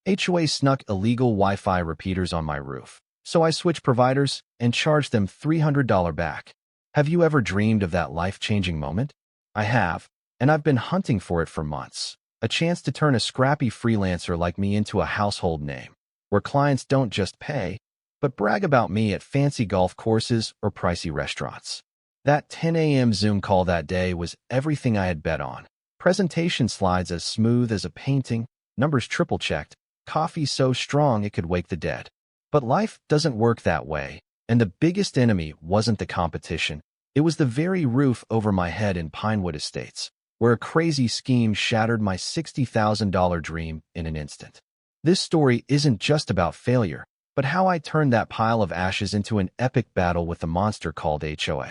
HOA snuck illegal Wi-Fi repeaters on my roof, so I switched providers and charged them $300 back. Have you ever dreamed of that life-changing moment? I have, and I've been hunting for it for months. A chance to turn a scrappy freelancer like me into a household name, where clients don't just pay, but brag about me at fancy golf courses or pricey restaurants. That 10 a.m. Zoom call that day was everything I had bet on. Presentation slides as smooth as a painting, numbers triple-checked, coffee so strong it could wake the dead. But life doesn't work that way, and the biggest enemy wasn't the competition. It was the very roof over my head in Pinewood Estates, where a crazy scheme shattered my $60,000 dream in an instant. This story isn't just about failure, but how I turned that pile of ashes into an epic battle with the monster called HOA.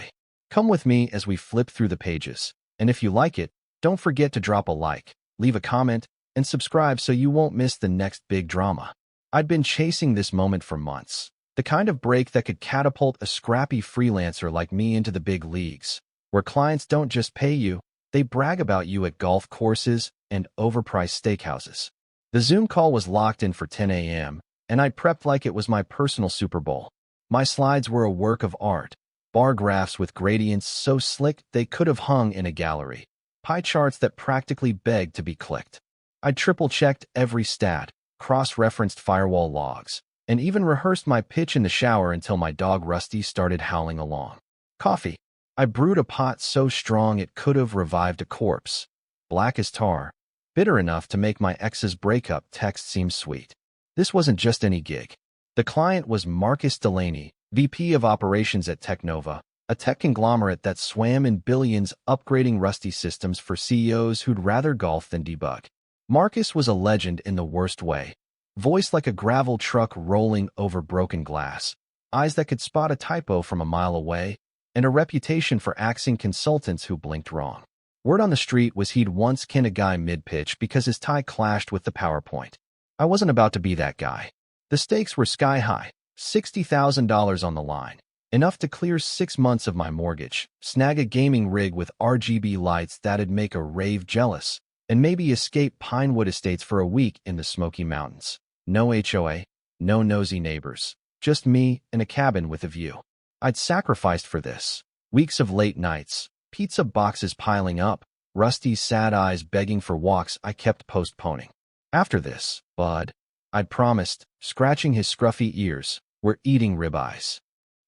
Come with me as we flip through the pages, and if you like it, don't forget to drop a like, leave a comment, and subscribe so you won't miss the next big drama. I'd been chasing this moment for months, the kind of break that could catapult a scrappy freelancer like me into the big leagues, where clients don't just pay you, they brag about you at golf courses and overpriced steakhouses. The Zoom call was locked in for 10 a.m., and I prepped like it was my personal Super Bowl. My slides were a work of art, bar graphs with gradients so slick they could have hung in a gallery, pie charts that practically begged to be clicked. I triple-checked every stat, cross-referenced firewall logs, and even rehearsed my pitch in the shower until my dog Rusty started howling along. Coffee. I brewed a pot so strong it could have revived a corpse. Black as tar, bitter enough to make my ex's breakup text seem sweet. This wasn't just any gig. The client was Marcus Delaney, VP of Operations at Technova, a tech conglomerate that swam in billions upgrading rusty systems for CEOs who'd rather golf than debug. Marcus was a legend in the worst way. Voice like a gravel truck rolling over broken glass, eyes that could spot a typo from a mile away, and a reputation for axing consultants who blinked wrong. Word on the street was he'd once canned a guy mid-pitch because his tie clashed with the PowerPoint. I wasn't about to be that guy. The stakes were sky-high, $60,000 on the line, enough to clear 6 months of my mortgage, snag a gaming rig with RGB lights that'd make a rave jealous, and maybe escape Pinewood Estates for a week in the Smoky Mountains. No HOA, no nosy neighbors, just me and a cabin with a view. I'd sacrificed for this. Weeks of late nights, pizza boxes piling up, Rusty's sad eyes begging for walks I kept postponing. After this, bud, I'd promised, scratching his scruffy ears, we're eating ribeyes.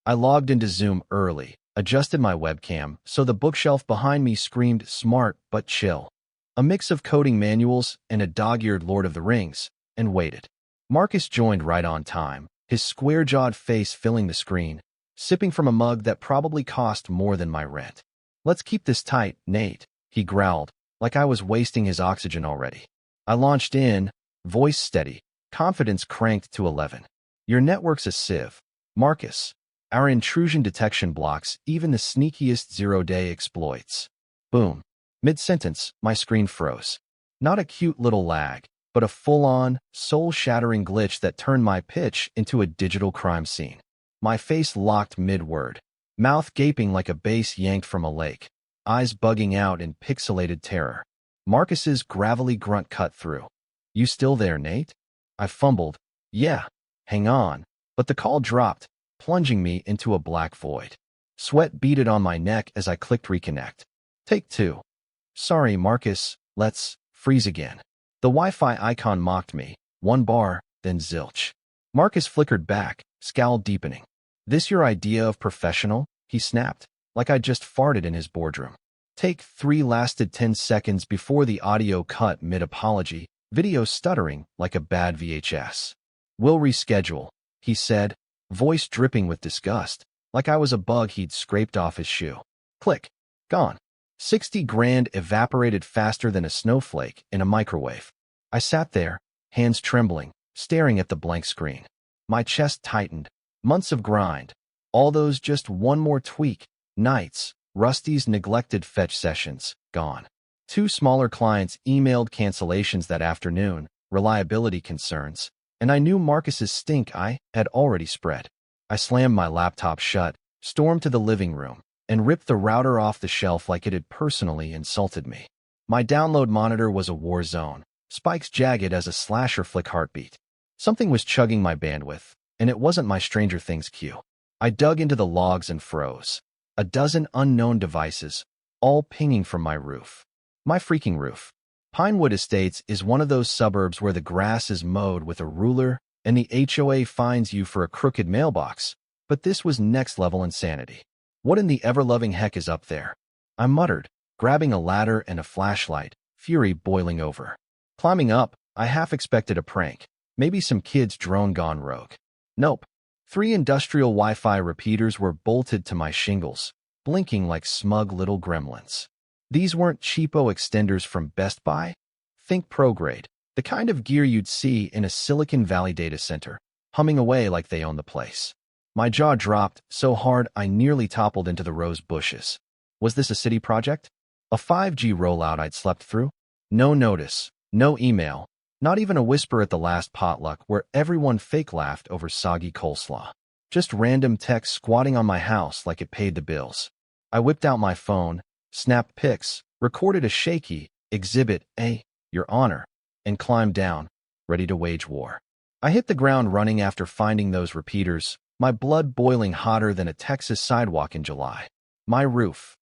I logged into Zoom early, adjusted my webcam so the bookshelf behind me screamed smart but chill. A mix of coding manuals and a dog-eared Lord of the Rings, and waited. Marcus joined right on time, his square-jawed face filling the screen, sipping from a mug that probably cost more than my rent. Let's keep this tight, Nate, he growled, like I was wasting his oxygen already. I launched in, voice steady, confidence cranked to 11. Your network's a sieve, Marcus. Our intrusion detection blocks even the sneakiest zero-day exploits. Boom. Mid-sentence, my screen froze. Not a cute little lag, but a full-on, soul-shattering glitch that turned my pitch into a digital crime scene. My face locked mid-word, mouth gaping like a bass yanked from a lake, eyes bugging out in pixelated terror. Marcus's gravelly grunt cut through. You still there, Nate? I fumbled. Yeah, hang on. But the call dropped, plunging me into a black void. Sweat beaded on my neck as I clicked reconnect. Take 2. Sorry, Marcus, let's freeze again. The Wi-Fi icon mocked me. 1 bar, then zilch. Marcus flickered back, scowl deepening. This your idea of professional? He snapped, like I'd just farted in his boardroom. Take 3 lasted 10 seconds before the audio cut mid-apology, video stuttering like a bad VHS. We'll reschedule, he said, voice dripping with disgust, like I was a bug he'd scraped off his shoe. Click. Gone. 60 grand evaporated faster than a snowflake in a microwave. I sat there, hands trembling, staring at the blank screen. My chest tightened. Months of grind. All those just one more tweak. Nights. Rusty's neglected fetch sessions, gone. 2 smaller clients emailed cancellations that afternoon, reliability concerns, and I knew Marcus's stink eye had already spread. I slammed my laptop shut, stormed to the living room, and ripped the router off the shelf like it had personally insulted me. My download monitor was a war zone, spikes jagged as a slasher flick heartbeat. Something was chugging my bandwidth, and it wasn't my Stranger Things cue. I dug into the logs and froze. A dozen unknown devices, all pinging from my roof. My freaking roof. Pinewood Estates is one of those suburbs where the grass is mowed with a ruler and the HOA fines you for a crooked mailbox, but this was next-level insanity. What in the ever-loving heck is up there? I muttered, grabbing a ladder and a flashlight, fury boiling over. Climbing up, I half expected a prank, maybe some kid's drone gone rogue. Nope. 3 industrial Wi-Fi repeaters were bolted to my shingles, blinking like smug little gremlins. These weren't cheapo extenders from Best Buy. Think pro-grade, the kind of gear you'd see in a Silicon Valley data center, humming away like they own the place. My jaw dropped so hard I nearly toppled into the rose bushes. Was this a city project? A 5G rollout I'd slept through? No notice, no email, not even a whisper at the last potluck where everyone fake laughed over soggy coleslaw. Just random text squatting on my house like it paid the bills. I whipped out my phone, snapped pics, recorded a shaky Exhibit A, Your Honor, and climbed down, ready to wage war. I hit the ground running after finding those repeaters, my blood boiling hotter than a Texas sidewalk in July. My roof,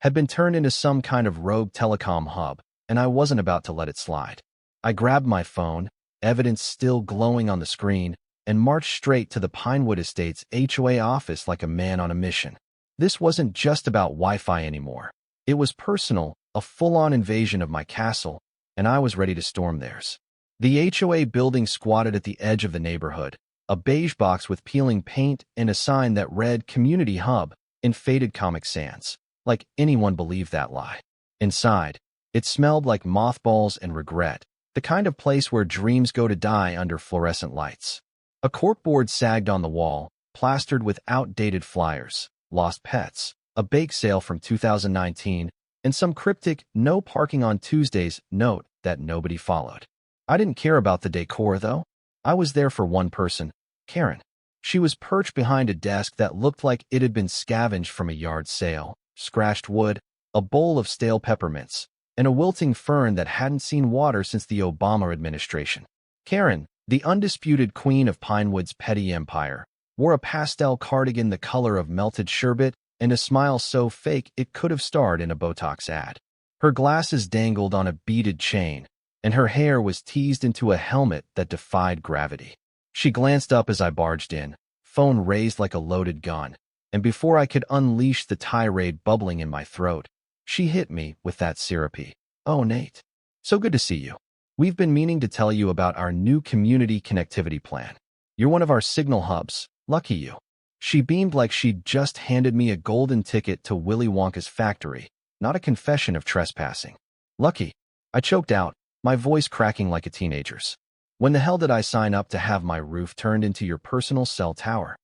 had been turned into some kind of rogue telecom hub, and I wasn't about to let it slide. I grabbed my phone, evidence still glowing on the screen, and marched straight to the Pinewood Estates HOA office like a man on a mission. This wasn't just about Wi-Fi anymore. It was personal, a full-on invasion of my castle, and I was ready to storm theirs. The HOA building squatted at the edge of the neighborhood, a beige box with peeling paint and a sign that read Community Hub in faded Comic Sans. Like anyone believed that lie. Inside, it smelled like mothballs and regret, the kind of place where dreams go to die under fluorescent lights. A corkboard sagged on the wall, plastered with outdated flyers, lost pets, a bake sale from 2019, and some cryptic "no parking on Tuesdays" note that nobody followed. I didn't care about the decor, though. I was there for one person, Karen. She was perched behind a desk that looked like it had been scavenged from a yard sale, scratched wood, a bowl of stale peppermints, and a wilting fern that hadn't seen water since the Obama administration. Karen, the undisputed queen of Pinewood's petty empire, wore a pastel cardigan the color of melted sherbet and a smile so fake it could have starred in a Botox ad. Her glasses dangled on a beaded chain, and her hair was teased into a helmet that defied gravity. She glanced up as I barged in, phone raised like a loaded gun, and before I could unleash the tirade bubbling in my throat, she hit me with that syrupy, "Oh, Nate. So good to see you. We've been meaning to tell you about our new community connectivity plan. You're one of our signal hubs, lucky you." She beamed like she'd just handed me a golden ticket to Willy Wonka's factory, not a confession of trespassing. Lucky. I choked out, my voice cracking like a teenager's. When the hell did I sign up to have my roof turned into your personal cell tower?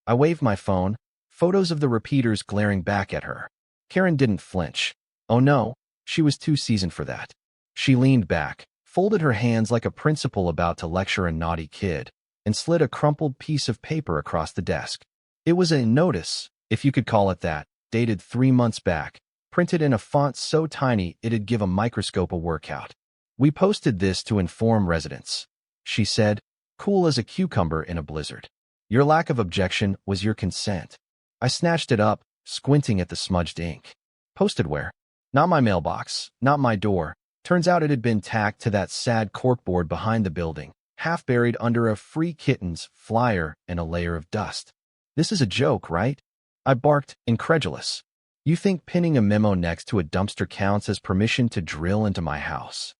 I waved my phone, photos of the repeaters glaring back at her. Karen didn't flinch. Oh no, she was too seasoned for that. She leaned back, folded her hands like a principal about to lecture a naughty kid, and slid a crumpled piece of paper across the desk. It was a notice, if you could call it that, dated 3 months back, printed in a font so tiny it'd give a microscope a workout. "We posted this to inform residents," she said, cool as a cucumber in a blizzard. "Your lack of objection was your consent." I snatched it up, squinting at the smudged ink. Posted where? Not my mailbox, not my door. Turns out it had been tacked to that sad corkboard behind the building, half buried under a Free Kittens flyer and a layer of dust. "This is a joke, right?" I barked, incredulous. "You think pinning a memo next to a dumpster counts as permission to drill into my house?"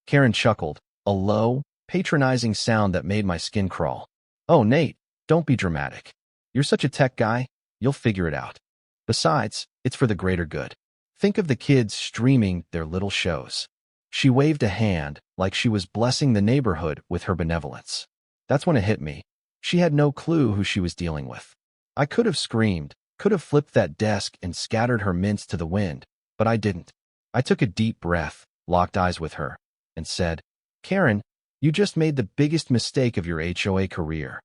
Karen chuckled, a low, patronizing sound that made my skin crawl. "Oh, Nate, don't be dramatic. You're such a tech guy, you'll figure it out. Besides, it's for the greater good. Think of the kids streaming their little shows." She waved a hand like she was blessing the neighborhood with her benevolence. That's when it hit me. She had no clue who she was dealing with. I could have screamed, could have flipped that desk and scattered her mints to the wind, but I didn't. I took a deep breath, locked eyes with her, and said, "Karen, you just made the biggest mistake of your HOA career."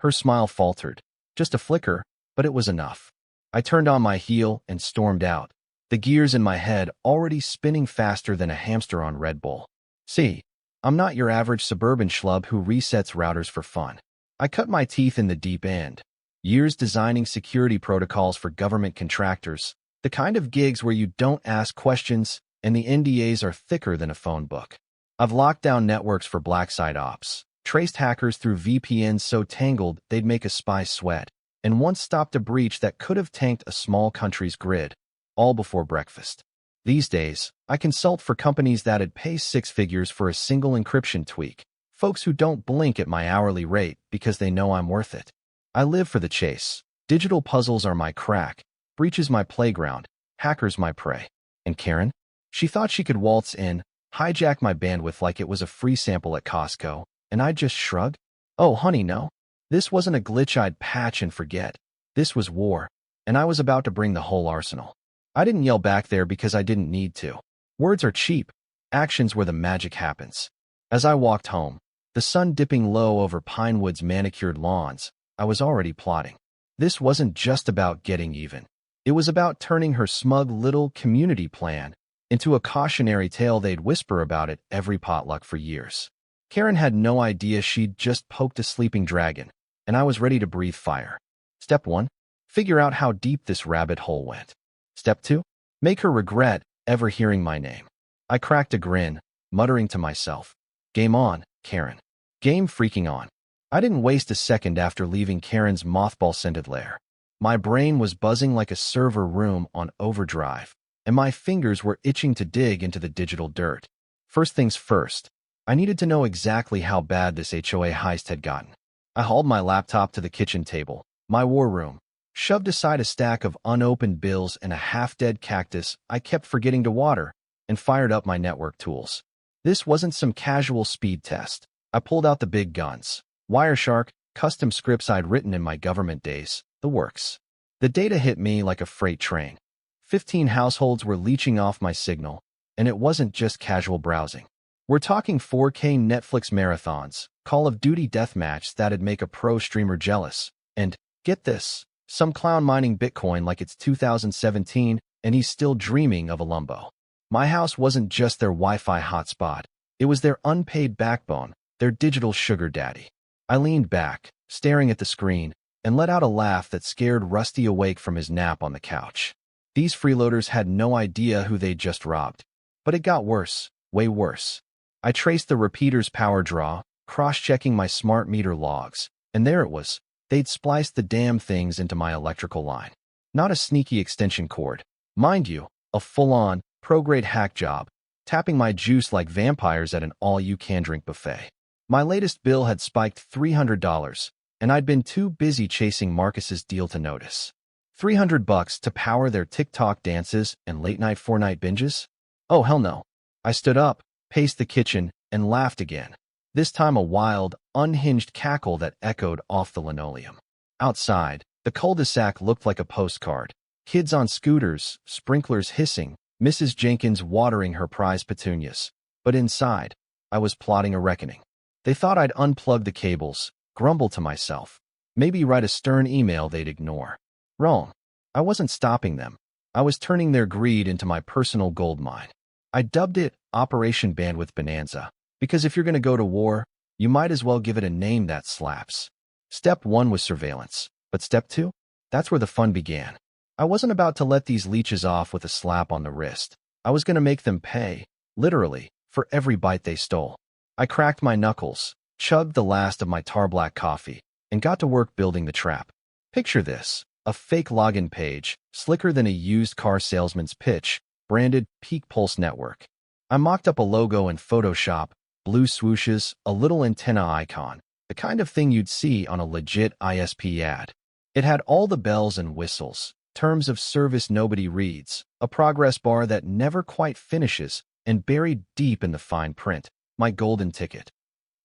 Her smile faltered. Just a flicker, but it was enough. I turned on my heel and stormed out, the gears in my head already spinning faster than a hamster on Red Bull. See, I'm not your average suburban schlub who resets routers for fun. I cut my teeth in the deep end. Years designing security protocols for government contractors, the kind of gigs where you don't ask questions and the NDAs are thicker than a phone book. I've locked down networks for black site ops, traced hackers through VPNs so tangled they'd make a spy sweat, and once stopped a breach that could have tanked a small country's grid, all before breakfast. These days, I consult for companies that'd pay six figures for a single encryption tweak, folks who don't blink at my hourly rate because they know I'm worth it. I live for the chase. Digital puzzles are my crack, breaches my playground, hackers my prey. And Karen? She thought she could waltz in, hijack my bandwidth like it was a free sample at Costco, and I'd just shrug? Oh, honey, no. This wasn't a glitch I'd patch and forget. This was war, and I was about to bring the whole arsenal. I didn't yell back there because I didn't need to. Words are cheap. Actions where the magic happens. As I walked home, the sun dipping low over Pinewood's manicured lawns, I was already plotting. This wasn't just about getting even. It was about turning her smug little community plan into a cautionary tale they'd whisper about at every potluck for years. Karen had no idea she'd just poked a sleeping dragon, and I was ready to breathe fire. Step 1. Figure out how deep this rabbit hole went. Step 2. Make her regret ever hearing my name. I cracked a grin, muttering to myself, "Game on, Karen. Game freaking on." I didn't waste a second after leaving Karen's mothball-scented lair. My brain was buzzing like a server room on overdrive, and my fingers were itching to dig into the digital dirt. First things first, I needed to know exactly how bad this HOA heist had gotten. I hauled my laptop to the kitchen table, my war room, shoved aside a stack of unopened bills and a half-dead cactus I kept forgetting to water, and fired up my network tools. This wasn't some casual speed test. I pulled out the big guns. Wireshark, custom scripts I'd written in my government days, the works. The data hit me like a freight train. 15 households were leeching off my signal, and it wasn't just casual browsing. We're talking 4K Netflix marathons, Call of Duty deathmatch that'd make a pro streamer jealous, and, get this, some clown mining Bitcoin like it's 2017 and he's still dreaming of a Lumbo. My house wasn't just their Wi-Fi hotspot. It was their unpaid backbone, their digital sugar daddy. I leaned back, staring at the screen, and let out a laugh that scared Rusty awake from his nap on the couch. These freeloaders had no idea who they'd just robbed. But it got worse, way worse. I traced the repeater's power draw, cross-checking my smart meter logs, and there it was. They'd spliced the damn things into my electrical line. Not a sneaky extension cord. Mind you, a full-on, pro-grade hack job, tapping my juice like vampires at an all-you-can-drink buffet. My latest bill had spiked $300, and I'd been too busy chasing Marcus's deal to notice. $300 to power their TikTok dances and late-night Fortnite binges? Oh, hell no. I stood up, paced the kitchen, and laughed again. This time a wild, unhinged cackle that echoed off the linoleum. Outside, the cul-de-sac looked like a postcard. Kids on scooters, sprinklers hissing, Mrs. Jenkins watering her prize petunias. But inside, I was plotting a reckoning. They thought I'd unplug the cables, grumble to myself, maybe write a stern email they'd ignore. Wrong. I wasn't stopping them. I was turning their greed into my personal gold mine. I dubbed it Operation Bandwidth Bonanza, because if you're going to go to war, you might as well give it a name that slaps. Step 1 was surveillance, but step 2? That's where the fun began. I wasn't about to let these leeches off with a slap on the wrist. I was going to make them pay, literally, for every bite they stole. I cracked my knuckles, chugged the last of my tar black coffee, and got to work building the trap. Picture this, a fake login page, slicker than a used car salesman's pitch, branded Peak Pulse Network. I mocked up a logo in Photoshop, blue swooshes, a little antenna icon, the kind of thing you'd see on a legit ISP ad. It had all the bells and whistles, terms of service nobody reads, a progress bar that never quite finishes, and buried deep in the fine print, my golden ticket.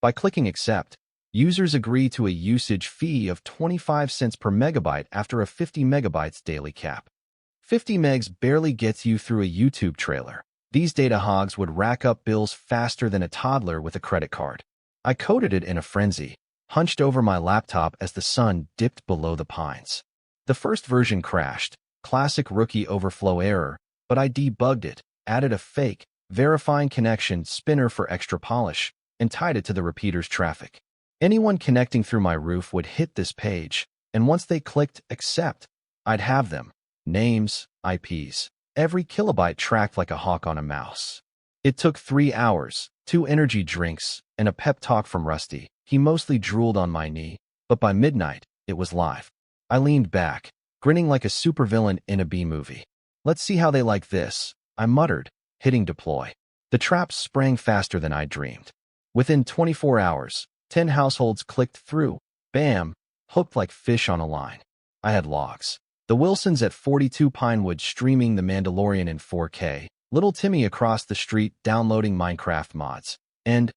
By clicking accept, users agree to a usage fee of 25 cents per megabyte after a 50 megabytes daily cap. 50 megs barely gets you through a YouTube trailer. These data hogs would rack up bills faster than a toddler with a credit card. I coded it in a frenzy, hunched over my laptop as the sun dipped below the pines. The first version crashed, classic rookie overflow error, but I debugged it, added a fake, verifying connection, spinner for extra polish, and tied it to the repeater's traffic. Anyone connecting through my roof would hit this page, and once they clicked accept, I'd have them. Names, IPs, every kilobyte tracked like a hawk on a mouse. It took 3 hours, 2 energy drinks, and a pep talk from Rusty. He mostly drooled on my knee, but by midnight, it was live. I leaned back, grinning like a supervillain in a B-movie. Let's see how they like this, I muttered, hitting deploy. The traps sprang faster than I dreamed. Within 24 hours, 10 households clicked through. Bam! Hooked like fish on a line. I had logs. The Wilsons at 42 Pinewood streaming The Mandalorian in 4K. Little Timmy across the street downloading Minecraft mods. And,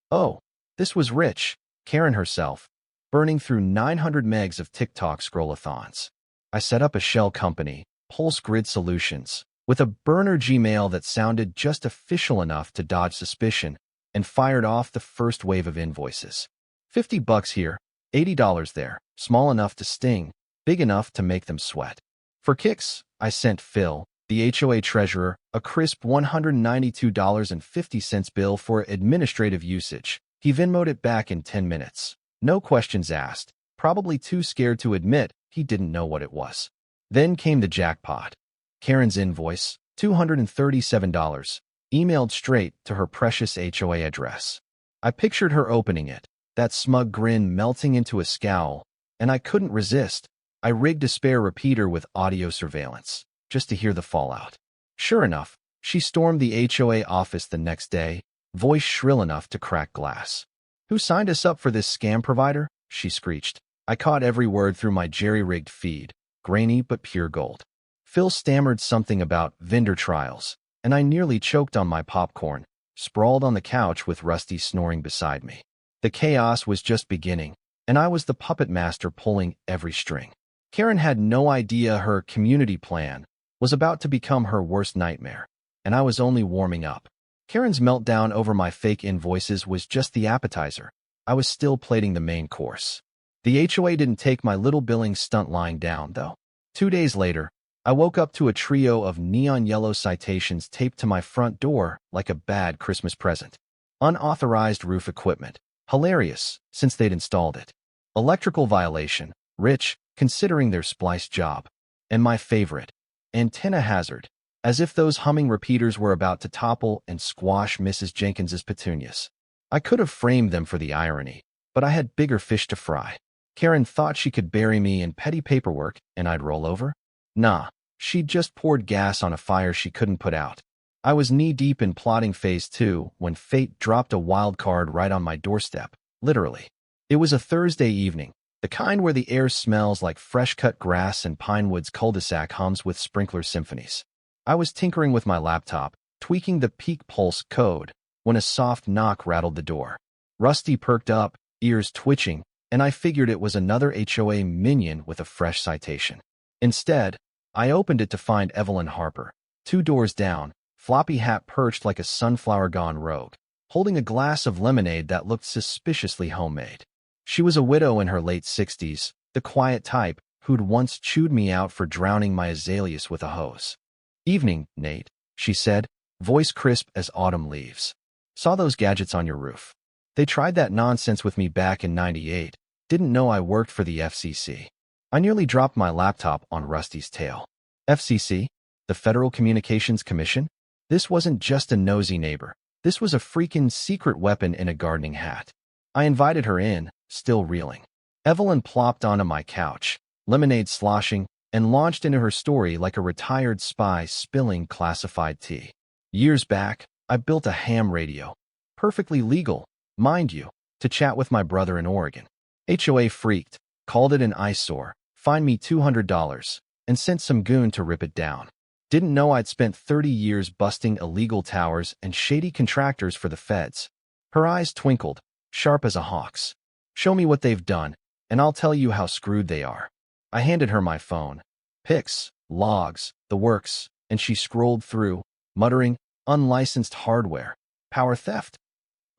oh, this was Rich, Karen herself, burning through 900 megs of TikTok scrollathons. I set up a shell company, Pulse Grid Solutions, with a burner Gmail that sounded just official enough to dodge suspicion, and fired off the first wave of invoices. $50 here, $80 there, small enough to sting, big enough to make them sweat. For kicks, I sent Phil, the HOA treasurer, a crisp $192.50 bill for administrative usage. He Venmo'd it back in 10 minutes. No questions asked, probably too scared to admit he didn't know what it was. Then came the jackpot. Karen's invoice, $237, emailed straight to her precious HOA address. I pictured her opening it, that smug grin melting into a scowl, and I couldn't resist. I rigged a spare repeater with audio surveillance, just to hear the fallout. Sure enough, she stormed the HOA office the next day, voice shrill enough to crack glass. "Who signed us up for this scam provider?" she screeched. I caught every word through my jerry-rigged feed, grainy but pure gold. Phil stammered something about vendor trials, and I nearly choked on my popcorn, sprawled on the couch with Rusty snoring beside me. The chaos was just beginning, and I was the puppet master pulling every string. Karen had no idea her community plan was about to become her worst nightmare, and I was only warming up. Karen's meltdown over my fake invoices was just the appetizer. I was still plating the main course. The HOA didn't take my little billing stunt lying down, though. 2 days later, I woke up to a trio of neon yellow citations taped to my front door like a bad Christmas present. Unauthorized roof equipment. Hilarious, since they'd installed it. Electrical violation. Rich, considering their splice job. And my favorite, antenna hazard, as if those humming repeaters were about to topple and squash Mrs. Jenkins's petunias. I could have framed them for the irony, but I had bigger fish to fry. Karen thought she could bury me in petty paperwork and I'd roll over? Nah, she'd just poured gas on a fire she couldn't put out. I was knee-deep in plotting phase 2 when fate dropped a wild card right on my doorstep, literally. It was a Thursday evening, the kind where the air smells like fresh-cut grass and Pinewood's cul-de-sac hums with sprinkler symphonies. I was tinkering with my laptop, tweaking the peak pulse code, when a soft knock rattled the door. Rusty perked up, ears twitching, and I figured it was another HOA minion with a fresh citation. Instead, I opened it to find Evelyn Harper, 2 doors down, floppy hat perched like a sunflower gone rogue, holding a glass of lemonade that looked suspiciously homemade. She was a widow in her late 60s, the quiet type who'd once chewed me out for drowning my azaleas with a hose. "Evening, Nate," she said, voice crisp as autumn leaves. "Saw those gadgets on your roof. They tried that nonsense with me back in '98. Didn't know I worked for the FCC." I nearly dropped my laptop on Rusty's tail. FCC? The Federal Communications Commission? This wasn't just a nosy neighbor. This was a freaking secret weapon in a gardening hat. I invited her in, still reeling. Evelyn plopped onto my couch, lemonade sloshing, and launched into her story like a retired spy spilling classified tea. Years back, I built a ham radio. Perfectly legal, mind you, to chat with my brother in Oregon. HOA freaked, called it an eyesore, fined me $200, and sent some goon to rip it down. Didn't know I'd spent 30 years busting illegal towers and shady contractors for the feds. Her eyes twinkled, sharp as a hawk's. "Show me what they've done, and I'll tell you how screwed they are." I handed her my phone. Pics, logs, the works, and she scrolled through, muttering, "Unlicensed hardware. Power theft.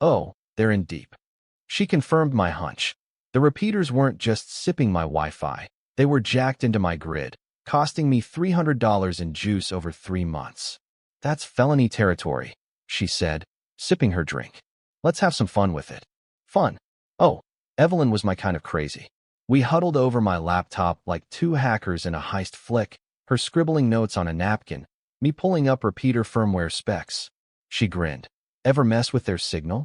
Oh, they're in deep." She confirmed my hunch. The repeaters weren't just sipping my Wi-Fi. They were jacked into my grid, costing me $300 in juice over 3 months. "That's felony territory," she said, sipping her drink. Let's have some fun with it. Fun? Oh, Evelyn was my kind of crazy. We huddled over my laptop like two hackers in a heist flick, her scribbling notes on a napkin, me pulling up repeater firmware specs. She grinned. Ever mess with their signal?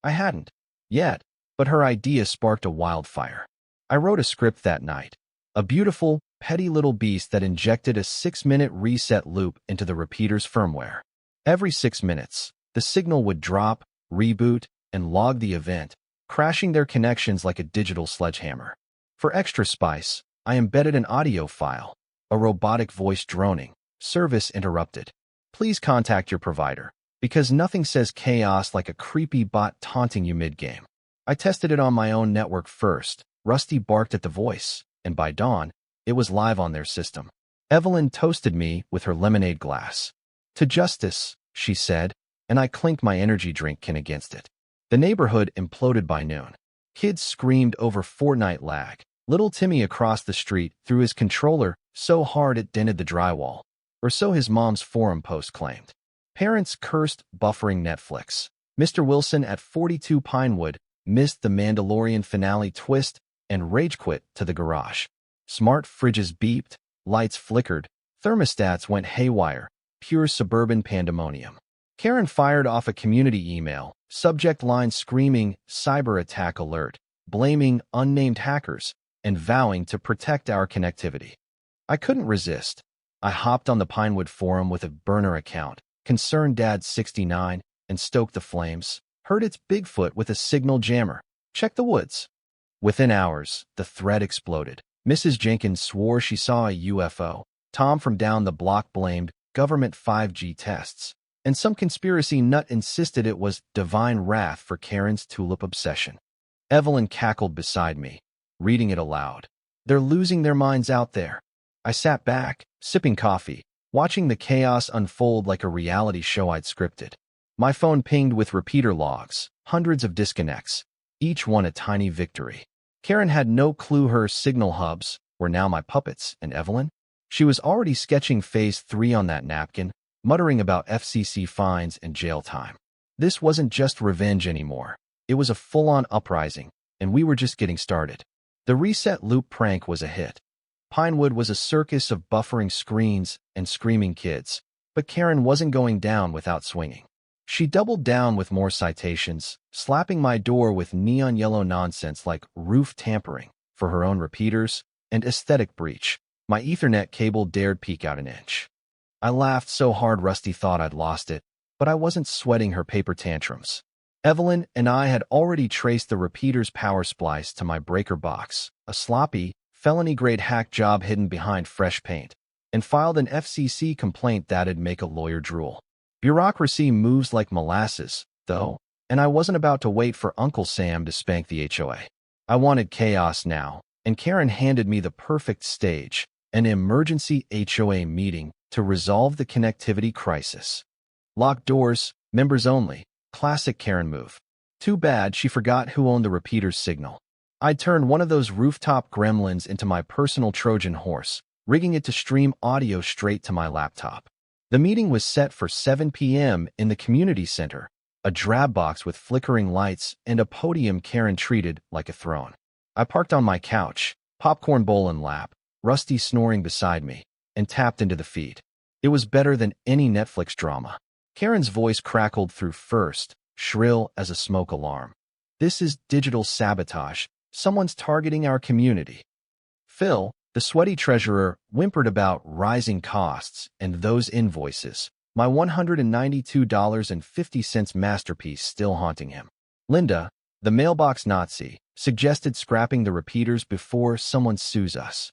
I hadn't. Yet, but her idea sparked a wildfire. I wrote a script that night. A beautiful, petty little beast that injected a 6-minute reset loop into the repeater's firmware. Every 6 minutes, the signal would drop, reboot, and log the event, crashing their connections like a digital sledgehammer. For extra spice, I embedded an audio file, a robotic voice droning, service interrupted. Please contact your provider, because nothing says chaos like a creepy bot taunting you mid-game. I tested it on my own network first. Rusty barked at the voice, and by dawn, it was live on their system. Evelyn toasted me with her lemonade glass. To justice, she said, and I clinked my energy drink can against it. The neighborhood imploded by noon. Kids screamed over Fortnite lag. Little Timmy across the street threw his controller so hard it dented the drywall, or so his mom's forum post claimed. Parents cursed buffering Netflix. Mr. Wilson at 42 Pinewood missed the Mandalorian finale twist and rage quit to the garage. Smart fridges beeped, lights flickered, thermostats went haywire, pure suburban pandemonium. Karen fired off a community email, subject line screaming, "Cyber attack alert," blaming unnamed hackers, and vowing to protect our connectivity. I couldn't resist. I hopped on the Pinewood forum with a burner account, concerned Dad 69, and stoked the flames. Heard it's Bigfoot with a signal jammer. Check the woods. Within hours, the thread exploded. Mrs. Jenkins swore she saw a UFO. Tom from down the block blamed government 5G tests. And some conspiracy nut insisted it was divine wrath for Karen's tulip obsession. Evelyn cackled beside me, reading it aloud. They're losing their minds out there. I sat back, sipping coffee, watching the chaos unfold like a reality show I'd scripted. My phone pinged with repeater logs, hundreds of disconnects, each one a tiny victory. Karen had no clue her signal hubs were now my puppets, and Evelyn? She was already sketching phase 3 on that napkin, muttering about FCC fines and jail time. This wasn't just revenge anymore. It was a full-on uprising, and we were just getting started. The reset loop prank was a hit. Pinewood was a circus of buffering screens and screaming kids, but Karen wasn't going down without swinging. She doubled down with more citations, slapping my door with neon yellow nonsense like roof tampering for her own repeaters and aesthetic breach. My Ethernet cable dared peek out an inch. I laughed so hard Rusty thought I'd lost it, but I wasn't sweating her paper tantrums. Evelyn and I had already traced the repeater's power splice to my breaker box, a sloppy, felony-grade hack job hidden behind fresh paint, and filed an FCC complaint that'd make a lawyer drool. Bureaucracy moves like molasses, though, and I wasn't about to wait for Uncle Sam to spank the HOA. I wanted chaos now, and Karen handed me the perfect stage, an emergency HOA meeting to resolve the connectivity crisis. Locked doors, members only, classic Karen move. Too bad she forgot who owned the repeater's signal. I turned one of those rooftop gremlins into my personal Trojan horse, rigging it to stream audio straight to my laptop. The meeting was set for 7 p.m. in the community center, a drab box with flickering lights and a podium Karen treated like a throne. I parked on my couch, popcorn bowl in lap, Rusty snoring beside me, and tapped into the feed. It was better than any Netflix drama. Karen's voice crackled through first, shrill as a smoke alarm. This is digital sabotage. Someone's targeting our community. Phil, the sweaty treasurer, whimpered about rising costs and those invoices, my $192.50 masterpiece still haunting him. Linda, the mailbox Nazi, suggested scrapping the repeaters before someone sues us.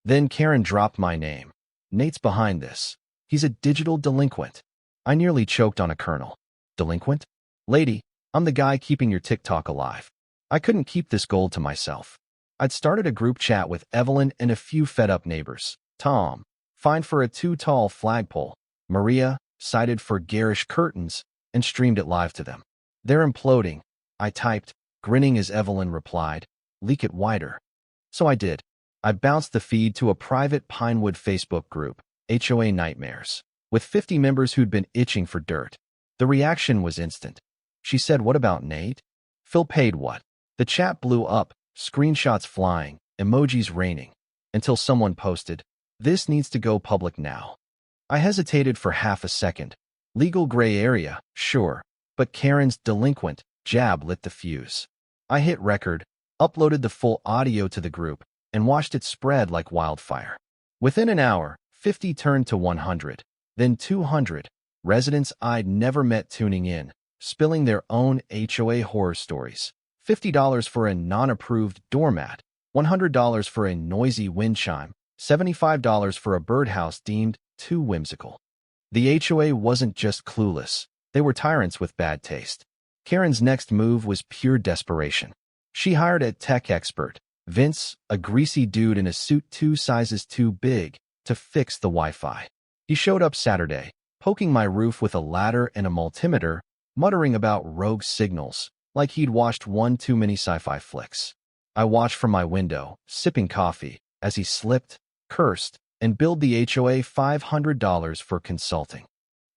Then Karen dropped my name. Nate's behind this. He's a digital delinquent. I nearly choked on a kernel. Delinquent? Lady, I'm the guy keeping your TikTok alive. I couldn't keep this gold to myself. I'd started a group chat with Evelyn and a few fed-up neighbors. Tom, fined for a too-tall flagpole. Maria, cited for garish curtains, and streamed it live to them. They're imploding, I typed, grinning as Evelyn replied, leak it wider. So I did. I bounced the feed to a private Pinewood Facebook group, HOA Nightmares, with 50 members who'd been itching for dirt. The reaction was instant. She said, "What about Nate? Phil paid what?" The chat blew up, screenshots flying, emojis raining, until someone posted, "This needs to go public now." I hesitated for half a second. Legal gray area, sure, but Karen's delinquent jab lit the fuse. I hit record, uploaded the full audio to the group, and watched it spread like wildfire. Within an hour, 50 turned to 100, then 200. Residents I'd never met tuning in, spilling their own HOA horror stories. $50 for a non-approved doormat, $100 for a noisy wind chime, $75 for a birdhouse deemed too whimsical. The HOA wasn't just clueless, they were tyrants with bad taste. Karen's next move was pure desperation. She hired a tech expert, Vince, a greasy dude in a suit 2 sizes too big, to fix the Wi-Fi. He showed up Saturday, poking my roof with a ladder and a multimeter, muttering about rogue signals, like he'd watched one too many sci-fi flicks. I watched from my window, sipping coffee, as he slipped, cursed, and billed the HOA $500 for consulting.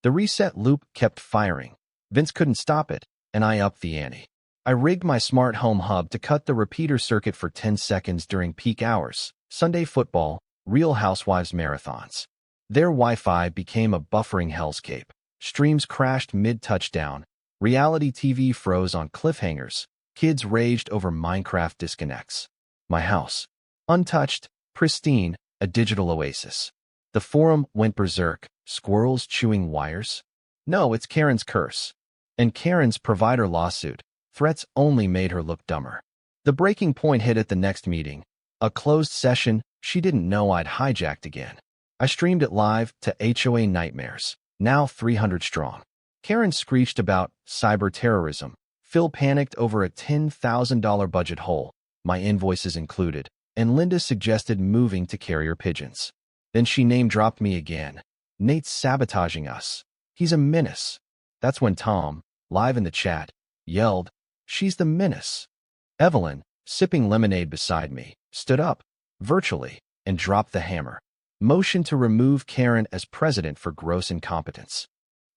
The reset loop kept firing. Vince couldn't stop it, and I upped the ante. I rigged my smart home hub to cut the repeater circuit for 10 seconds during peak hours, Sunday football, Real Housewives marathons. Their Wi-Fi became a buffering hellscape. Streams crashed mid-touchdown. Reality TV froze on cliffhangers. Kids raged over Minecraft disconnects. My house, untouched, pristine, a digital oasis. The forum went berserk. Squirrels chewing wires? No, it's Karen's curse. And Karen's provider lawsuit. Threats only made her look dumber. The breaking point hit at the next meeting. A closed session she didn't know I'd hijacked again. I streamed it live to HOA Nightmares, now 300 strong. Karen screeched about cyber terrorism. Phil panicked over a $10,000 budget hole, my invoices included, and Linda suggested moving to carrier pigeons. Then she name-dropped me again. Nate's sabotaging us. He's a menace. That's when Tom, live in the chat, yelled, "She's the menace." Evelyn, sipping lemonade beside me, stood up, virtually, and dropped the hammer. Motion to remove Karen as president for gross incompetence.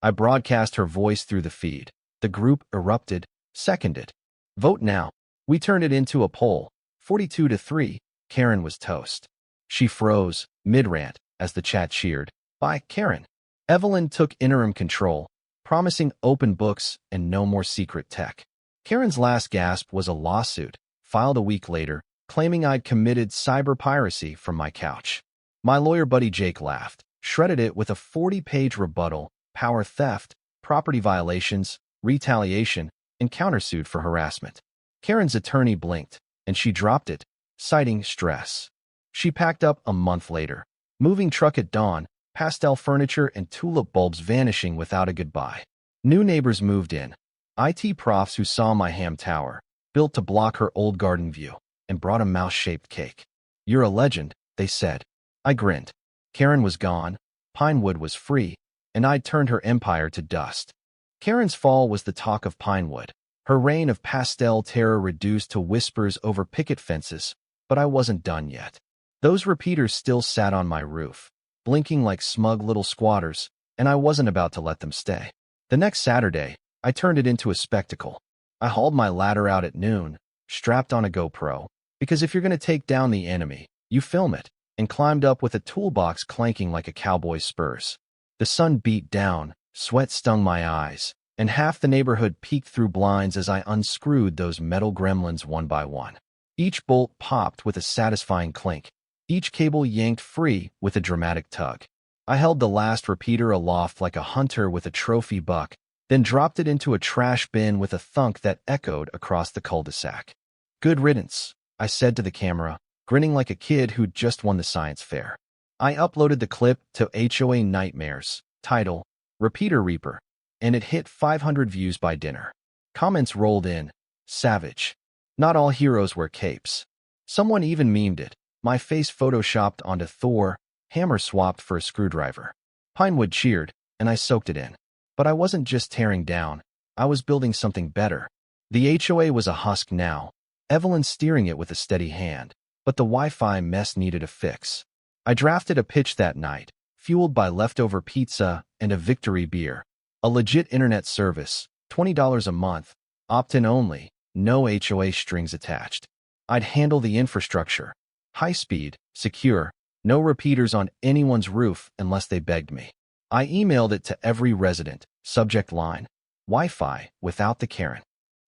I broadcast her voice through the feed. The group erupted, seconded. Vote now. We turned it into a poll. 42-3, Karen was toast. She froze, mid-rant, as the chat cheered. By Karen. Evelyn took interim control, promising open books and no more secret tech. Karen's last gasp was a lawsuit, filed a week later, claiming I'd committed cyber piracy from my couch. My lawyer buddy Jake laughed, shredded it with a 40-page rebuttal, power theft, property violations, retaliation, and countersued for harassment. Karen's attorney blinked, and she dropped it, citing stress. She packed up a month later, moving truck at dawn, pastel furniture and tulip bulbs vanishing without a goodbye. New neighbors moved in. IT profs who saw my ham tower, built to block her old garden view, and brought a mouse-shaped cake. "You're a legend," they said. I grinned. Karen was gone, Pinewood was free, and I'd turned her empire to dust. Karen's fall was the talk of Pinewood. Her reign of pastel terror reduced to whispers over picket fences, but I wasn't done yet. Those repeaters still sat on my roof, blinking like smug little squatters, and I wasn't about to let them stay. The next Saturday, I turned it into a spectacle. I hauled my ladder out at noon, strapped on a GoPro, because if you're going to take down the enemy, you film it, and climbed up with a toolbox clanking like a cowboy's spurs. The sun beat down, sweat stung my eyes, and half the neighborhood peeked through blinds as I unscrewed those metal gremlins one by one. Each bolt popped with a satisfying clink, each cable yanked free with a dramatic tug. I held the last repeater aloft like a hunter with a trophy buck, then dropped it into a trash bin with a thunk that echoed across the cul-de-sac. "Good riddance," I said to the camera, grinning like a kid who'd just won the science fair. I uploaded the clip to HOA Nightmares, title, Repeater Reaper, and it hit 500 views by dinner. Comments rolled in. Savage. Not all heroes wear capes. Someone even memed it, my face photoshopped onto Thor, hammer swapped for a screwdriver. Pinewood cheered, and I soaked it in. But I wasn't just tearing down, I was building something better. The HOA was a husk now, Evelyn steering it with a steady hand, but the Wi-Fi mess needed a fix. I drafted a pitch that night, fueled by leftover pizza and a victory beer. A legit internet service, $20 a month, opt-in only, no HOA strings attached. I'd handle the infrastructure. High-speed, secure, no repeaters on anyone's roof unless they begged me. I emailed it to every resident, subject line, Wi-Fi without the Karen.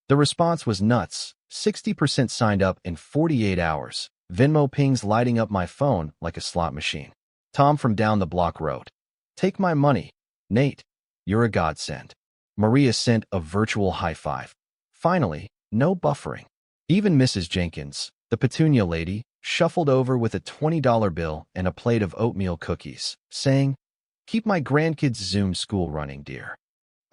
The response was nuts, 60% signed up in 48 hours, Venmo pings lighting up my phone like a slot machine. Tom from down the block wrote, "Take my money. Nate, you're a godsend." Maria sent a virtual high five. Finally, no buffering. Even Mrs. Jenkins, the Petunia lady, shuffled over with a $20 bill and a plate of oatmeal cookies, saying, "Keep my grandkids' Zoom school running, dear."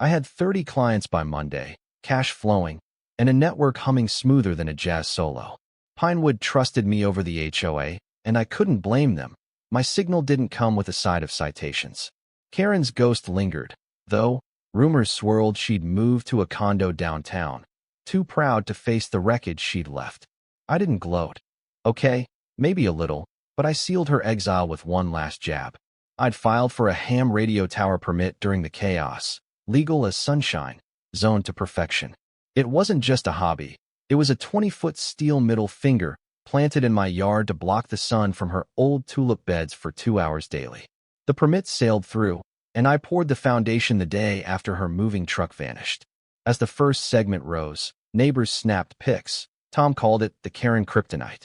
I had 30 clients by Monday, cash flowing, and a network humming smoother than a jazz solo. Pinewood trusted me over the HOA, and I couldn't blame them. My signal didn't come with a side of citations. Karen's ghost lingered, though. Rumors swirled she'd moved to a condo downtown, too proud to face the wreckage she'd left. I didn't gloat. Okay, maybe a little, but I sealed her exile with one last jab. I'd filed for a ham radio tower permit during the chaos, legal as sunshine, zoned to perfection. It wasn't just a hobby. It was a 20-foot steel middle finger planted in my yard to block the sun from her old tulip beds for 2 hours daily. The permit sailed through, and I poured the foundation the day after her moving truck vanished. As the first segment rose, neighbors snapped pics. Tom called it the Karen kryptonite.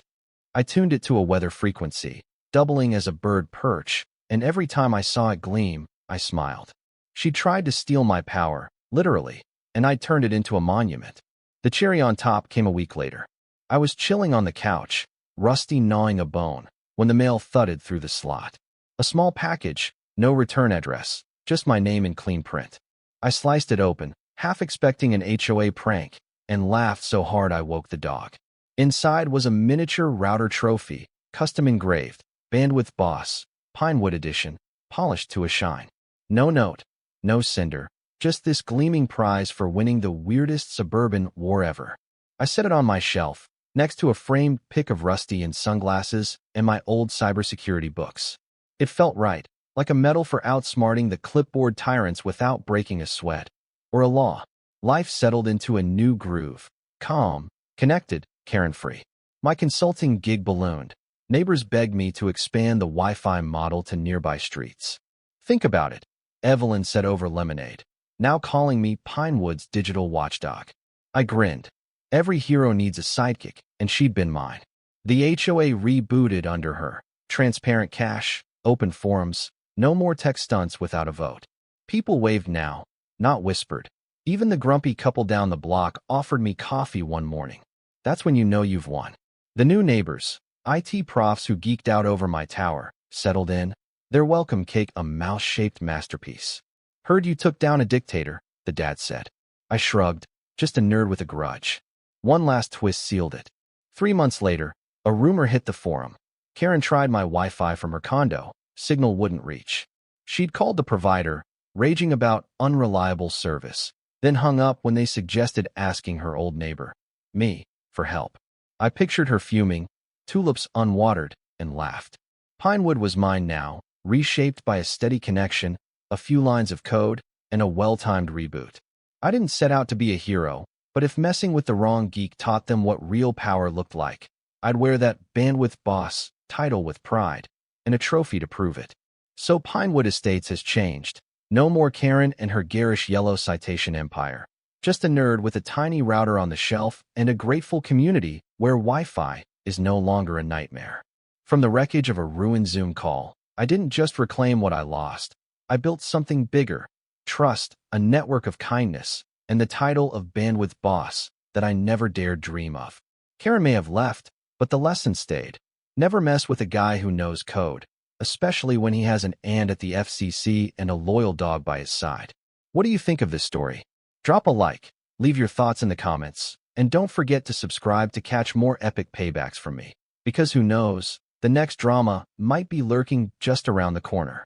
I tuned it to a weather frequency, doubling as a bird perch, and every time I saw it gleam, I smiled. She tried to steal my power, literally, and I turned it into a monument. The cherry on top came a week later. I was chilling on the couch, Rusty gnawing a bone, when the mail thudded through the slot. A small package, no return address, just my name in clean print. I sliced it open, half expecting an HOA prank, and laughed so hard I woke the dog. Inside was a miniature router trophy, custom engraved, bandwidth boss, Pinewood edition, polished to a shine. No note, no sender, just this gleaming prize for winning the weirdest suburban war ever. I set it on my shelf, next to a framed pic of Rusty in sunglasses and my old cybersecurity books. It felt right, like a medal for outsmarting the clipboard tyrants without breaking a sweat. Or a law. Life settled into a new groove. Calm, connected, Karen-free. My consulting gig ballooned. Neighbors begged me to expand the Wi-Fi model to nearby streets. "Think about it," Evelyn said over lemonade, now calling me Pinewood's digital watchdog. I grinned. Every hero needs a sidekick, and she'd been mine. The HOA rebooted under her. Transparent cash, open forums, no more tech stunts without a vote. People waved now, not whispered. Even the grumpy couple down the block offered me coffee one morning. That's when you know you've won. The new neighbors, IT profs who geeked out over my tower, settled in. Their welcome cake a mouse-shaped masterpiece. "Heard you took down a dictator," the dad said. I shrugged, just a nerd with a grudge. One last twist sealed it. 3 months later, a rumor hit the forum. Karen tried my Wi-Fi from her condo. Signal wouldn't reach. She'd called the provider, raging about unreliable service, then hung up when they suggested asking her old neighbor, me, for help. I pictured her fuming, tulips unwatered, and laughed. Pinewood was mine now, reshaped by a steady connection, a few lines of code, and a well-timed reboot. I didn't set out to be a hero, but if messing with the wrong geek taught them what real power looked like, I'd wear that bandwidth boss title with pride, and a trophy to prove it. So Pinewood Estates has changed. No more Karen and her garish yellow citation empire. Just a nerd with a tiny router on the shelf and a grateful community where Wi-Fi is no longer a nightmare. From the wreckage of a ruined Zoom call, I didn't just reclaim what I lost. I built something bigger. Trust, a network of kindness, and the title of bandwidth boss that I never dared dream of. Karen may have left, but the lesson stayed. Never mess with a guy who knows code, especially when he has an and at the FCC and a loyal dog by his side. What do you think of this story? Drop a like, leave your thoughts in the comments, and don't forget to subscribe to catch more epic paybacks from me. Because who knows, the next drama might be lurking just around the corner.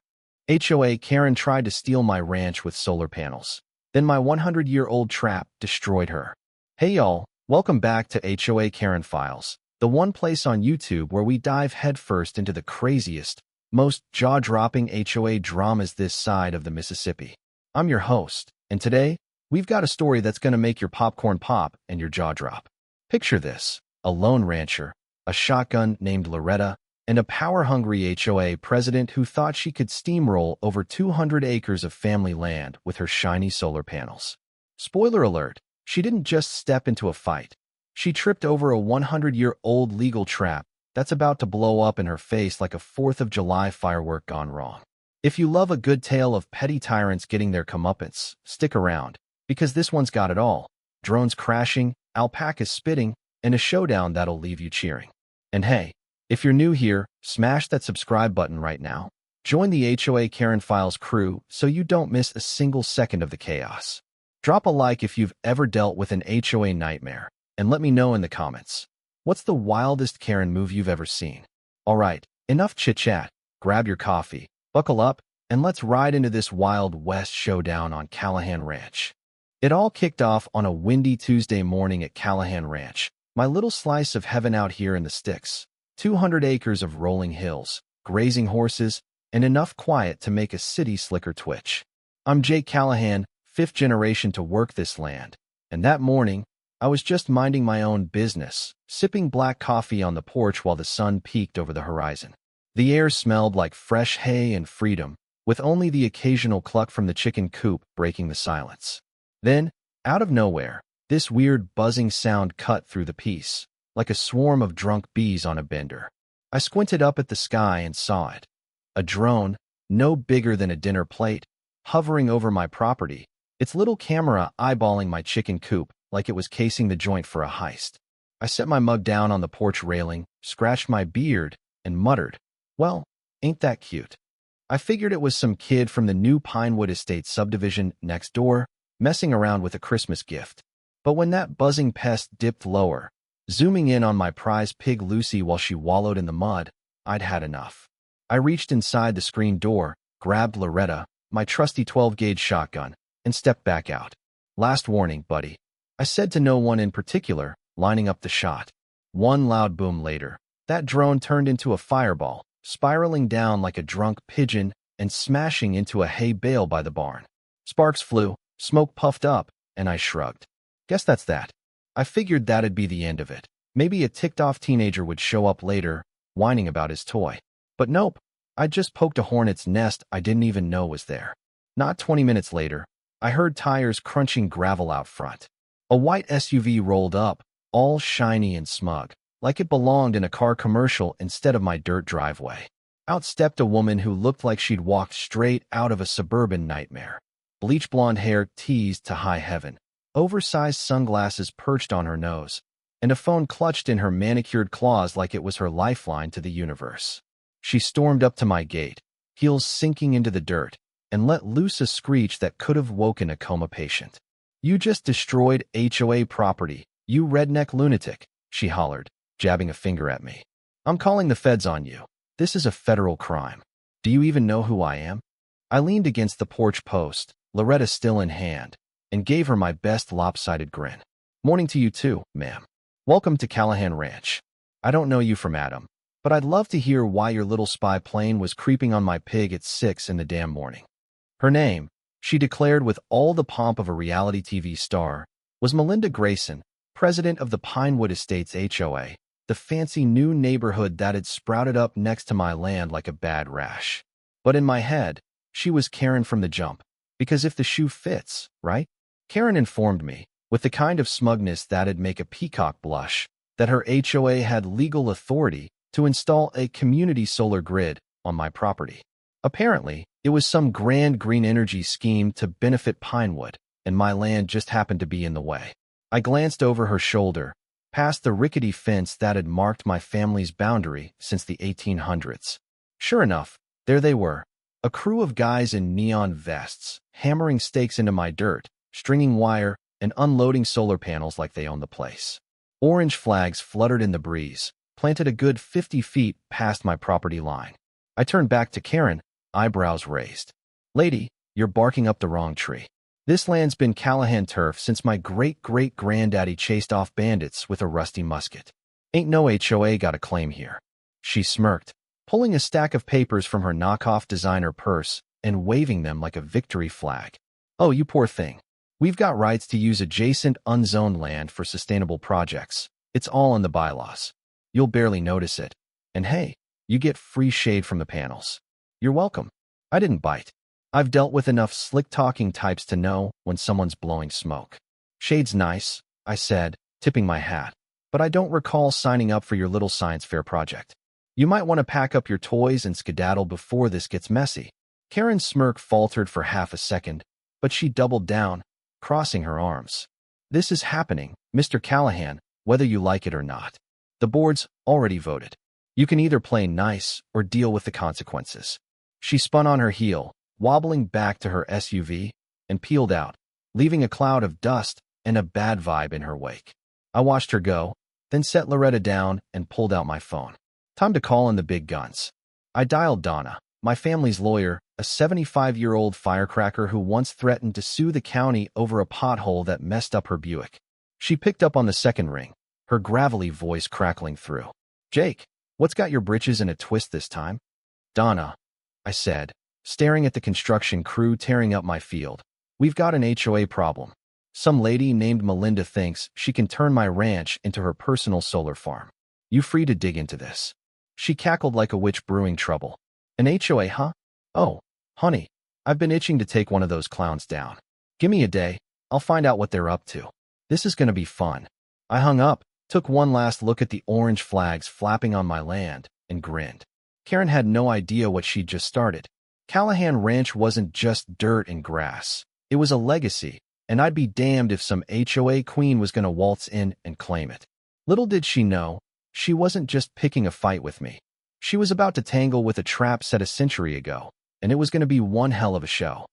HOA Karen tried to steal my ranch with solar panels. Then my 100-year-old trap destroyed her. Hey y'all, welcome back to HOA Karen Files, the one place on YouTube where we dive headfirst into the craziest, most jaw-dropping HOA dramas this side of the Mississippi. I'm your host, And today, we've got a story that's going to make your popcorn pop and your jaw drop. Picture this: a lone rancher, a shotgun named Loretta, and a power-hungry HOA president who thought she could steamroll over 200 acres of family land with her shiny solar panels. Spoiler alert, she didn't just step into a fight. She tripped over a 100-year-old legal trap that's about to blow up in her face like a 4th of July firework gone wrong. If you love a good tale of petty tyrants getting their comeuppance, stick around, because this one's got it all: drones crashing, alpacas spitting, and a showdown that'll leave you cheering. And hey, if you're new here, smash that subscribe button right now. Join the HOA Karen Files crew so you don't miss a single second of the chaos. Drop a like if you've ever dealt with an HOA nightmare, and let me know in the comments. What's the wildest Karen move you've ever seen? Alright, enough chit-chat. Grab your coffee, buckle up, and let's ride into this Wild West showdown on Callahan Ranch. It all kicked off on a windy Tuesday morning at Callahan Ranch, my little slice of heaven out here in the sticks. 200 acres of rolling hills, grazing horses, and enough quiet to make a city slicker twitch. I'm Jake Callahan, 5th generation to work this land, and that morning, I was just minding my own business, sipping black coffee on the porch while the sun peeked over the horizon. The air smelled like fresh hay and freedom, with only the occasional cluck from the chicken coop breaking the silence. Then, out of nowhere, this weird buzzing sound cut through the peace, like a swarm of drunk bees on a bender. I squinted up at the sky and saw it. A drone, no bigger than a dinner plate, hovering over my property, its little camera eyeballing my chicken coop like it was casing the joint for a heist. I set my mug down on the porch railing, scratched my beard, and muttered, "Well, ain't that cute?" I figured it was some kid from the new Pinewood Estate subdivision next door, messing around with a Christmas gift. But when that buzzing pest dipped lower, zooming in on my prize pig Lucy while she wallowed in the mud, I'd had enough. I reached inside the screen door, grabbed Loretta, my trusty 12-gauge shotgun, and stepped back out. "Last warning, buddy," I said to no one in particular, lining up the shot. One loud boom later, that drone turned into a fireball, spiraling down like a drunk pigeon and smashing into a hay bale by the barn. Sparks flew, smoke puffed up, and I shrugged. Guess that's that. I figured that'd be the end of it. Maybe a ticked-off teenager would show up later, whining about his toy. But nope, I just poked a hornet's nest I didn't even know was there. Not 20 minutes later, I heard tires crunching gravel out front. A white SUV rolled up, all shiny and smug, like it belonged in a car commercial instead of my dirt driveway. Out stepped a woman who looked like she'd walked straight out of a suburban nightmare. Bleach blonde hair teased to high heaven, oversized sunglasses perched on her nose, and a phone clutched in her manicured claws like it was her lifeline to the universe. She stormed up to my gate, heels sinking into the dirt, and let loose a screech that could have woken a coma patient. "You just destroyed HOA property, you redneck lunatic," she hollered, jabbing a finger at me. "I'm calling the feds on you. This is a federal crime. Do you even know who I am?" I leaned against the porch post, Loretta still in hand, and gave her my best lopsided grin. "Morning to you too, ma'am. Welcome to Callahan Ranch. I don't know you from Adam, but I'd love to hear why your little spy plane was creeping on my pig at 6 in the damn morning." Her name, she declared with all the pomp of a reality TV star, was Melinda Grayson, president of the Pinewood Estates HOA, the fancy new neighborhood that had sprouted up next to my land like a bad rash. But in my head, she was Karen from the jump, because if the shoe fits, right? Karen informed me, with the kind of smugness that'd make a peacock blush, that her HOA had legal authority to install a community solar grid on my property. Apparently, it was some grand green energy scheme to benefit Pinewood, and my land just happened to be in the way. I glanced over her shoulder, past the rickety fence that had marked my family's boundary since the 1800s. Sure enough, there they were, a crew of guys in neon vests, hammering stakes into my dirt, stringing wire, and unloading solar panels like they owned the place. Orange flags fluttered in the breeze, planted a good 50 feet past my property line. I turned back to Karen, eyebrows raised. "Lady, you're barking up the wrong tree. This land's been Callahan turf since my great-great-granddaddy chased off bandits with a rusty musket. Ain't no HOA got a claim here." She smirked, pulling a stack of papers from her knockoff designer purse and waving them like a victory flag. Oh, you poor thing. We've got rights to use adjacent unzoned land for sustainable projects. It's all in the bylaws. You'll barely notice it. And hey, you get free shade from the panels. You're welcome. I didn't bite. I've dealt with enough slick-talking types to know when someone's blowing smoke. Shade's nice, I said, tipping my hat, but I don't recall signing up for your little science fair project. You might want to pack up your toys and skedaddle before this gets messy. Karen's smirk faltered for half a second, but she doubled down, crossing her arms. This is happening, Mr. Callahan, whether you like it or not. The board's already voted. You can either play nice or deal with the consequences. She spun on her heel, wobbling back to her SUV, and peeled out, leaving a cloud of dust and a bad vibe in her wake. I watched her go, then set Loretta down and pulled out my phone. Time to call in the big guns. I dialed Donna, my family's lawyer, a 75-year-old firecracker who once threatened to sue the county over a pothole that messed up her Buick. She picked up on the second ring, her gravelly voice crackling through. Jake, what's got your britches in a twist this time? Donna, I said, staring at the construction crew tearing up my field. We've got an HOA problem. Some lady named Melinda thinks she can turn my ranch into her personal solar farm. You free to dig into this. She cackled like a witch brewing trouble. An HOA, huh? Oh, honey, I've been itching to take one of those clowns down. Give me a day, I'll find out what they're up to. This is going to be fun. I hung up, took one last look at the orange flags flapping on my land, and grinned. Karen had no idea what she'd just started. Callahan Ranch wasn't just dirt and grass. It was a legacy, and I'd be damned if some HOA queen was going to waltz in and claim it. Little did she know, she wasn't just picking a fight with me. She was about to tangle with a trap set a century ago, and it was going to be one hell of a show.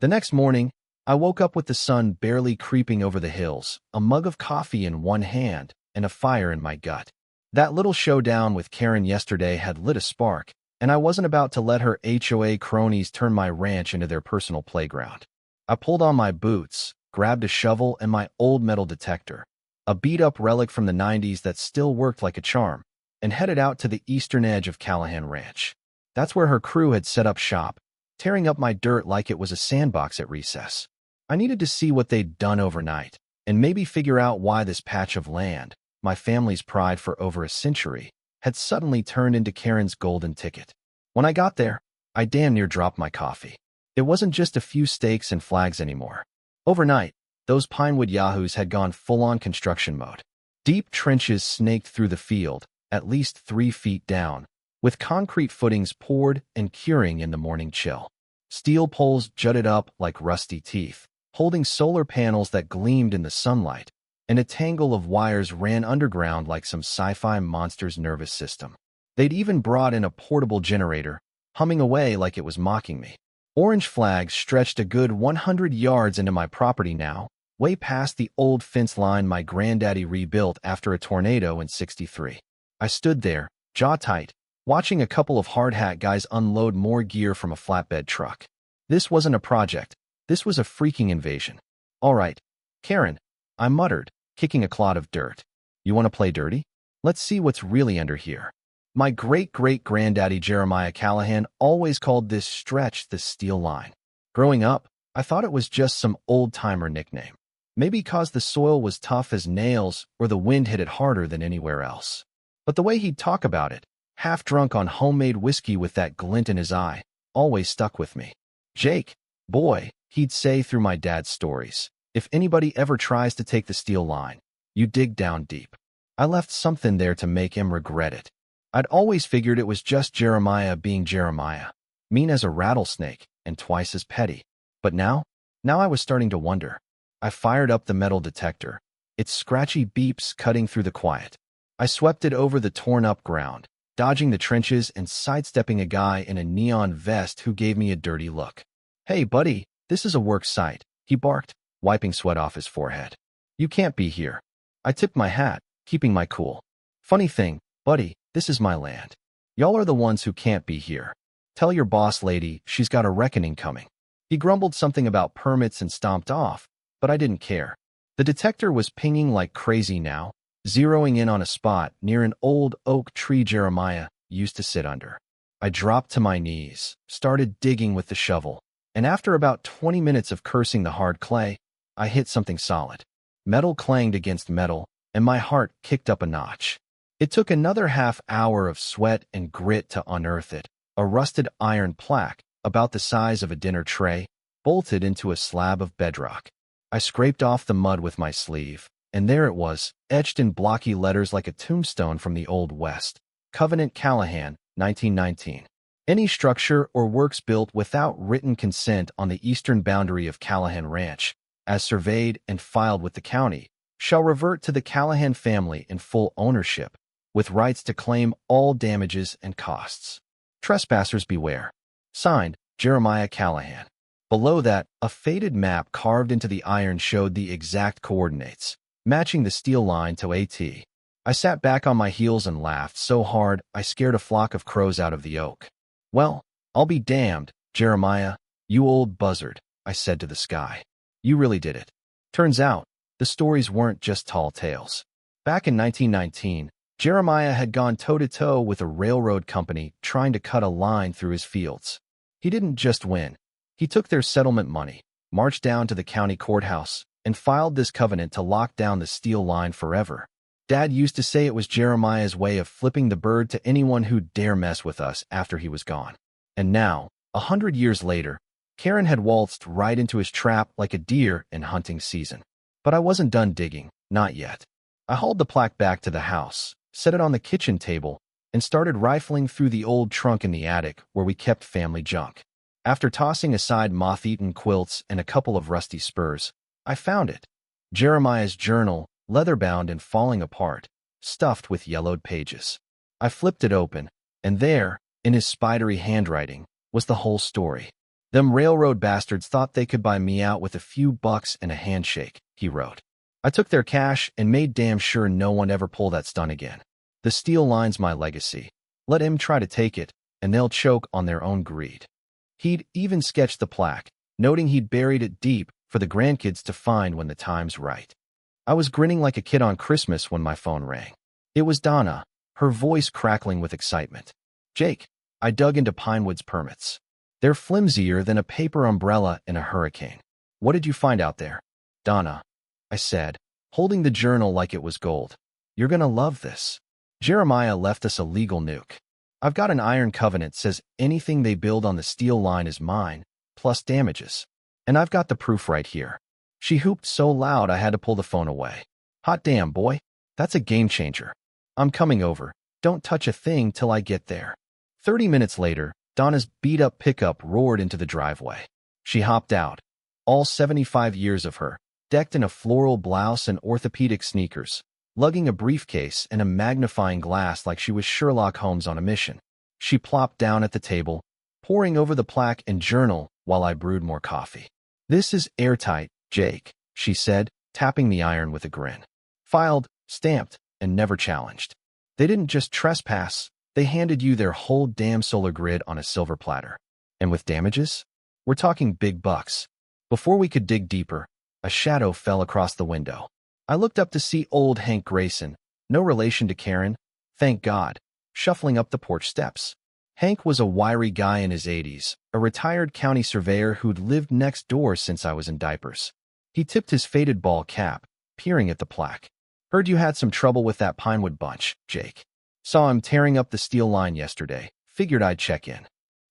The next morning, I woke up with the sun barely creeping over the hills, a mug of coffee in one hand, and a fire in my gut. That little showdown with Karen yesterday had lit a spark, and I wasn't about to let her HOA cronies turn my ranch into their personal playground. I pulled on my boots, grabbed a shovel and my old metal detector, a beat-up relic from the 90s that still worked like a charm, and headed out to the eastern edge of Callahan Ranch. That's where her crew had set up shop, tearing up my dirt like it was a sandbox at recess. I needed to see what they'd done overnight, and maybe figure out why this patch of land, my family's pride for over a century, had suddenly turned into Karen's golden ticket. When I got there, I damn near dropped my coffee. It wasn't just a few stakes and flags anymore. Overnight, those Pinewood yahoos had gone full-on construction mode. Deep trenches snaked through the field, at least 3 feet down, with concrete footings poured and curing in the morning chill. Steel poles jutted up like rusty teeth, holding solar panels that gleamed in the sunlight, and a tangle of wires ran underground like some sci-fi monster's nervous system. They'd even brought in a portable generator, humming away like it was mocking me. Orange flags stretched a good 100 yards into my property now, way past the old fence line my granddaddy rebuilt after a tornado in '63. I stood there, jaw tight, watching a couple of hard-hat guys unload more gear from a flatbed truck. This wasn't a project. This was a freaking invasion. All right, Karen, I muttered, kicking a clod of dirt. You want to play dirty? Let's see what's really under here. My great-great-granddaddy Jeremiah Callahan always called this stretch the steel line. Growing up, I thought it was just some old-timer nickname. Maybe because the soil was tough as nails or the wind hit it harder than anywhere else. But the way he'd talk about it, half drunk on homemade whiskey with that glint in his eye, always stuck with me. Jake, boy, he'd say through my dad's stories, if anybody ever tries to take the steel line, you dig down deep. I left something there to make him regret it. I'd always figured it was just Jeremiah being Jeremiah, mean as a rattlesnake and twice as petty. But now I was starting to wonder. I fired up the metal detector, its scratchy beeps cutting through the quiet. I swept it over the torn-up ground, dodging the trenches and sidestepping a guy in a neon vest who gave me a dirty look. Hey, buddy, this is a work site, he barked, wiping sweat off his forehead. You can't be here. I tipped my hat, keeping my cool. Funny thing, buddy, this is my land. Y'all are the ones who can't be here. Tell your boss lady she's got a reckoning coming. He grumbled something about permits and stomped off, but I didn't care. The detector was pinging like crazy now, zeroing in on a spot near an old oak tree Jeremiah used to sit under. I dropped to my knees, started digging with the shovel, and after about 20 minutes of cursing the hard clay, I hit something solid. Metal clanged against metal, and my heart kicked up a notch. It took another half-hour of sweat and grit to unearth it, a rusted iron plaque, about the size of a dinner tray, bolted into a slab of bedrock. I scraped off the mud with my sleeve, and there it was, etched in blocky letters like a tombstone from the Old West. Covenant Callahan, 1919. Any structure or works built without written consent on the eastern boundary of Callahan Ranch, as surveyed and filed with the county, shall revert to the Callahan family in full ownership, with rights to claim all damages and costs. Trespassers beware. Signed, Jeremiah Callahan. Below that, a faded map carved into the iron showed the exact coordinates, matching the steel line to AT. I sat back on my heels and laughed so hard I scared a flock of crows out of the oak. Well, I'll be damned, Jeremiah, you old buzzard, I said to the sky. You really did it. Turns out, the stories weren't just tall tales. Back in 1919, Jeremiah had gone toe-to-toe with a railroad company trying to cut a line through his fields. He didn't just win. He took their settlement money, marched down to the county courthouse, and filed this covenant to lock down the steel line forever. Dad used to say it was Jeremiah's way of flipping the bird to anyone who'd dare mess with us after he was gone. And now, 100 years later, Karen had waltzed right into his trap like a deer in hunting season. But I wasn't done digging, not yet. I hauled the plaque back to the house, set it on the kitchen table, and started rifling through the old trunk in the attic where we kept family junk. After tossing aside moth-eaten quilts and a couple of rusty spurs, I found it. Jeremiah's journal, leather-bound and falling apart, stuffed with yellowed pages. I flipped it open, and there, in his spidery handwriting, was the whole story. Them railroad bastards thought they could buy me out with a few bucks and a handshake, he wrote. I took their cash and made damn sure no one ever pull that stunt again. The steel line's my legacy. Let him try to take it, and they'll choke on their own greed. He'd even sketched the plaque, noting he'd buried it deep for the grandkids to find when the time's right. I was grinning like a kid on Christmas when my phone rang. It was Donna, her voice crackling with excitement. Jake, I dug into Pinewood's permits. They're flimsier than a paper umbrella in a hurricane. What did you find out there? Donna, I said, holding the journal like it was gold. You're gonna love this. Jeremiah left us a legal nuke. I've got an iron covenant says anything they build on the steel line is mine, plus damages. And I've got the proof right here. She hooped so loud I had to pull the phone away. Hot damn, boy. That's a game changer. I'm coming over. Don't touch a thing till I get there. 30 minutes later, Donna's beat-up pickup roared into the driveway. She hopped out. All 75 years of her, decked in a floral blouse and orthopedic sneakers, lugging a briefcase and a magnifying glass like she was Sherlock Holmes on a mission. She plopped down at the table, poring over the plaque and journal while I brewed more coffee. This is airtight, Jake, she said, tapping the iron with a grin. Filed, stamped, and never challenged. They didn't just trespass, they handed you their whole damn solar grid on a silver platter. And with damages? We're talking big bucks. Before we could dig deeper, a shadow fell across the window. I looked up to see old Hank Grayson, no relation to Karen, thank God, shuffling up the porch steps. Hank was a wiry guy in his 80s, a retired county surveyor who'd lived next door since I was in diapers. He tipped his faded ball cap, peering at the plaque. Heard you had some trouble with that Pinewood bunch, Jake. Saw him tearing up the steel line yesterday. Figured I'd check in.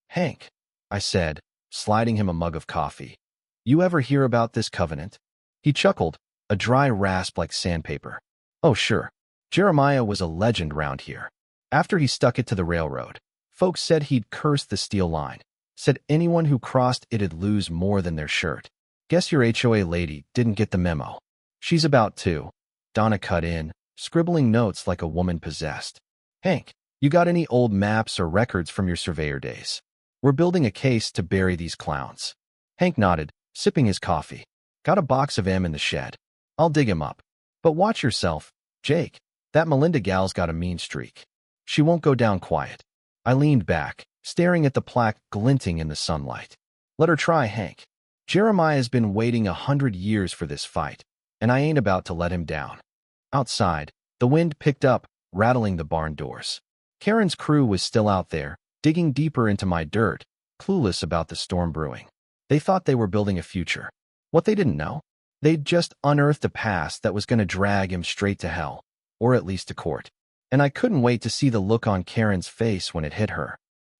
Hank, I said, sliding him a mug of coffee. You ever hear about this covenant? He chuckled, a dry rasp like sandpaper. Oh, sure. Jeremiah was a legend round here. After he stuck it to the railroad, folks said he'd curse the steel line. Said anyone who crossed it'd lose more than their shirt. Guess your HOA lady didn't get the memo. She's about to. Donna cut in, scribbling notes like a woman possessed. Hank, you got any old maps or records from your surveyor days? We're building a case to bury these clowns. Hank nodded, sipping his coffee. Got a box of M in the shed. I'll dig him up. But watch yourself, Jake. That Melinda gal's got a mean streak. She won't go down quiet. I leaned back, staring at the plaque glinting in the sunlight. Let her try, Hank. Jeremiah's been waiting 100 years for this fight, and I ain't about to let him down. Outside, the wind picked up, rattling the barn doors. Karen's crew was still out there, digging deeper into my dirt, clueless about the storm brewing. They thought they were building a future. What they didn't know? They'd just unearthed a past that was going to drag him straight to hell, or at least to court. And I couldn't wait to see the look on Karen's face when it hit her.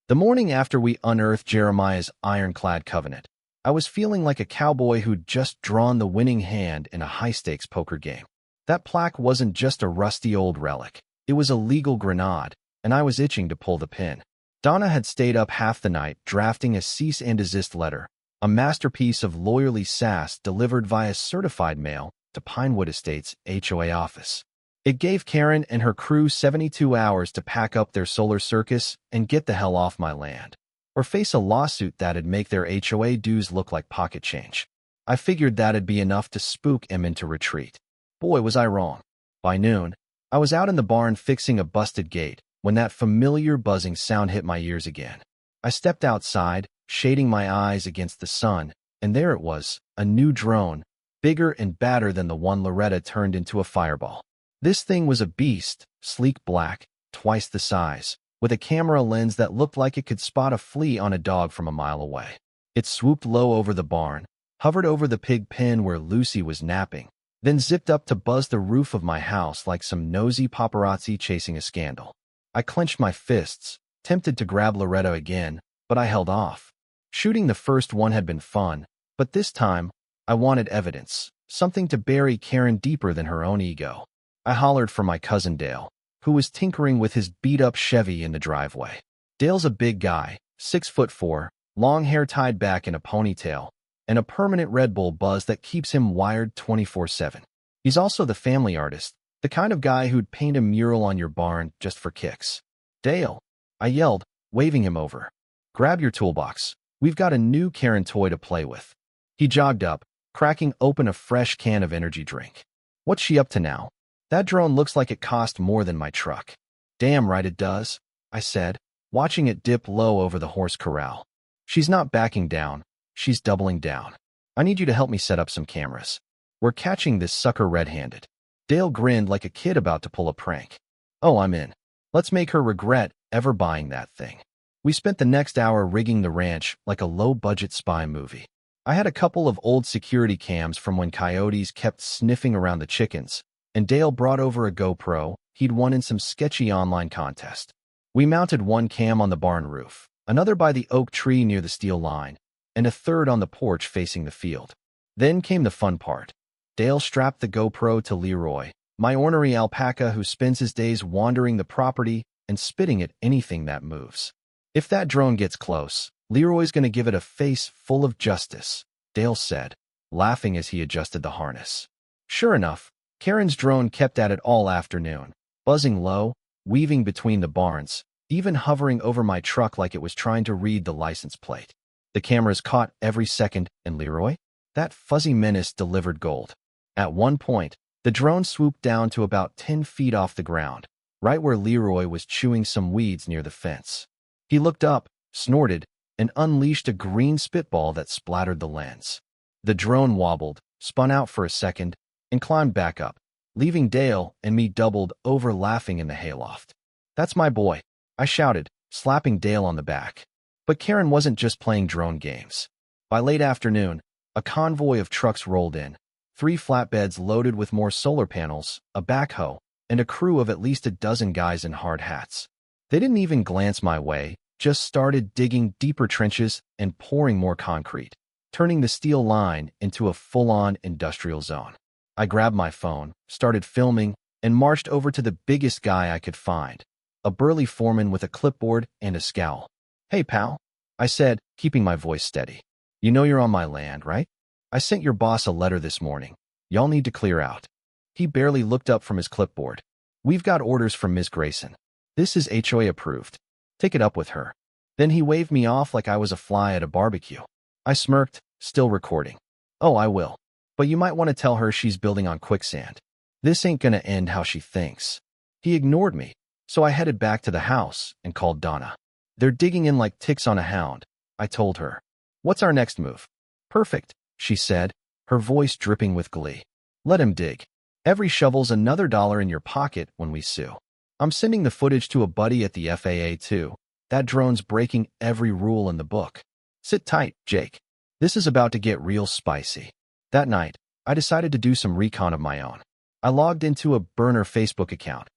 The morning after we unearthed Jeremiah's ironclad covenant, I was feeling like a cowboy who'd just drawn the winning hand in a high-stakes poker game. That plaque wasn't just a rusty old relic. It was a legal grenade, and I was itching to pull the pin. Donna had stayed up half the night drafting a cease and desist letter, a masterpiece of lawyerly sass delivered via certified mail to Pinewood Estates' HOA office. It gave Karen and her crew 72 hours to pack up their solar circus and get the hell off my land, or face a lawsuit that'd make their HOA dues look like pocket change. I figured that'd be enough to spook him into retreat. Boy, was I wrong. By noon, I was out in the barn fixing a busted gate when that familiar buzzing sound hit my ears again. I stepped outside, shading my eyes against the sun, and there it was, a new drone, bigger and badder than the one Loretta turned into a fireball. This thing was a beast, sleek black, twice the size, with a camera lens that looked like it could spot a flea on a dog from a mile away. It swooped low over the barn, hovered over the pig pen where Lucy was napping, then zipped up to buzz the roof of my house like some nosy paparazzi chasing a scandal. I clenched my fists, tempted to grab Loretta again, but I held off. Shooting the first one had been fun, but this time, I wanted evidence, something to bury Karen deeper than her own ego. I hollered for my cousin Dale, who was tinkering with his beat-up Chevy in the driveway. Dale's a big guy, 6'4", long hair tied back in a ponytail, and a permanent Red Bull buzz that keeps him wired 24/7. He's also the family artist, the kind of guy who'd paint a mural on your barn just for kicks. Dale, I yelled, waving him over. Grab your toolbox. We've got a new Karen toy to play with. He jogged up, cracking open a fresh can of energy drink. What's she up to now? That drone looks like it cost more than my truck. Damn right it does, I said, watching it dip low over the horse corral. She's not backing down. She's doubling down. I need you to help me set up some cameras. We're catching this sucker red-handed. Dale grinned like a kid about to pull a prank. Oh, I'm in. Let's make her regret ever buying that thing. We spent the next hour rigging the ranch like a low-budget spy movie. I had a couple of old security cams from when coyotes kept sniffing around the chickens, and Dale brought over a GoPro he'd won in some sketchy online contest. We mounted one cam on the barn roof, another by the oak tree near the steel line, and a third on the porch facing the field. Then came the fun part. Dale strapped the GoPro to Leroy, my ornery alpaca who spends his days wandering the property and spitting at anything that moves. If that drone gets close, Leroy's going to give it a face full of justice, Dale said, laughing as he adjusted the harness. Sure enough, Karen's drone kept at it all afternoon, buzzing low, weaving between the barns, even hovering over my truck like it was trying to read the license plate. The cameras caught every second, and Leroy? That fuzzy menace delivered gold. At one point, the drone swooped down to about 10 feet off the ground, right where Leroy was chewing some weeds near the fence. He looked up, snorted, and unleashed a green spitball that splattered the lens. The drone wobbled, spun out for a second, and climbed back up, leaving Dale and me doubled over laughing in the hayloft. That's my boy, I shouted, slapping Dale on the back. But Karen wasn't just playing drone games. By late afternoon, a convoy of trucks rolled in, 3 flatbeds loaded with more solar panels, a backhoe, and a crew of at least a dozen guys in hard hats. They didn't even glance my way, just started digging deeper trenches and pouring more concrete, turning the steel line into a full-on industrial zone. I grabbed my phone, started filming, and marched over to the biggest guy I could find, a burly foreman with a clipboard and a scowl. Hey, pal, I said, keeping my voice steady. You know you're on my land, right? I sent your boss a letter this morning. Y'all need to clear out. He barely looked up from his clipboard. We've got orders from Ms. Grayson. This is HOA approved. Take it up with her. Then he waved me off like I was a fly at a barbecue. I smirked, still recording. Oh, I will. But you might want to tell her she's building on quicksand. This ain't gonna end how she thinks. He ignored me, so I headed back to the house and called Donna. They're digging in like ticks on a hound, I told her. What's our next move? Perfect, she said, her voice dripping with glee. Let him dig. Every shovel's another $1 in your pocket when we sue. I'm sending the footage to a buddy at the FAA too. That drone's breaking every rule in the book. Sit tight, Jake. This is about to get real spicy. That night, I decided to do some recon of my own. I logged into a burner Facebook account.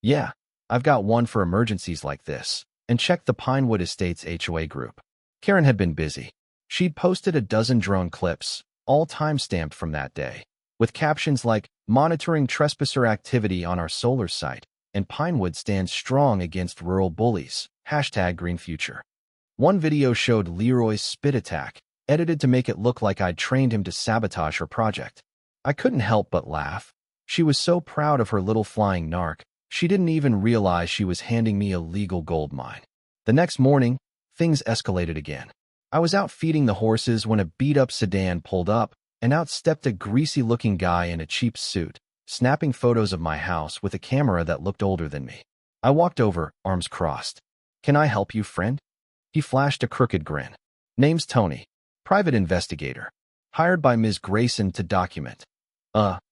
Yeah, I've got one for emergencies like this, and checked the Pinewood Estates HOA group. Karen had been busy. She'd posted a dozen drone clips, all time-stamped from that day, with captions like, "Monitoring trespasser activity on our solar site," and "Pinewood stands strong against rural bullies," #GreenFuture. One video showed Leroy's spit attack, edited to make it look like I'd trained him to sabotage her project. I couldn't help but laugh. She was so proud of her little flying narc, she didn't even realize she was handing me a legal gold mine. The next morning, things escalated again. I was out feeding the horses when a beat-up sedan pulled up, and out stepped a greasy-looking guy in a cheap suit, snapping photos of my house with a camera that looked older than me. I walked over, arms crossed. "Can I help you, friend?" He flashed a crooked grin. "Name's Tony. Private investigator. Hired by Ms. Grayson to document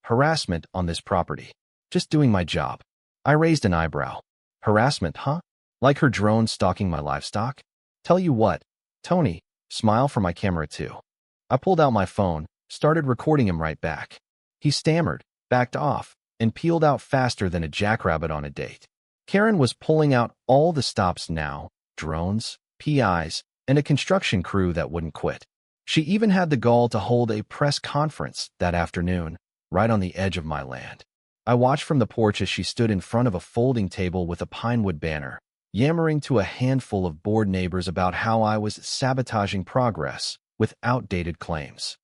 harassment on this property. Just doing my job." I raised an eyebrow. "Harassment, huh? Like her drone stalking my livestock?" "Tell you what, Tony, smile for my camera too." I pulled out my phone, started recording him right back. He stammered, backed off, and peeled out faster than a jackrabbit on a date. Karen was pulling out all the stops now: drones, PIs, and a construction crew that wouldn't quit. She even had the gall to hold a press conference that afternoon, right on the edge of my land. I watched from the porch as she stood in front of a folding table with a Pinewood banner, yammering to a handful of bored neighbors about how I was sabotaging progress with outdated claims.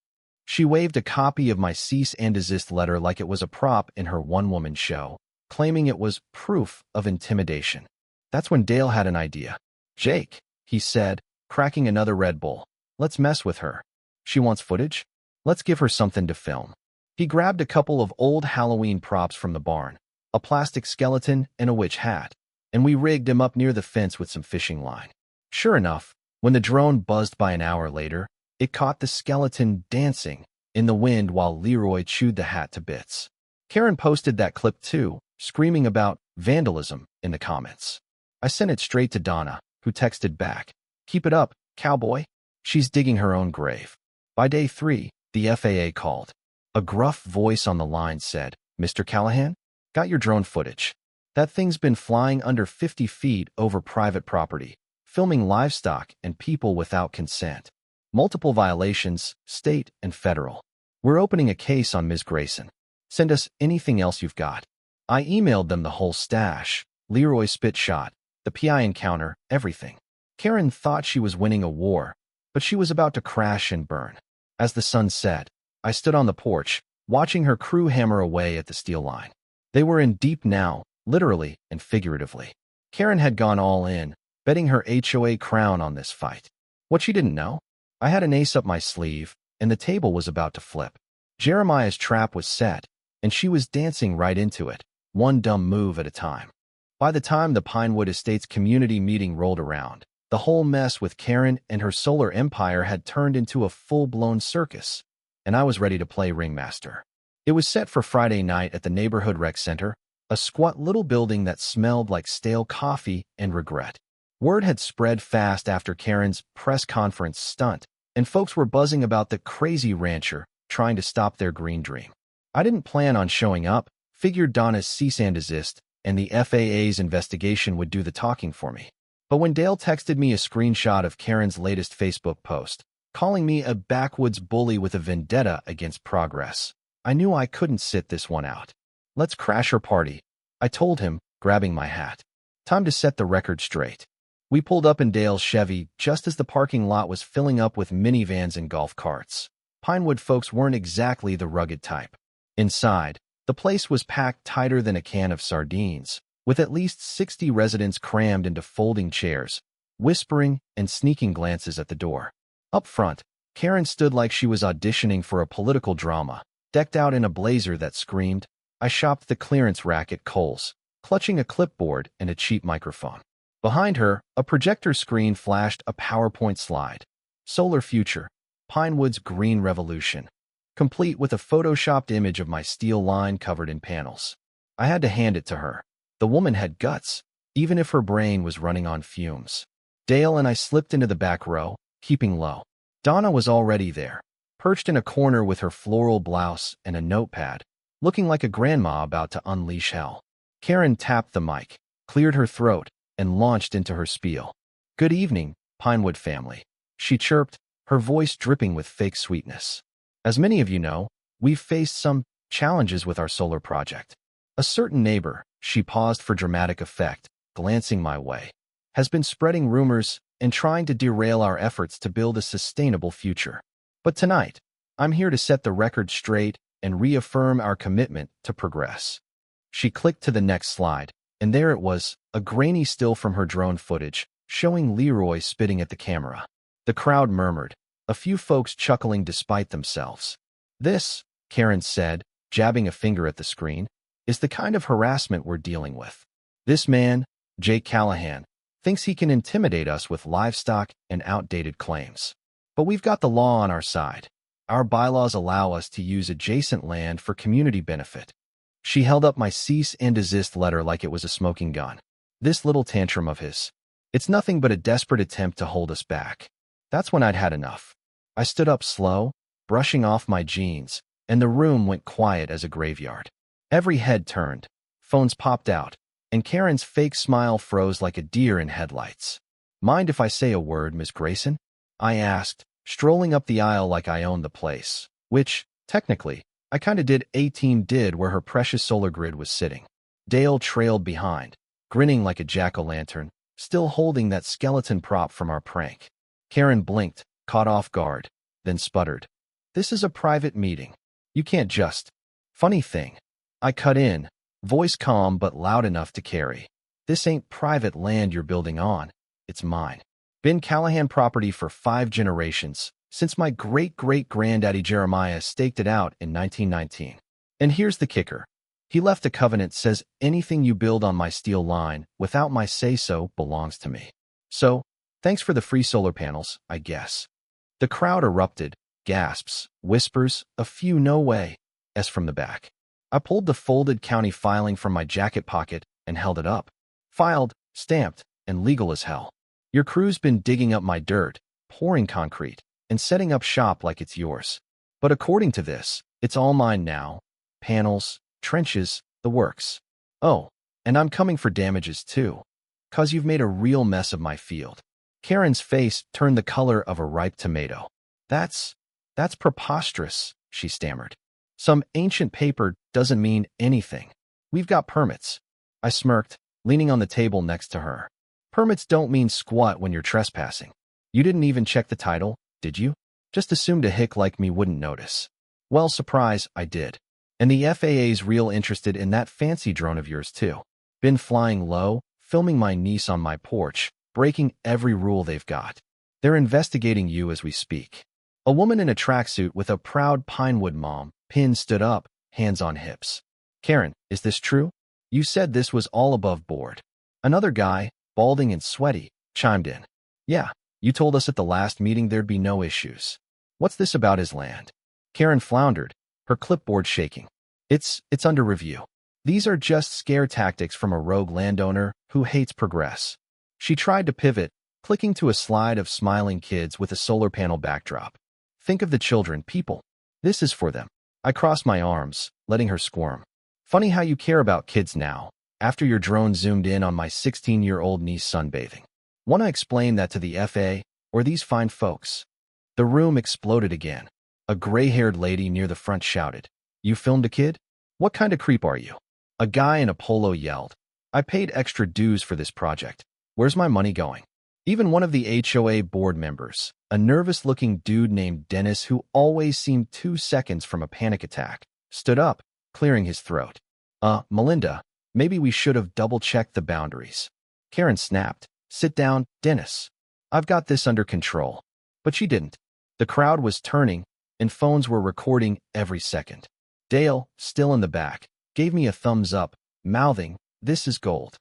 She waved a copy of my cease and desist letter like it was a prop in her one-woman show, claiming it was proof of intimidation. That's when Dale had an idea. "Jake," he said, cracking another Red Bull, "let's mess with her. She wants footage? Let's give her something to film." He grabbed a couple of old Halloween props from the barn, a plastic skeleton and a witch hat, and we rigged him up near the fence with some fishing line. Sure enough, when the drone buzzed by an hour later, it caught the skeleton dancing in the wind while Leroy chewed the hat to bits. Karen posted that clip too, screaming about vandalism in the comments. I sent it straight to Donna, who texted back, "Keep it up, cowboy. She's digging her own grave." By day 3, the FAA called. A gruff voice on the line said, "Mr. Callahan, got your drone footage. That thing's been flying under 50 feet over private property, filming livestock and people without consent. Multiple violations, state and federal. We're opening a case on Ms. Grayson. Send us anything else you've got." I emailed them the whole stash: Leroy's spit shot, the PI encounter, everything. Karen thought she was winning a war, but she was about to crash and burn. As the sun set, I stood on the porch, watching her crew hammer away at the steel line. They were in deep now, literally and figuratively. Karen had gone all in, betting her HOA crown on this fight. What she didn't know? I had an ace up my sleeve, and the table was about to flip. Jeremiah's trap was set, and she was dancing right into it, one dumb move at a time. By the time the Pinewood Estates community meeting rolled around, the whole mess with Karen and her solar empire had turned into a full-blown circus, and I was ready to play ringmaster. It was set for Friday night at the neighborhood rec center, a squat little building that smelled like stale coffee and regret. Word had spread fast after Karen's press conference stunt, and folks were buzzing about the crazy rancher trying to stop their green dream. I didn't plan on showing up, figured Donna's cease and desist and the FAA's investigation would do the talking for me. But when Dale texted me a screenshot of Karen's latest Facebook post, calling me a backwoods bully with a vendetta against progress, I knew I couldn't sit this one out. "Let's crash her party," I told him, grabbing my hat. Time to set the record straight. We pulled up in Dale's Chevy just as the parking lot was filling up with minivans and golf carts. Pinewood folks weren't exactly the rugged type. Inside, the place was packed tighter than a can of sardines, with at least 60 residents crammed into folding chairs, whispering and sneaking glances at the door. Up front, Karen stood like she was auditioning for a political drama, decked out in a blazer that screamed, "I shopped the clearance rack at Kohl's," clutching a clipboard and a cheap microphone. Behind her, a projector screen flashed a PowerPoint slide. Solar Future, Pinewood's Green Revolution, complete with a photoshopped image of my steel line covered in panels. I had to hand it to her. The woman had guts, even if her brain was running on fumes. Dale and I slipped into the back row, keeping low. Donna was already there, perched in a corner with her floral blouse and a notepad, looking like a grandma about to unleash hell. Karen tapped the mic, cleared her throat, and launched into her spiel. "Good evening, Pinewood family," she chirped, her voice dripping with fake sweetness. "As many of you know, we've faced some challenges with our solar project. A certain neighbor," she paused for dramatic effect, glancing my way, "has been spreading rumors and trying to derail our efforts to build a sustainable future. But tonight, I'm here to set the record straight and reaffirm our commitment to progress." She clicked to the next slide, and there it was, a grainy still from her drone footage, showing Leroy spitting at the camera. The crowd murmured, a few folks chuckling despite themselves. "This," Karen said, jabbing a finger at the screen, "is the kind of harassment we're dealing with. This man, Jake Callahan, thinks he can intimidate us with livestock and outdated claims. But we've got the law on our side. Our bylaws allow us to use adjacent land for community benefit." She held up my cease and desist letter like it was a smoking gun. "This little tantrum of his, it's nothing but a desperate attempt to hold us back." That's when I'd had enough. I stood up slow, brushing off my jeans, and the room went quiet as a graveyard. Every head turned, phones popped out, and Karen's fake smile froze like a deer in headlights. "Mind if I say a word, Miss Grayson?" I asked, strolling up the aisle like I owned the place, which, technically, I kinda did. A-Team did where her precious solar grid was sitting. Dale trailed behind, grinning like a jack-o'-lantern, still holding that skeleton prop from our prank. Karen blinked, caught off guard, then sputtered. "This is a private meeting. You can't just—" "Funny thing." I cut in, voice calm but loud enough to carry. "This ain't private land you're building on. It's mine. Been Callahan property for 5 generations, since my great-great-granddaddy Jeremiah staked it out in 1919. And here's the kicker. He left a covenant says anything you build on my steel line without my say-so belongs to me. So, thanks for the free solar panels, I guess." The crowd erupted, gasps, whispers, a few "no way" s from the back. I pulled the folded county filing from my jacket pocket and held it up. Filed, stamped, and legal as hell. "Your crew's been digging up my dirt, pouring concrete, and setting up shop like it's yours. But according to this, it's all mine now. Panels, trenches, the works. Oh, and I'm coming for damages too. 'Cause you've made a real mess of my field." Karen's face turned the color of a ripe tomato. That's preposterous," she stammered. "Some ancient paper doesn't mean anything. We've got permits." I smirked, leaning on the table next to her. "Permits don't mean squat when you're trespassing. You didn't even check the title, did you? Just assumed a hick like me wouldn't notice." "Well, surprise, I did. And the FAA's real interested in that fancy drone of yours too. Been flying low, filming my niece on my porch, breaking every rule they've got. They're investigating you as we speak." A woman in a tracksuit with a proud Pinewood mom pin stood up, hands on hips. "Karen, is this true? You said this was all above board." Another guy, balding and sweaty, chimed in. "Yeah, you told us at the last meeting there'd be no issues. What's this about his land?" Karen floundered, her clipboard shaking. It's under review. These are just scare tactics from a rogue landowner who hates progress." She tried to pivot, clicking to a slide of smiling kids with a solar panel backdrop. "Think of the children, people. This is for them." I crossed my arms, letting her squirm. "Funny how you care about kids now, after your drone zoomed in on my 16-year-old niece sunbathing. Want to explain that to the FA, or these fine folks?" The room exploded again. A gray-haired lady near the front shouted, "You filmed a kid? What kind of creep are you?" A guy in a polo yelled, "I paid extra dues for this project. Where's my money going?" Even one of the HOA board members, a nervous-looking dude named Dennis who always seemed 2 seconds from a panic attack, stood up, clearing his throat. Melinda, maybe we should have double-checked the boundaries." Karen snapped, "Sit down, Dennis. I've got this under control." But she didn't. The crowd was turning, and phones were recording every second. Dale, still in the back, gave me a thumbs up, mouthing, "This is gold."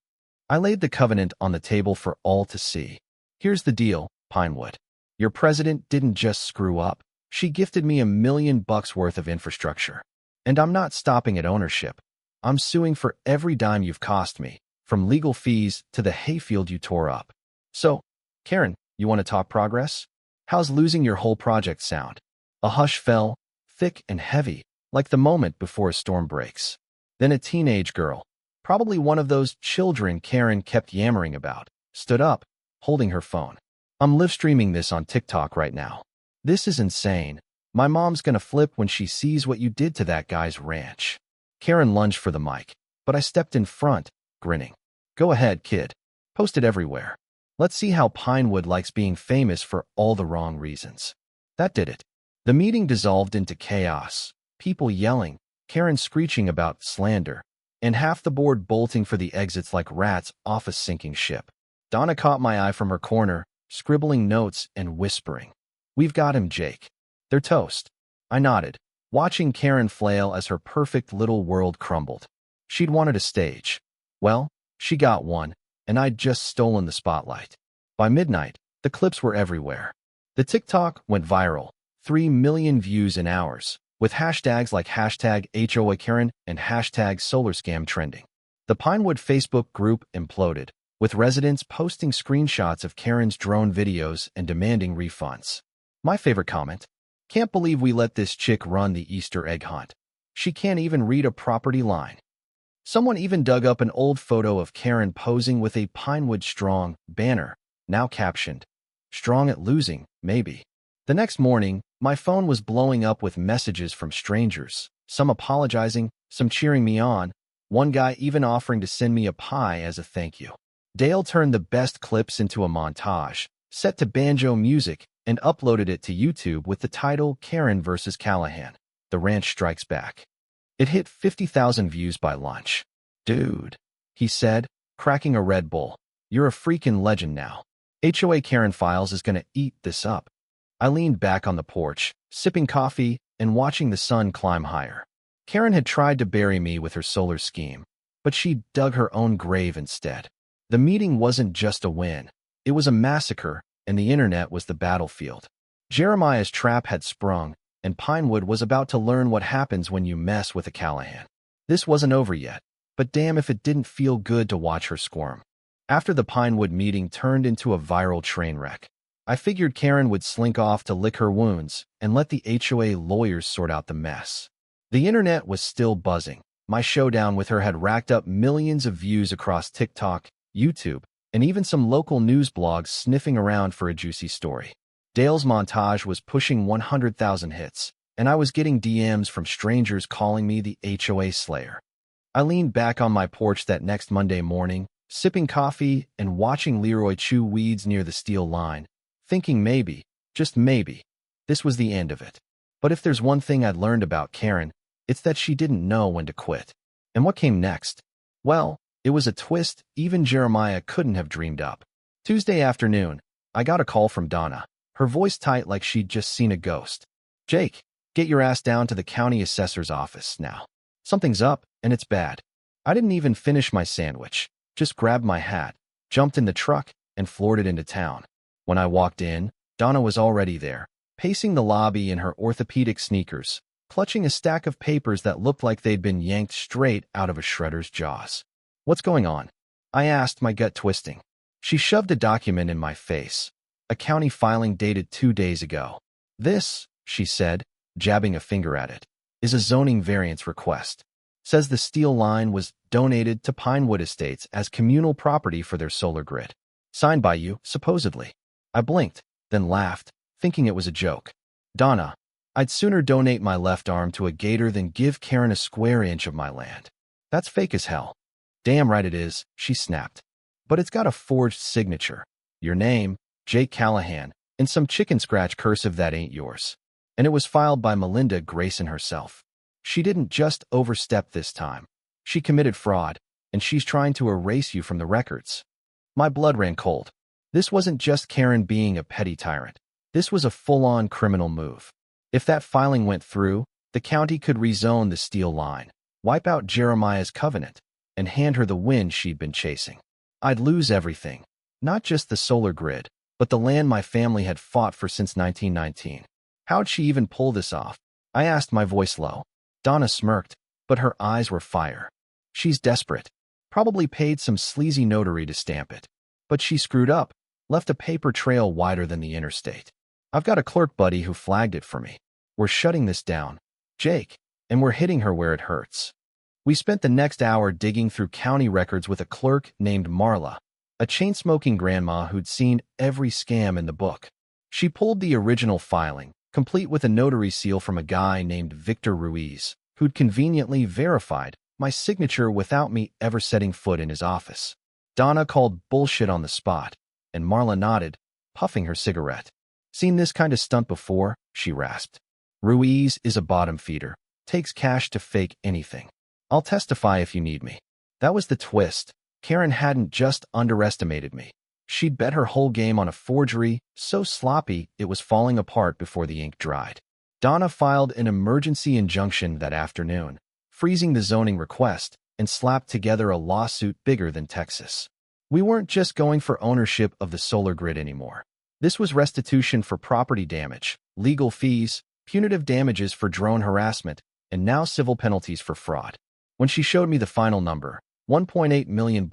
I laid the covenant on the table for all to see. "Here's the deal, Pinewood. Your president didn't just screw up. She gifted me $1 million worth of infrastructure. And I'm not stopping at ownership. I'm suing for every dime you've cost me, from legal fees to the hayfield you tore up. So, Karen, you want to talk progress?" How's losing your whole project sound? A hush fell, thick and heavy, like the moment before a storm breaks. Then a teenage girl, probably one of those children Karen kept yammering about, stood up, holding her phone. I'm live streaming this on TikTok right now. This is insane. My mom's gonna flip when she sees what you did to that guy's ranch. Karen lunged for the mic, but I stepped in front, grinning. Go ahead, kid. Post it everywhere. Let's see how Pinewood likes being famous for all the wrong reasons. That did it. The meeting dissolved into chaos. People yelling, Karen screeching about slander, and half the board bolting for the exits like rats off a sinking ship. Donna caught my eye from her corner, scribbling notes and whispering, "We've got him, Jake." They're toast. I nodded, watching Karen flail as her perfect little world crumbled. She'd wanted a stage. Well, she got one, and I'd just stolen the spotlight. By midnight, the clips were everywhere. The TikTok went viral, 3 million views in hours, with hashtags like hashtag HOA Karen and hashtag SolarScam trending. The Pinewood Facebook group imploded, with residents posting screenshots of Karen's drone videos and demanding refunds. My favorite comment: "Can't believe we let this chick run the Easter egg hunt. She can't even read a property line." Someone even dug up an old photo of Karen posing with a Pinewood Strong banner, now captioned, "Strong at losing, maybe." The next morning, my phone was blowing up with messages from strangers, some apologizing, some cheering me on, one guy even offering to send me a pie as a thank you. Dale turned the best clips into a montage, set to banjo music, and uploaded it to YouTube with the title Karen vs. Callahan, The Ranch Strikes Back. It hit 50,000 views by lunch. "Dude," he said, cracking a Red Bull, "you're a freaking legend now. HOA Karen Files is gonna eat this up." I leaned back on the porch, sipping coffee and watching the sun climb higher. Karen had tried to bury me with her solar scheme, but she dug her own grave instead. The meeting wasn't just a win. It was a massacre, and the internet was the battlefield. Jeremiah's trap had sprung, and Pinewood was about to learn what happens when you mess with a Callahan. This wasn't over yet, but damn if it didn't feel good to watch her squirm. After the Pinewood meeting turned into a viral train wreck, I figured Karen would slink off to lick her wounds and let the HOA lawyers sort out the mess. The internet was still buzzing. My showdown with her had racked up millions of views across TikTok, YouTube, and even some local news blogs sniffing around for a juicy story. Dale's montage was pushing 100,000 hits, and I was getting DMs from strangers calling me the HOA Slayer. I leaned back on my porch that next Monday morning, sipping coffee and watching Leroy chew weeds near the steel line, thinking maybe, just maybe, this was the end of it. But if there's one thing I'd learned about Karen, it's that she didn't know when to quit. And what came next? Well, it was a twist even Jeremiah couldn't have dreamed up. Tuesday afternoon, I got a call from Donna, her voice tight like she'd just seen a ghost. "Jake, get your ass down to the county assessor's office now. Something's up, and it's bad." I didn't even finish my sandwich, just grabbed my hat, jumped in the truck, and floored it into town. When I walked in, Donna was already there, pacing the lobby in her orthopedic sneakers, clutching a stack of papers that looked like they'd been yanked straight out of a shredder's jaws. "What's going on?" I asked, my gut twisting. She shoved a document in my face, a county filing dated 2 days ago. "This," she said, jabbing a finger at it, "is a zoning variance request. Says the steel line was donated to Pinewood Estates as communal property for their solar grid. Signed by you, supposedly." I blinked, then laughed, thinking it was a joke. "Donna, I'd sooner donate my left arm to a gator than give Karen a square inch of my land. That's fake as hell." "Damn right it is," she snapped. "But it's got a forged signature. Your name, Jake Callahan, and some chicken scratch cursive that ain't yours. And it was filed by Melinda Grayson herself. She didn't just overstep this time. She committed fraud, and she's trying to erase you from the records." My blood ran cold. This wasn't just Karen being a petty tyrant. This was a full-on criminal move. If that filing went through, the county could rezone the steel line, wipe out Jeremiah's covenant, and hand her the win she'd been chasing. I'd lose everything, not just the solar grid, but the land my family had fought for since 1919. How'd she even pull this off? I asked, my voice low. Donna smirked, but her eyes were fire. She's desperate. Probably paid some sleazy notary to stamp it. But she screwed up, left a paper trail wider than the interstate. I've got a clerk buddy who flagged it for me. We're shutting this down, Jake, and we're hitting her where it hurts. We spent the next hour digging through county records with a clerk named Marla, a chain-smoking grandma who'd seen every scam in the book. She pulled the original filing, complete with a notary seal from a guy named Victor Ruiz, who'd conveniently verified my signature without me ever setting foot in his office. Donna called bullshit on the spot, and Marla nodded, puffing her cigarette. Seen this kind of stunt before? She rasped. Ruiz is a bottom feeder, takes cash to fake anything. I'll testify if you need me. That was the twist. Karen hadn't just underestimated me. She'd bet her whole game on a forgery so sloppy it was falling apart before the ink dried. Donna filed an emergency injunction that afternoon, freezing the zoning request, and slapped together a lawsuit bigger than Texas. We weren't just going for ownership of the solar grid anymore. This was restitution for property damage, legal fees, punitive damages for drone harassment, and now civil penalties for fraud. When she showed me the final number, $1.8 million,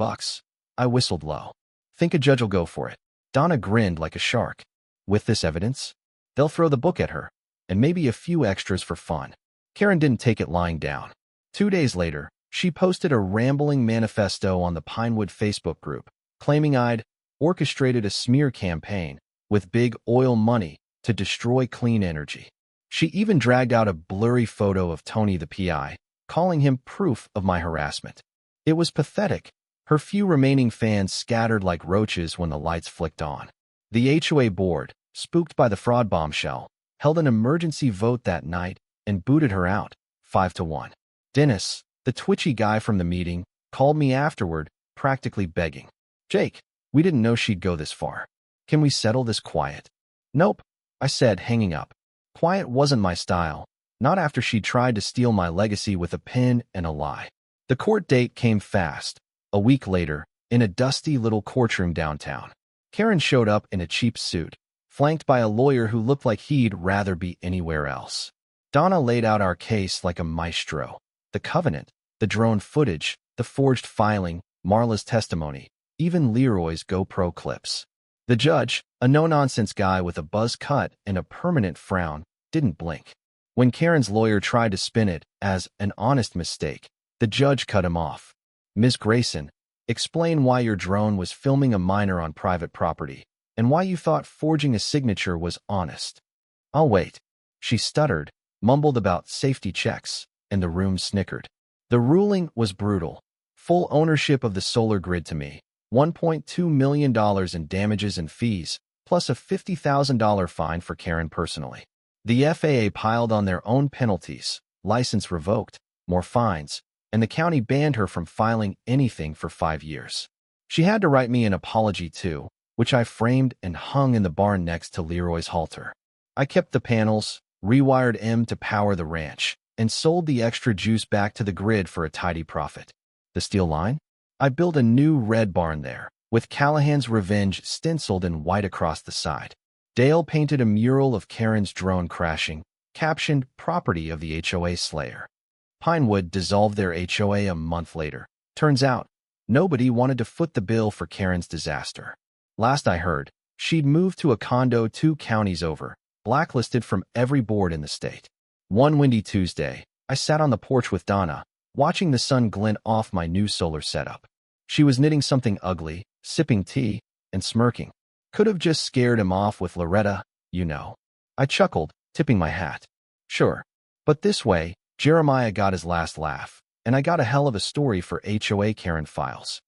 I whistled low. Think a judge will go for it. Donna grinned like a shark. With this evidence, they'll throw the book at her, and maybe a few extras for fun. Karen didn't take it lying down. 2 days later, she posted a rambling manifesto on the Pinewood Facebook group, claiming I'd orchestrated a smear campaign with big oil money to destroy clean energy. She even dragged out a blurry photo of Tony the PI, calling him proof of my harassment. It was pathetic. Her few remaining fans scattered like roaches when the lights flicked on. The HOA board, spooked by the fraud bombshell, held an emergency vote that night and booted her out, 5-1. Dennis, the twitchy guy from the meeting, called me afterward, practically begging. Jake, we didn't know she'd go this far. Can we settle this quiet? Nope, I said, hanging up. Quiet wasn't my style, not after she'd tried to steal my legacy with a pin and a lie. The court date came fast. A week later, in a dusty little courtroom downtown, Karen showed up in a cheap suit, flanked by a lawyer who looked like he'd rather be anywhere else. Donna laid out our case like a maestro. The covenant, the drone footage, the forged filing, Marla's testimony, even Leroy's GoPro clips. The judge, a no-nonsense guy with a buzz cut and a permanent frown, didn't blink. When Karen's lawyer tried to spin it as an honest mistake, the judge cut him off. Ms. Grayson, explain why your drone was filming a minor on private property, and why you thought forging a signature was honest. I'll wait. She stuttered, mumbled about safety checks, and the room snickered. The ruling was brutal. Full ownership of the solar grid to me, $1.2 million in damages and fees, plus a $50,000 fine for Karen personally. The FAA piled on their own penalties, license revoked, more fines, and the county banned her from filing anything for 5 years. She had to write me an apology too, which I framed and hung in the barn next to Leroy's halter. I kept the panels, rewired M to power the ranch, and sold the extra juice back to the grid for a tidy profit. The steel line? I built a new red barn there, with Callahan's Revenge stenciled in white across the side. Dale painted a mural of Karen's drone crashing, captioned "Property of the HOA Slayer." Pinewood dissolved their HOA a month later. Turns out, nobody wanted to foot the bill for Karen's disaster. Last I heard, she'd moved to a condo 2 counties over, blacklisted from every board in the state. One windy Tuesday, I sat on the porch with Donna, watching the sun glint off my new solar setup. She was knitting something ugly, sipping tea, and smirking. Could have just scared him off with Loretta, you know. I chuckled, tipping my hat. Sure. But this way, Jeremiah got his last laugh, and I got a hell of a story for HOA Karen files.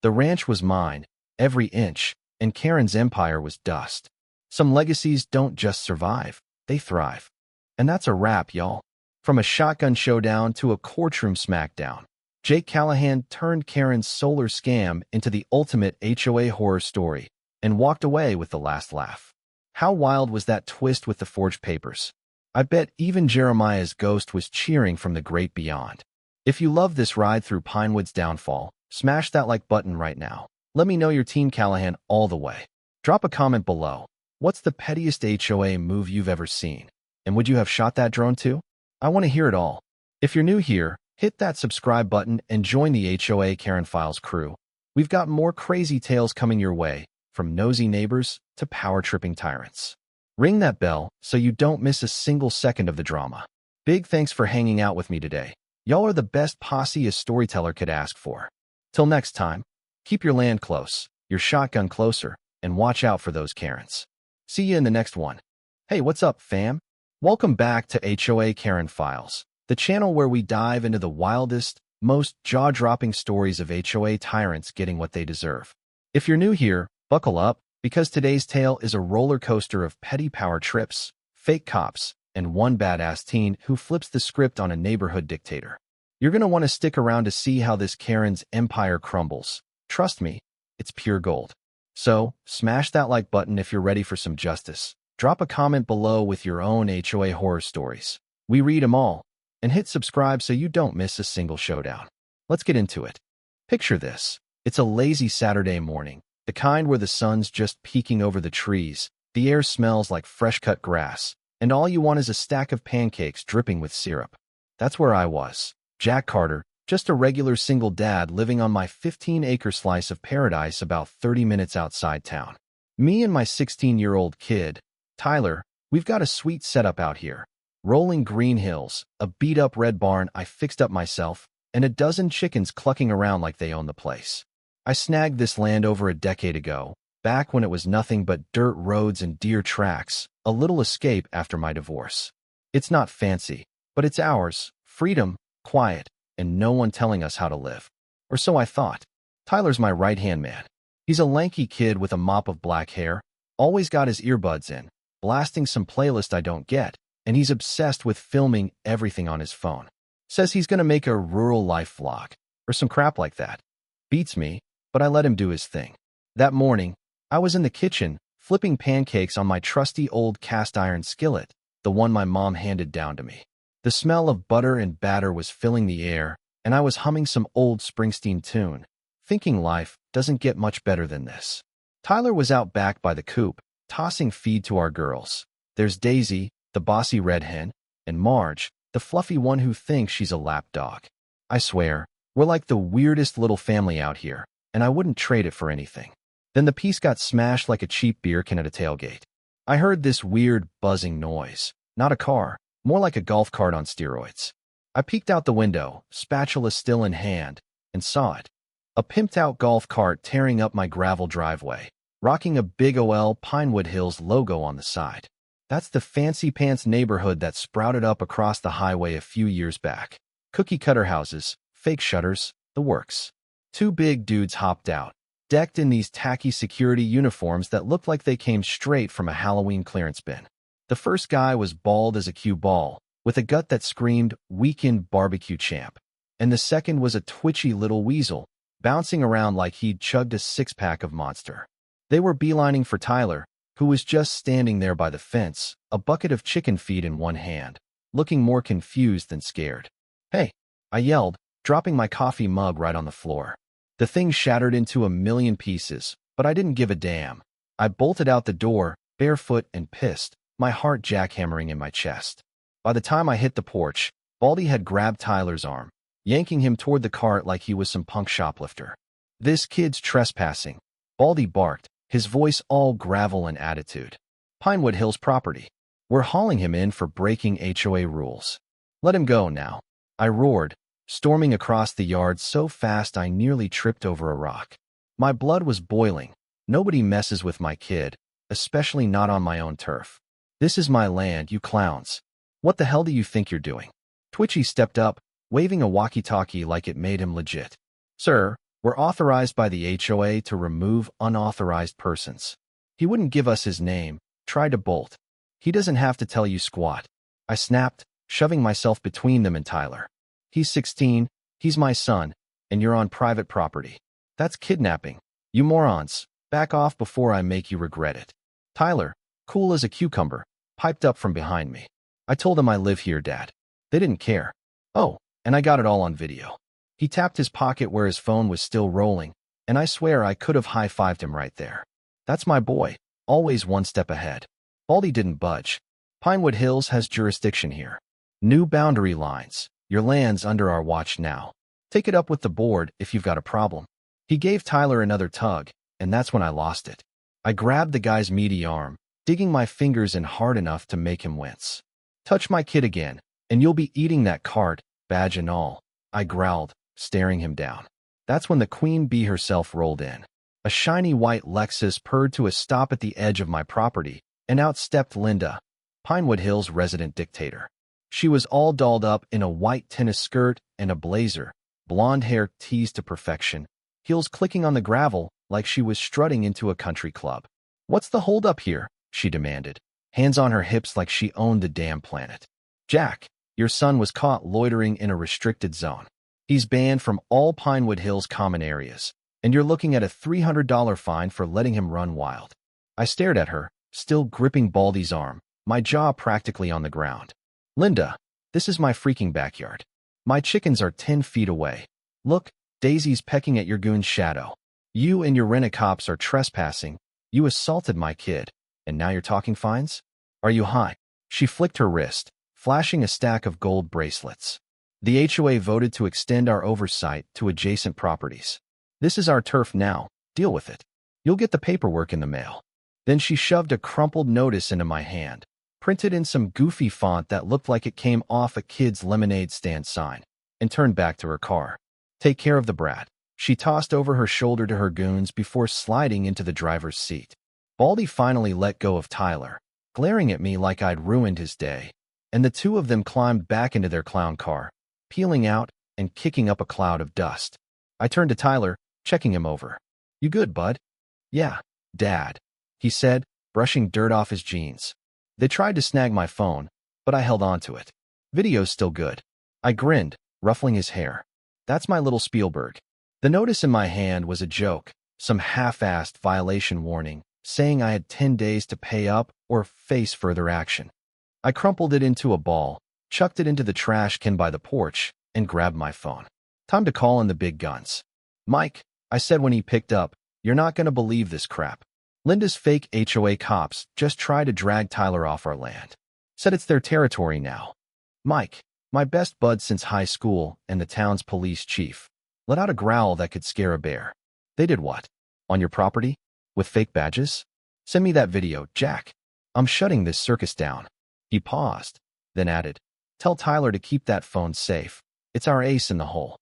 The ranch was mine, every inch, and Karen's empire was dust. Some legacies don't just survive, they thrive. And that's a wrap, y'all. From a shotgun showdown to a courtroom smackdown, Jake Callahan turned Karen's solar scam into the ultimate HOA horror story and walked away with the last laugh. How wild was that twist with the forged papers? I bet even Jeremiah's ghost was cheering from the great beyond. If you love this ride through Pinewood's downfall, smash that like button right now. Let me know you're Team Callahan all the way. Drop a comment below. What's the pettiest HOA move you've ever seen? And would you have shot that drone too? I want to hear it all. If you're new here, hit that subscribe button and join the HOA Karen Files crew. We've got more crazy tales coming your way, from nosy neighbors to power-tripping tyrants. Ring that bell so you don't miss a single second of the drama. Big thanks for hanging out with me today. Y'all are the best posse a storyteller could ask for. Till next time, keep your land close, your shotgun closer, and watch out for those Karens. See you in the next one. Hey, what's up, fam? Welcome back to HOA Karen Files, the channel where we dive into the wildest, most jaw-dropping stories of HOA tyrants getting what they deserve. If you're new here, buckle up, because today's tale is a roller coaster of petty power trips, fake cops, and one badass teen who flips the script on a neighborhood dictator. You're going to want to stick around to see how this Karen's empire crumbles. Trust me, it's pure gold. So, smash that like button if you're ready for some justice. Drop a comment below with your own HOA horror stories. We read them all. And hit subscribe so you don't miss a single showdown. Let's get into it. Picture this. It's a lazy Saturday morning, the kind where the sun's just peeking over the trees, the air smells like fresh-cut grass, and all you want is a stack of pancakes dripping with syrup. That's where I was. Jack Carter, just a regular single dad living on my 15-acre slice of paradise about 30 minutes outside town. Me and my 16-year-old kid, Tyler, we've got a sweet setup out here. Rolling green hills, a beat-up red barn I fixed up myself, and a dozen chickens clucking around like they own the place. I snagged this land over a decade ago, back when it was nothing but dirt roads and deer tracks, a little escape after my divorce. It's not fancy, but it's ours, freedom, quiet, and no one telling us how to live. Or so I thought. Tyler's my right-hand man. He's a lanky kid with a mop of black hair, always got his earbuds in, blasting some playlist I don't get, and he's obsessed with filming everything on his phone. Says he's gonna make a rural life vlog, or some crap like that. Beats me, but I let him do his thing. That morning, I was in the kitchen, flipping pancakes on my trusty old cast-iron skillet, the one my mom handed down to me. The smell of butter and batter was filling the air, and I was humming some old Springsteen tune, thinking life doesn't get much better than this. Tyler was out back by the coop, tossing feed to our girls. There's Daisy, the bossy red hen, and Marge, the fluffy one who thinks she's a lap dog. I swear, we're like the weirdest little family out here, and I wouldn't trade it for anything. Then the piece got smashed like a cheap beer can at a tailgate. I heard this weird buzzing noise. Not a car, more like a golf cart on steroids. I peeked out the window, spatula still in hand, and saw it. A pimped-out golf cart tearing up my gravel driveway, rocking a big OL Pinewood Hills logo on the side. That's the fancy-pants neighborhood that sprouted up across the highway a few years back. Cookie-cutter houses, fake shutters, the works. Two big dudes hopped out, decked in these tacky security uniforms that looked like they came straight from a Halloween clearance bin. The first guy was bald as a cue ball, with a gut that screamed, "Weekend barbecue champ." And the second was a twitchy little weasel, bouncing around like he'd chugged a six-pack of Monster. They were beelining for Tyler, who was just standing there by the fence, a bucket of chicken feed in one hand, looking more confused than scared. "Hey," I yelled, dropping my coffee mug right on the floor. The thing shattered into a million pieces, but I didn't give a damn. I bolted out the door, barefoot and pissed, my heart jackhammering in my chest. By the time I hit the porch, Baldy had grabbed Tyler's arm, yanking him toward the cart like he was some punk shoplifter. "This kid's trespassing," Baldy barked, his voice all gravel and attitude. "Pinewood Hills property. We're hauling him in for breaking HOA rules. Let him go now," I roared, storming across the yard so fast I nearly tripped over a rock. My blood was boiling. Nobody messes with my kid, especially not on my own turf. "This is my land, you clowns. What the hell do you think you're doing?" Twitchy stepped up, waving a walkie-talkie like it made him legit. "Sir, we're authorized by the HOA to remove unauthorized persons." He wouldn't give us his name, tried to bolt. "He doesn't have to tell you squat," I snapped, shoving myself between them and Tyler. "He's 16, he's my son, and you're on private property. That's kidnapping. You morons, back off before I make you regret it." Tyler, cool as a cucumber, piped up from behind me. "I told him I live here, Dad." They didn't care. "Oh, and I got it all on video." He tapped his pocket where his phone was still rolling, and I swear I could have high-fived him right there. "That's my boy, always one step ahead." Baldy didn't budge. "Pinewood Hills has jurisdiction here. New boundary lines. Your land's under our watch now. Take it up with the board if you've got a problem." He gave Tyler another tug, and that's when I lost it. I grabbed the guy's meaty arm, digging my fingers in hard enough to make him wince. Touch my kid again, and you'll be eating that cart, badge and all, I growled, staring him down. That's when the queen bee herself rolled in. A shiny white Lexus purred to a stop at the edge of my property, and out stepped Linda, Pinewood Hills resident dictator. She was all dolled up in a white tennis skirt and a blazer, blonde hair teased to perfection, heels clicking on the gravel like she was strutting into a country club. "What's the holdup here?" she demanded, hands on her hips like she owned the damn planet. "Jack, your son was caught loitering in a restricted zone. He's banned from all Pinewood Hills common areas, and you're looking at a $300 fine for letting him run wild." I stared at her, still gripping Baldy's arm, my jaw practically on the ground. "Linda, this is my freaking backyard. My chickens are 10 feet away. Look, Daisy's pecking at your goon's shadow. You and your rent-a-cops are trespassing. You assaulted my kid, and now you're talking fines? Are you high?" She flicked her wrist, flashing a stack of gold bracelets. "The HOA voted to extend our oversight to adjacent properties. This is our turf now. Deal with it. You'll get the paperwork in the mail." Then she shoved a crumpled notice into my hand, printed in some goofy font that looked like it came off a kid's lemonade stand sign, and turned back to her car. "Take care of the brat," she tossed over her shoulder to her goons before sliding into the driver's seat. Baldy finally let go of Tyler, glaring at me like I'd ruined his day, and the two of them climbed back into their clown car, peeling out and kicking up a cloud of dust. I turned to Tyler, checking him over. "You good, bud?" "Yeah, Dad," he said, brushing dirt off his jeans. "They tried to snag my phone, but I held on to it. Video's still good." I grinned, ruffling his hair. "That's my little Spielberg." The notice in my hand was a joke, some half-assed violation warning, saying I had 10 days to pay up or face further action. I crumpled it into a ball, chucked it into the trash can by the porch, and grabbed my phone. "Time to call in the big guns." "Mike," I said when he picked up, "you're not going to believe this crap. Linda's fake HOA cops just tried to drag Tyler off our land. Said it's their territory now." Mike, my best bud since high school and the town's police chief, let out a growl that could scare a bear. "They did what? On your property? With fake badges? Send me that video, Jack. I'm shutting this circus down." He paused, then added, "Tell Tyler to keep that phone safe. It's our ace in the hole."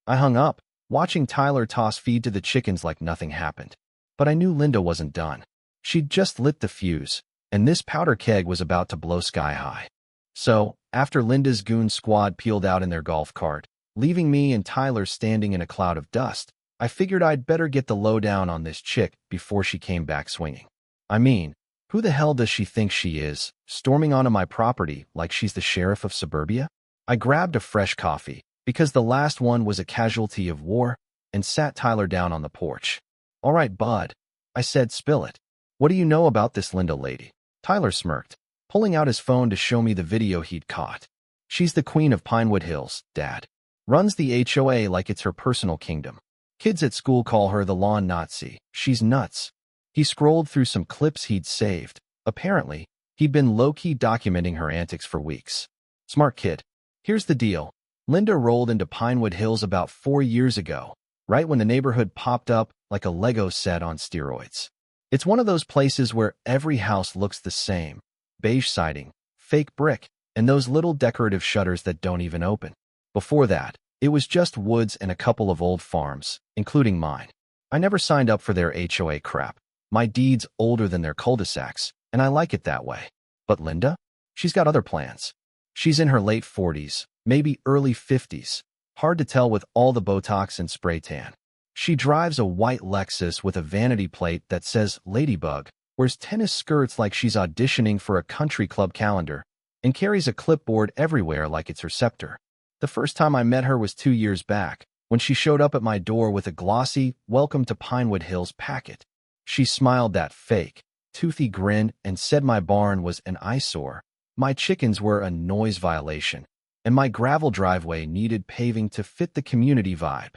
I hung up, watching Tyler toss feed to the chickens like nothing happened. But I knew Linda wasn't done. She'd just lit the fuse, and this powder keg was about to blow sky high. So, after Linda's goon squad peeled out in their golf cart, leaving me and Tyler standing in a cloud of dust, I figured I'd better get the lowdown on this chick before she came back swinging. I mean, who the hell does she think she is, storming onto my property like she's the sheriff of suburbia? I grabbed a fresh coffee, because the last one was a casualty of war, and sat Tyler down on the porch. "All right, bud," I said, "spill it. What do you know about this Linda lady?" Tyler smirked, pulling out his phone to show me the video he'd caught. "She's the queen of Pinewood Hills, Dad. Runs the HOA like it's her personal kingdom. Kids at school call her the lawn Nazi. She's nuts." He scrolled through some clips he'd saved. Apparently, he'd been low-key documenting her antics for weeks. "Smart kid. Here's the deal. Linda rolled into Pinewood Hills about 4 years ago, right when the neighborhood popped up like a Lego set on steroids. It's one of those places where every house looks the same. Beige siding, fake brick, and those little decorative shutters that don't even open. Before that, it was just woods and a couple of old farms, including mine. I never signed up for their HOA crap. My deed's older than their cul-de-sacs, and I like it that way. But Linda? She's got other plans. She's in her late 40s, maybe early 50s. Hard to tell with all the Botox and spray tan. She drives a white Lexus with a vanity plate that says Ladybug, wears tennis skirts like she's auditioning for a country club calendar, and carries a clipboard everywhere like it's her scepter. The first time I met her was 2 years back, when she showed up at my door with a glossy "Welcome to Pinewood Hills" packet. She smiled that fake, toothy grin and said my barn was an eyesore, my chickens were a noise violation, and my gravel driveway needed paving to fit the community vibe.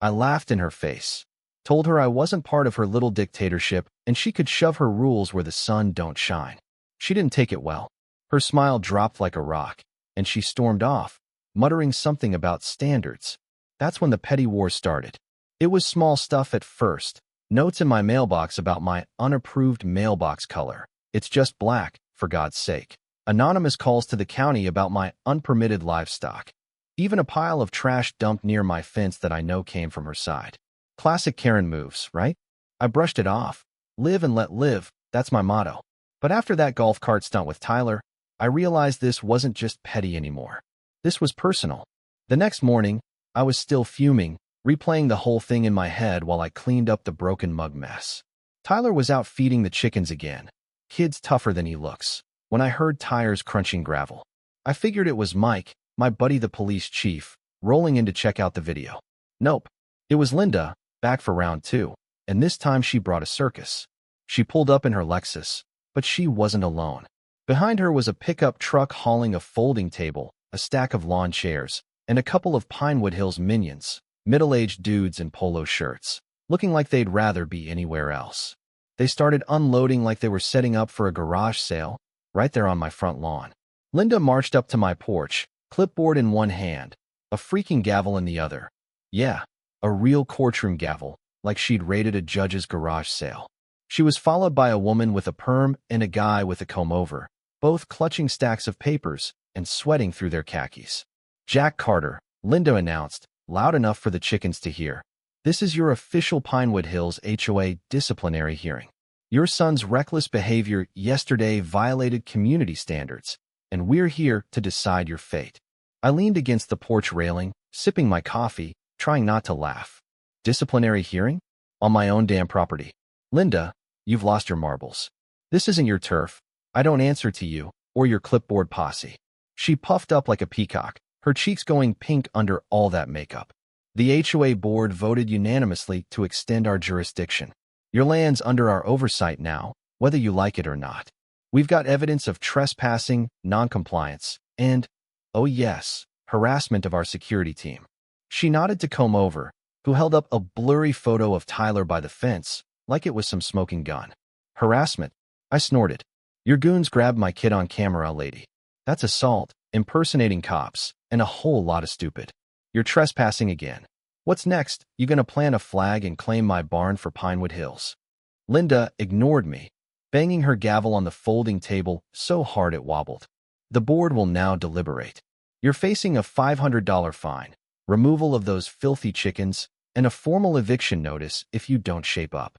I laughed in her face, told her I wasn't part of her little dictatorship and she could shove her rules where the sun don't shine. She didn't take it well. Her smile dropped like a rock, and she stormed off, muttering something about standards. That's when the petty war started. It was small stuff at first, notes in my mailbox about my unapproved mailbox color, It's just black, for God's sake. Anonymous calls to the county about my unpermitted livestock. Even a pile of trash dumped near my fence that I know came from her side. Classic Karen moves, right? I brushed it off. Live and let live, that's my motto. But after that golf cart stunt with Tyler, I realized this wasn't just petty anymore. This was personal. The next morning, I was still fuming, replaying the whole thing in my head while I cleaned up the broken mug mess. Tyler was out feeding the chickens again. Kid's tougher than he looks. When I heard tires crunching gravel, I figured it was Mike, my buddy the police chief, rolling in to check out the video. Nope. It was Linda, back for round 2, and this time she brought a circus. She pulled up in her Lexus, but she wasn't alone. Behind her was a pickup truck hauling a folding table, a stack of lawn chairs, and a couple of Pinewood Hills minions, middle-aged dudes in polo shirts, looking like they'd rather be anywhere else. They started unloading like they were setting up for a garage sale, right there on my front lawn. Linda marched up to my porch, clipboard in one hand, a freaking gavel in the other. Yeah, a real courtroom gavel, like she'd raided a judge's garage sale. She was followed by a woman with a perm and a guy with a comb-over, both clutching stacks of papers and sweating through their khakis. Jack Carter, Linda announced, loud enough for the chickens to hear. This is your official Pinewood Hills HOA disciplinary hearing. Your son's reckless behavior yesterday violated community standards, and we're here to decide your fate. I leaned against the porch railing, sipping my coffee, trying not to laugh. Disciplinary hearing? On my own damn property. Linda, you've lost your marbles. This isn't your turf. I don't answer to you, or your clipboard posse. She puffed up like a peacock, her cheeks going pink under all that makeup. The HOA board voted unanimously to extend our jurisdiction. Your land's under our oversight now, whether you like it or not. We've got evidence of trespassing, noncompliance, and, oh yes, harassment of our security team. She nodded to Combe-Over, who held up a blurry photo of Tyler by the fence, like it was some smoking gun. Harassment? I snorted. Your goons grabbed my kid on camera, lady. That's assault, impersonating cops, and a whole lot of stupid. You're trespassing again. What's next? You gonna plant a flag and claim my barn for Pinewood Hills? Linda ignored me, banging her gavel on the folding table so hard it wobbled. The board will now deliberate. You're facing a $500 fine, removal of those filthy chickens, and a formal eviction notice if you don't shape up.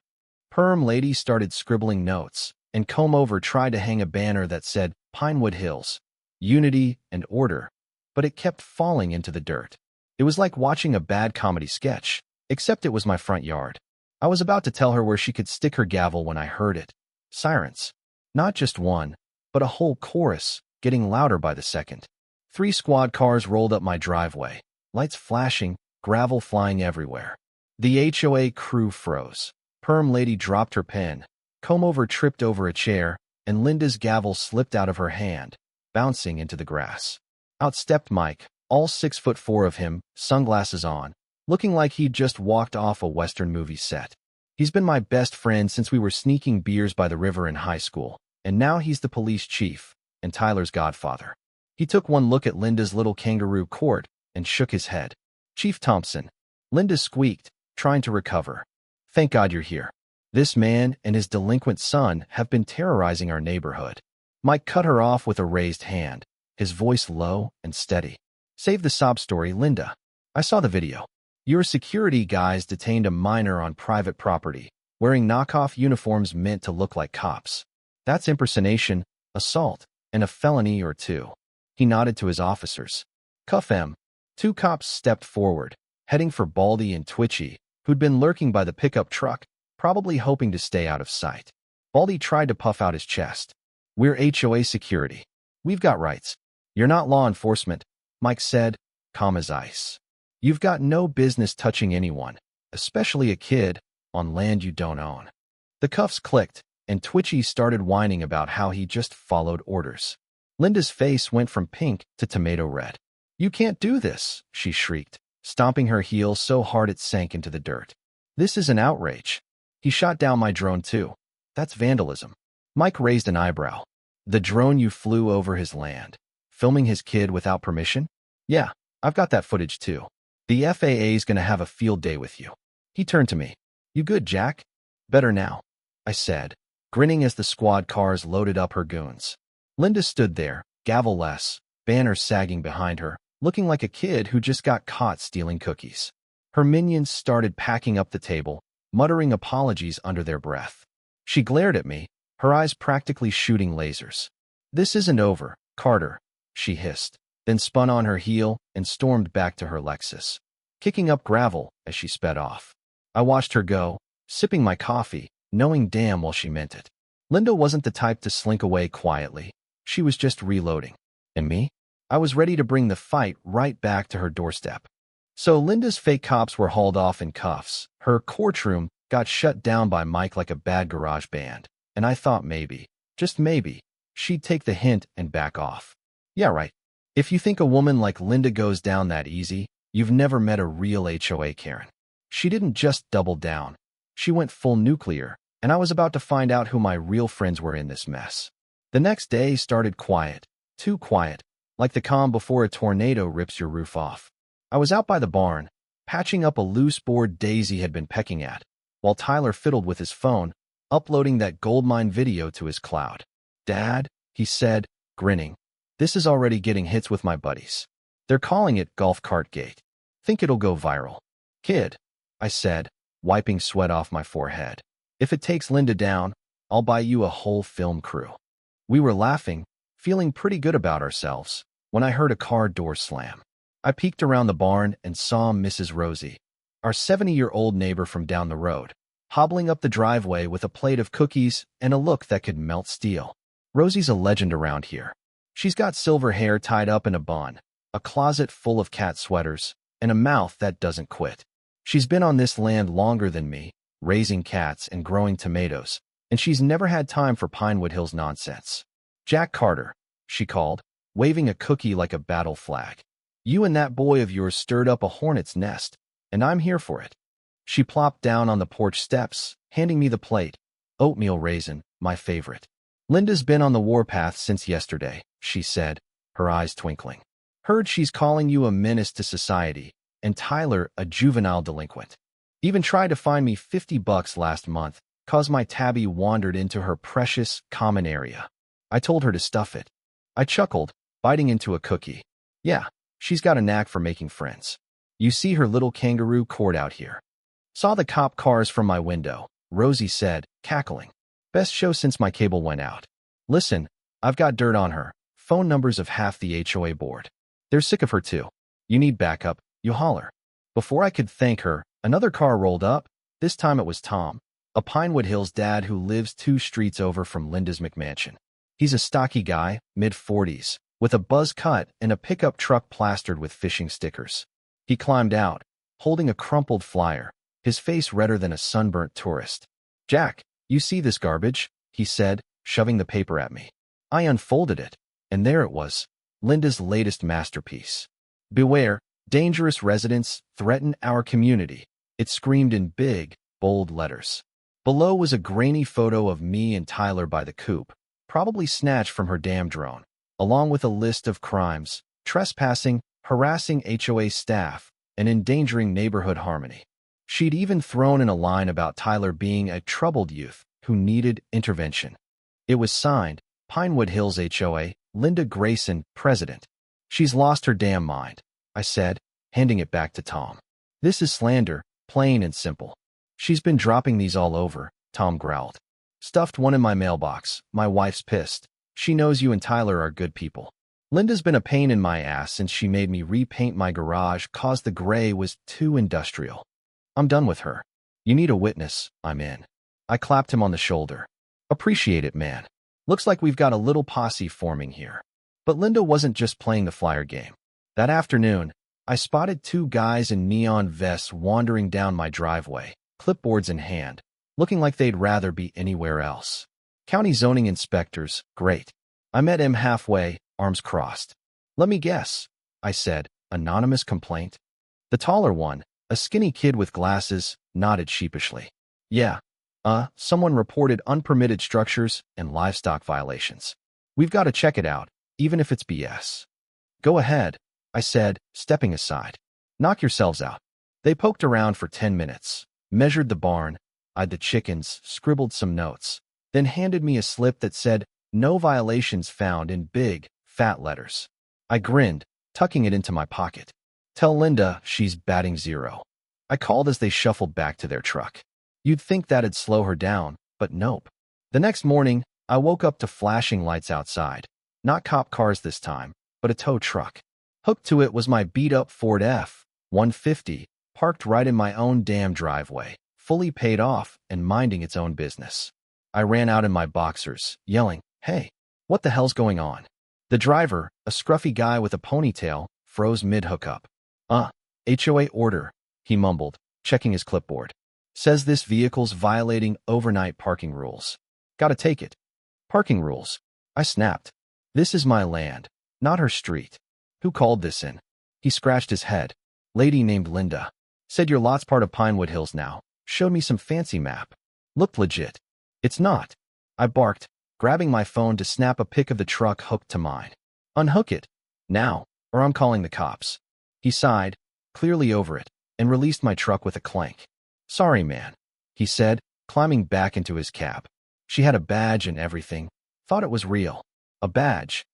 Perm lady started scribbling notes, and Combe-Over tried to hang a banner that said Pinewood Hills, unity and order, but it kept falling into the dirt. It was like watching a bad comedy sketch, except it was my front yard. I was about to tell her where she could stick her gavel when I heard it. Sirens. Not just one, but a whole chorus, getting louder by the second. 3 squad cars rolled up my driveway, lights flashing, gravel flying everywhere. The HOA crew froze. Perm lady dropped her pen. Combe-Over tripped over a chair, and Linda's gavel slipped out of her hand, bouncing into the grass. Out stepped Mike, all 6'4" of him, sunglasses on, looking like he'd just walked off a Western movie set. He's been my best friend since we were sneaking beers by the river in high school, and now he's the police chief and Tyler's godfather. He took one look at Linda's little kangaroo court and shook his head. Chief Thompson. Linda squeaked, trying to recover. Thank God you're here. This man and his delinquent son have been terrorizing our neighborhood. Mike cut her off with a raised hand, his voice low and steady. Save the sob story, Linda. I saw the video. Your security guys detained a minor on private property, wearing knockoff uniforms meant to look like cops. That's impersonation, assault, and a felony or 2. He nodded to his officers. Cuff them. 2 cops stepped forward, heading for Baldy and Twitchy, who'd been lurking by the pickup truck, probably hoping to stay out of sight. Baldy tried to puff out his chest. We're HOA security. We've got rights. You're not law enforcement, Mike said, calm as ice. You've got no business touching anyone, especially a kid, on land you don't own. The cuffs clicked, and Twitchy started whining about how he just followed orders. Linda's face went from pink to tomato red. You can't do this, she shrieked, stomping her heel so hard it sank into the dirt. This is an outrage. He shot down my drone too. That's vandalism. Mike raised an eyebrow. The drone you flew over his land, filming his kid without permission? Yeah, I've got that footage too. The FAA's gonna have a field day with you. He turned to me. You good, Jack? Better now, I said. grinning as the squad cars loaded up her goons. Linda stood there, gavel-less, banners sagging behind her, looking like a kid who just got caught stealing cookies. Her minions started packing up the table, muttering apologies under their breath. She glared at me, her eyes practically shooting lasers. "This isn't over, Carter," she hissed, then spun on her heel and stormed back to her Lexus, kicking up gravel as she sped off. I watched her go, sipping my coffee, knowing damn well she meant it. Linda wasn't the type to slink away quietly. She was just reloading. And me? I was ready to bring the fight right back to her doorstep. So Linda's fake cops were hauled off in cuffs. Her courtroom got shut down by Mike like a bad garage band. And I thought maybe, just maybe, she'd take the hint and back off. Yeah, right. If you think a woman like Linda goes down that easy, you've never met a real HOA Karen. She didn't just double down. She went full nuclear, and I was about to find out who my real friends were in this mess. The next day started quiet, too quiet, like the calm before a tornado rips your roof off. I was out by the barn, patching up a loose board Daisy had been pecking at, while Tyler fiddled with his phone, uploading that goldmine video to his cloud. "Dad," he said, grinning, "this is already getting hits with my buddies. They're calling it Golf Cart Gate. Think it'll go viral." "Kid," I said, wiping sweat off my forehead, "if it takes Linda down, I'll buy you a whole film crew." We were laughing, feeling pretty good about ourselves, when I heard a car door slam. I peeked around the barn and saw Mrs. Rosie, our 70-year-old neighbor from down the road, hobbling up the driveway with a plate of cookies and a look that could melt steel. Rosie's a legend around here. She's got silver hair tied up in a bun, a closet full of cat sweaters, and a mouth that doesn't quit. She's been on this land longer than me, raising cats and growing tomatoes, and she's never had time for Pinewood Hills nonsense. "Jack Carter," she called, waving a cookie like a battle flag. "You and that boy of yours stirred up a hornet's nest, and I'm here for it." She plopped down on the porch steps, handing me the plate. "Oatmeal raisin, my favorite." "Linda's been on the warpath since yesterday," she said, her eyes twinkling. "Heard she's calling you a menace to society, and Tyler a juvenile delinquent. Even tried to find me $50 last month, 'cause my tabby wandered into her precious common area. I told her to stuff it." I chuckled, biting into a cookie. "Yeah, she's got a knack for making friends. You see her little kangaroo court out here." "Saw the cop cars from my window," Rosie said, cackling. "Best show since my cable went out. Listen, I've got dirt on her, phone numbers of half the HOA board. They're sick of her too. You need backup, you holler." Before I could thank her, another car rolled up. This time it was Tom, a Pinewood Hills dad who lives 2 streets over from Linda's McMansion. He's a stocky guy, mid-40s, with a buzz cut and a pickup truck plastered with fishing stickers. He climbed out, holding a crumpled flyer, his face redder than a sunburnt tourist. "Jack, you see this garbage?" he said, shoving the paper at me. I unfolded it, and there it was, Linda's latest masterpiece. "Beware, dangerous residents threaten our community," it screamed in big, bold letters. Below was a grainy photo of me and Tyler by the coop, probably snatched from her damn drone, along with a list of crimes: trespassing, harassing HOA staff, and endangering neighborhood harmony. She'd even thrown in a line about Tyler being a troubled youth who needed intervention. It was signed, Pinewood Hills HOA, Linda Grayson, President. "She's lost her damn mind," I said, handing it back to Tom. "This is slander, plain and simple." "She's been dropping these all over," Tom growled. "Stuffed one in my mailbox. My wife's pissed. She knows you and Tyler are good people. Linda's been a pain in my ass since she made me repaint my garage 'cause the gray was too industrial. I'm done with her. You need a witness, I'm in." I clapped him on the shoulder. "Appreciate it, man. Looks like we've got a little posse forming here." But Linda wasn't just playing the flyer game. That afternoon, I spotted 2 guys in neon vests wandering down my driveway, clipboards in hand, looking like they'd rather be anywhere else. County zoning inspectors, great. I met him halfway, arms crossed. "Let me guess," I said, "anonymous complaint?" The taller one, a skinny kid with glasses, nodded sheepishly. "Yeah. Someone reported unpermitted structures and livestock violations. We've got to check it out, even if it's BS." "Go ahead," I said, stepping aside. "Knock yourselves out." They poked around for 10 minutes, measured the barn, eyed the chickens, scribbled some notes. then handed me a slip that said, "No violations found," in big, fat letters. I grinned, tucking it into my pocket. "Tell Linda she's batting 0. I called as they shuffled back to their truck. You'd think that'd slow her down, but nope. The next morning, I woke up to flashing lights outside. Not cop cars this time, but a tow truck. Hooked to it was my beat-up Ford F-150, parked right in my own damn driveway, fully paid off and minding its own business. I ran out in my boxers, yelling, "Hey, what the hell's going on?" The driver, a scruffy guy with a ponytail, froze mid-hookup. HOA order," he mumbled, checking his clipboard. "Says this vehicle's violating overnight parking rules. Gotta take it." "Parking rules?" I snapped. "This is my land, not her street. Who called this in?" He scratched his head. "Lady named Linda. Said your lot's part of Pinewood Hills now. Showed me some fancy map. Looked legit." "It's not," I barked, grabbing my phone to snap a pic of the truck hooked to mine. "Unhook it. Now, or I'm calling the cops." He sighed, clearly over it, and released my truck with a clank. "Sorry, man," he said, climbing back into his cab. "She had a badge and everything. Thought it was real." "A badge?"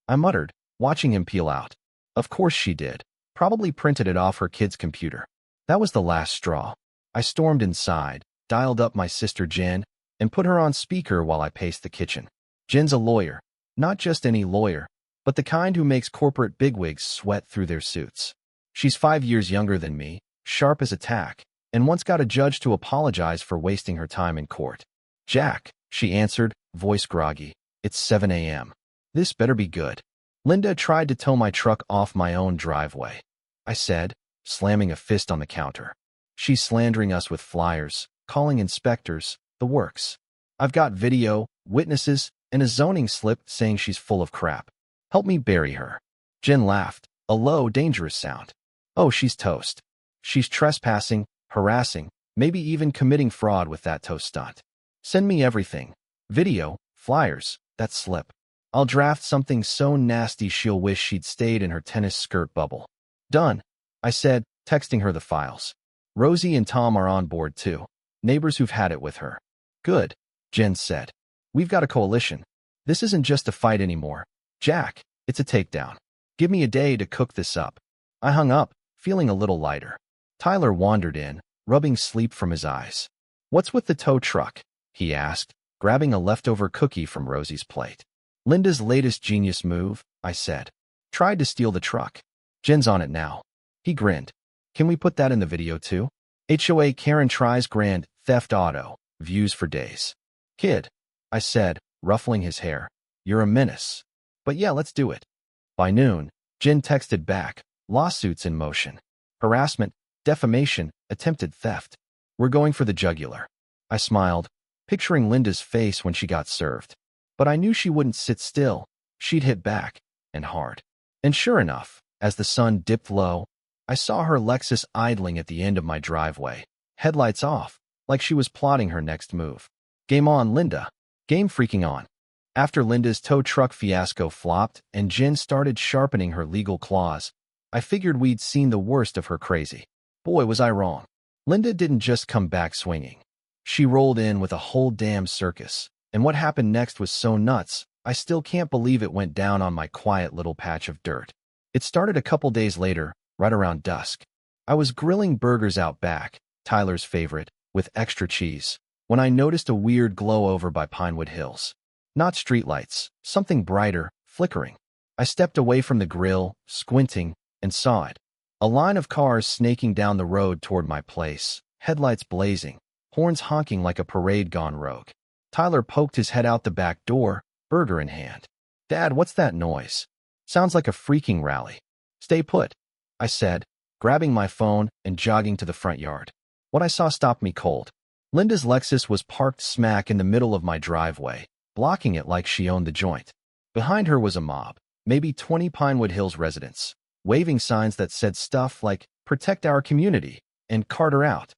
I muttered, watching him peel out. "Of course she did. Probably printed it off her kid's computer." That was the last straw. I stormed inside, dialed up my sister Jen, and put her on speaker while I paced the kitchen. Jen's a lawyer. Not just any lawyer, but the kind who makes corporate bigwigs sweat through their suits. She's 5 years younger than me, sharp as a tack, and once got a judge to apologize for wasting her time in court. "Jack," she answered, voice groggy. "It's 7 a.m. This better be good." "Linda tried to tow my truck off my own driveway," I said, slamming a fist on the counter. "She's slandering us with flyers, calling inspectors, the works. I've got video, witnesses, and a zoning slip saying she's full of crap. Help me bury her." Jen laughed, a low, dangerous sound. "Oh, she's toast. She's trespassing, harassing, maybe even committing fraud with that tow stunt. Send me everything. Video, flyers, that slip. I'll draft something so nasty she'll wish she'd stayed in her tennis skirt bubble." "Done," I said, texting her the files. "Rosie and Tom are on board too. Neighbors who've had it with her." "Good," Jen said. "We've got a coalition. This isn't just a fight anymore. Jack, it's a takedown. Give me a day to cook this up." I hung up, feeling a little lighter. Tyler wandered in, rubbing sleep from his eyes. "What's with the tow truck?" he asked, grabbing a leftover cookie from Rosie's plate. "Linda's latest genius move," I said. "Tried to steal the truck. Jen's on it now." He grinned. "Can we put that in the video too? HOA Karen tries grand theft auto, views for days." "Kid," I said, ruffling his hair. "You're a menace. But yeah, let's do it." By noon, Jen texted back, lawsuits in motion. Harassment, defamation, attempted theft. We're going for the jugular. I smiled, picturing Linda's face when she got served. But I knew she wouldn't sit still. She'd hit back, and hard. And sure enough, as the sun dipped low, I saw her Lexus idling at the end of my driveway, headlights off, like she was plotting her next move. Game on, Linda. Game freaking on. After Linda's tow truck fiasco flopped and Jen started sharpening her legal claws, I figured we'd seen the worst of her crazy. Boy, was I wrong. Linda didn't just come back swinging. She rolled in with a whole damn circus, and what happened next was so nuts, I still can't believe it went down on my quiet little patch of dirt. It started a couple days later, right around dusk. I was grilling burgers out back, Tyler's favorite, with extra cheese, when I noticed a weird glow over by Pinewood Hills. Not streetlights, something brighter, flickering. I stepped away from the grill, squinting, and saw it. A line of cars snaking down the road toward my place, headlights blazing, horns honking like a parade gone rogue. Tyler poked his head out the back door, burger in hand. "Dad, what's that noise? Sounds like a freaking rally." "Stay put," I said, grabbing my phone and jogging to the front yard. What I saw stopped me cold. Linda's Lexus was parked smack in the middle of my driveway, blocking it like she owned the joint. Behind her was a mob, maybe 20 Pinewood Hills residents, waving signs that said stuff like, "Protect our community," and "Cart her out."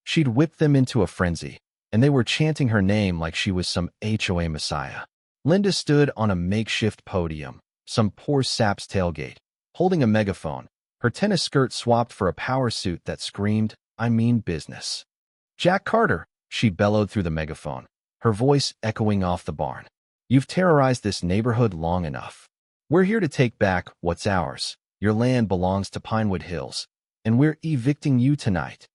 She'd whipped them into a frenzy, and they were chanting her name like she was some HOA messiah. Linda stood on a makeshift podium, some poor sap's tailgate, holding a megaphone, her tennis skirt swapped for a power suit that screamed, "I mean business." "Jack Carter," she bellowed through the megaphone. her voice echoing off the barn. You've terrorized this neighborhood long enough. We're here to take back what's ours. Your land belongs to Pinewood Hills, and we're evicting you tonight.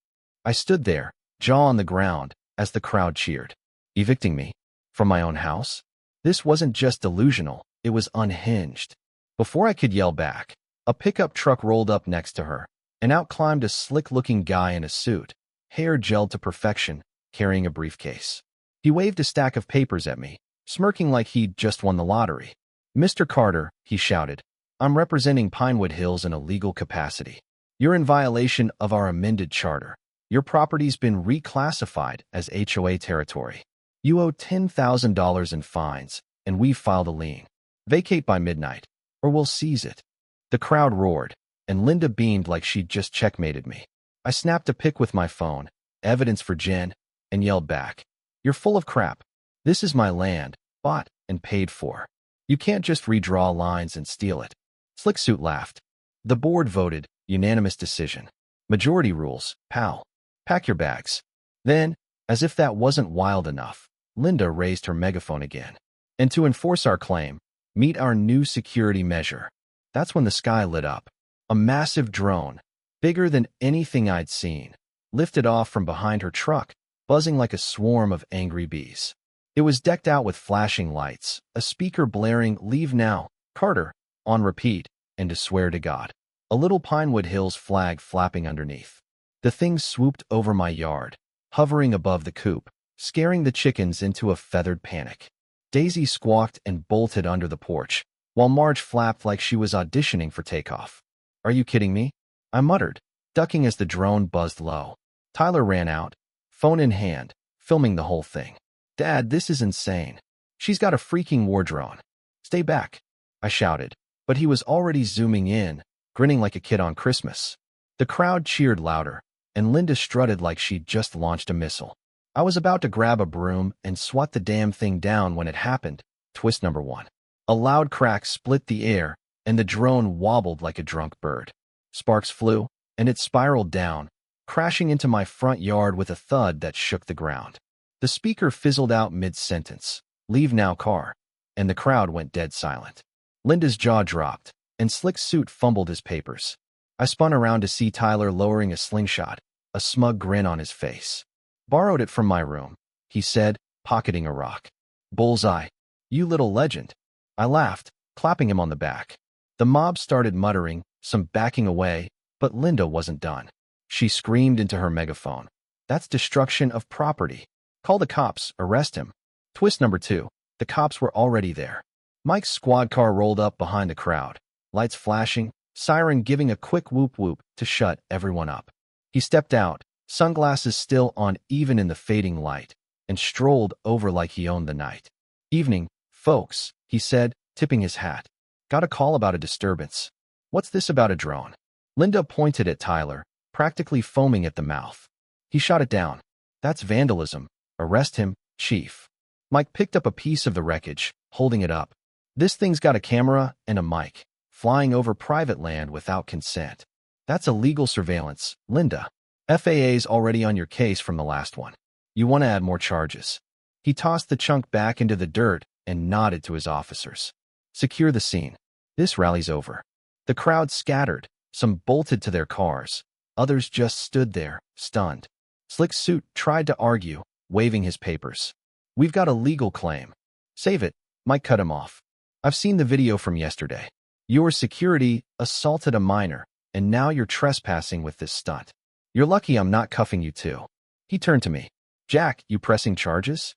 I stood there, jaw on the ground, as the crowd cheered. Evicting me? From my own house? This wasn't just delusional, it was unhinged. Before I could yell back, a pickup truck rolled up next to her, and out climbed a slick-looking guy in a suit, hair gelled to perfection, carrying a briefcase. He waved a stack of papers at me, smirking like he'd just won the lottery. Mr. Carter, he shouted, I'm representing Pinewood Hills in a legal capacity. You're in violation of our amended charter. Your property's been reclassified as HOA territory. You owe $10,000 in fines, and we've filed a lien. Vacate by midnight, or we'll seize it. The crowd roared, and Linda beamed like she'd just checkmated me. I snapped a pic with my phone, evidence for Jen, and yelled back, You're full of crap. This is my land, bought and paid for. You can't just redraw lines and steal it. Slick Suit laughed. The board voted, unanimous decision. Majority rules, pal. Pack your bags. Then, as if that wasn't wild enough, Linda raised her megaphone again. And to enforce our claim, meet our new security measure. That's when the sky lit up. A massive drone, bigger than anything I'd seen, lifted off from behind her truck, buzzing like a swarm of angry bees. It was decked out with flashing lights, a speaker blaring, Leave now, Carter, on repeat, and to swear to God. A little Pinewood Hills flag flapping underneath. The thing swooped over my yard, hovering above the coop, scaring the chickens into a feathered panic. Daisy squawked and bolted under the porch, while Marge flapped like she was auditioning for takeoff. Are you kidding me? I muttered, ducking as the drone buzzed low. Tyler ran out, phone in hand, filming the whole thing. Dad, this is insane. She's got a freaking war drone. Stay back, I shouted, but he was already zooming in, grinning like a kid on Christmas. The crowd cheered louder, and Linda strutted like she'd just launched a missile. I was about to grab a broom and swat the damn thing down when it happened. Twist number 1. A loud crack split the air, and the drone wobbled like a drunk bird. Sparks flew, and it spiraled down, crashing into my front yard with a thud that shook the ground. The speaker fizzled out mid-sentence, Leave now, car, and the crowd went dead silent. Linda's jaw dropped, and Slick Suit fumbled his papers. I spun around to see Tyler lowering a slingshot, a smug grin on his face. Borrowed it from my room, he said, pocketing a rock. Bullseye. You little legend. I laughed, clapping him on the back. The mob started muttering, some backing away, but Linda wasn't done. She screamed into her megaphone. That's destruction of property. Call the cops, arrest him. Twist number 2. The cops were already there. Mike's squad car rolled up behind the crowd, lights flashing, siren giving a quick whoop-whoop to shut everyone up. He stepped out, sunglasses still on even in the fading light, and strolled over like he owned the night. Evening, folks, he said, tipping his hat. Got a call about a disturbance. What's this about a drone? Linda pointed at Tyler, practically foaming at the mouth. He shot it down. That's vandalism. Arrest him, chief. Mike picked up a piece of the wreckage, holding it up. This thing's got a camera and a mic, flying over private land without consent. That's illegal surveillance, Linda. FAA's already on your case from the last one. You want to add more charges. He tossed the chunk back into the dirt and nodded to his officers. Secure the scene. This rally's over. The crowd scattered. Some bolted to their cars. Others just stood there, stunned. Slick Suit tried to argue, waving his papers. We've got a legal claim. Save it, Mike cut him off. I've seen the video from yesterday. Your security assaulted a minor, and now you're trespassing with this stunt. You're lucky I'm not cuffing you too. He turned to me. Jack, you pressing charges?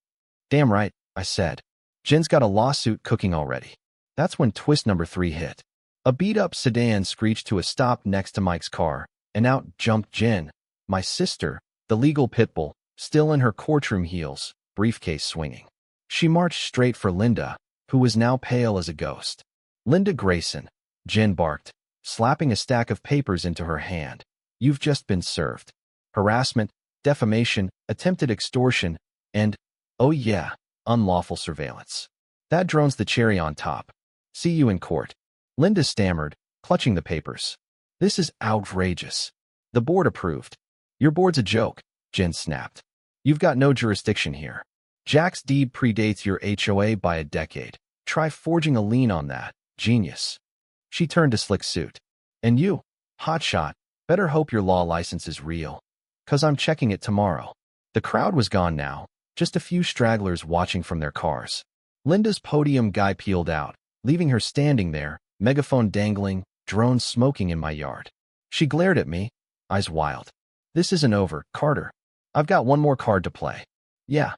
Damn right, I said. Jen's got a lawsuit cooking already. That's when twist number 3 hit. A beat-up sedan screeched to a stop next to Mike's car, and out jumped Jen, my sister, the legal pit bull, still in her courtroom heels, briefcase swinging. She marched straight for Linda, who was now pale as a ghost. Linda Grayson, Jen barked, slapping a stack of papers into her hand. You've just been served. Harassment, defamation, attempted extortion, and, oh yeah, unlawful surveillance. That drone's the cherry on top. See you in court. Linda stammered, clutching the papers. This is outrageous. The board approved. Your board's a joke, Jen snapped. You've got no jurisdiction here. Jack's deed predates your HOA by a decade. Try forging a lien on that. Genius. She turned to Slick Suit. And you, hotshot, better hope your law license is real. 'Cause I'm checking it tomorrow. The crowd was gone now, just a few stragglers watching from their cars. Linda's podium guy peeled out, leaving her standing there, megaphone dangling, drone smoking in my yard. She glared at me, eyes wild. This isn't over, Carter. I've got one more card to play. Yeah.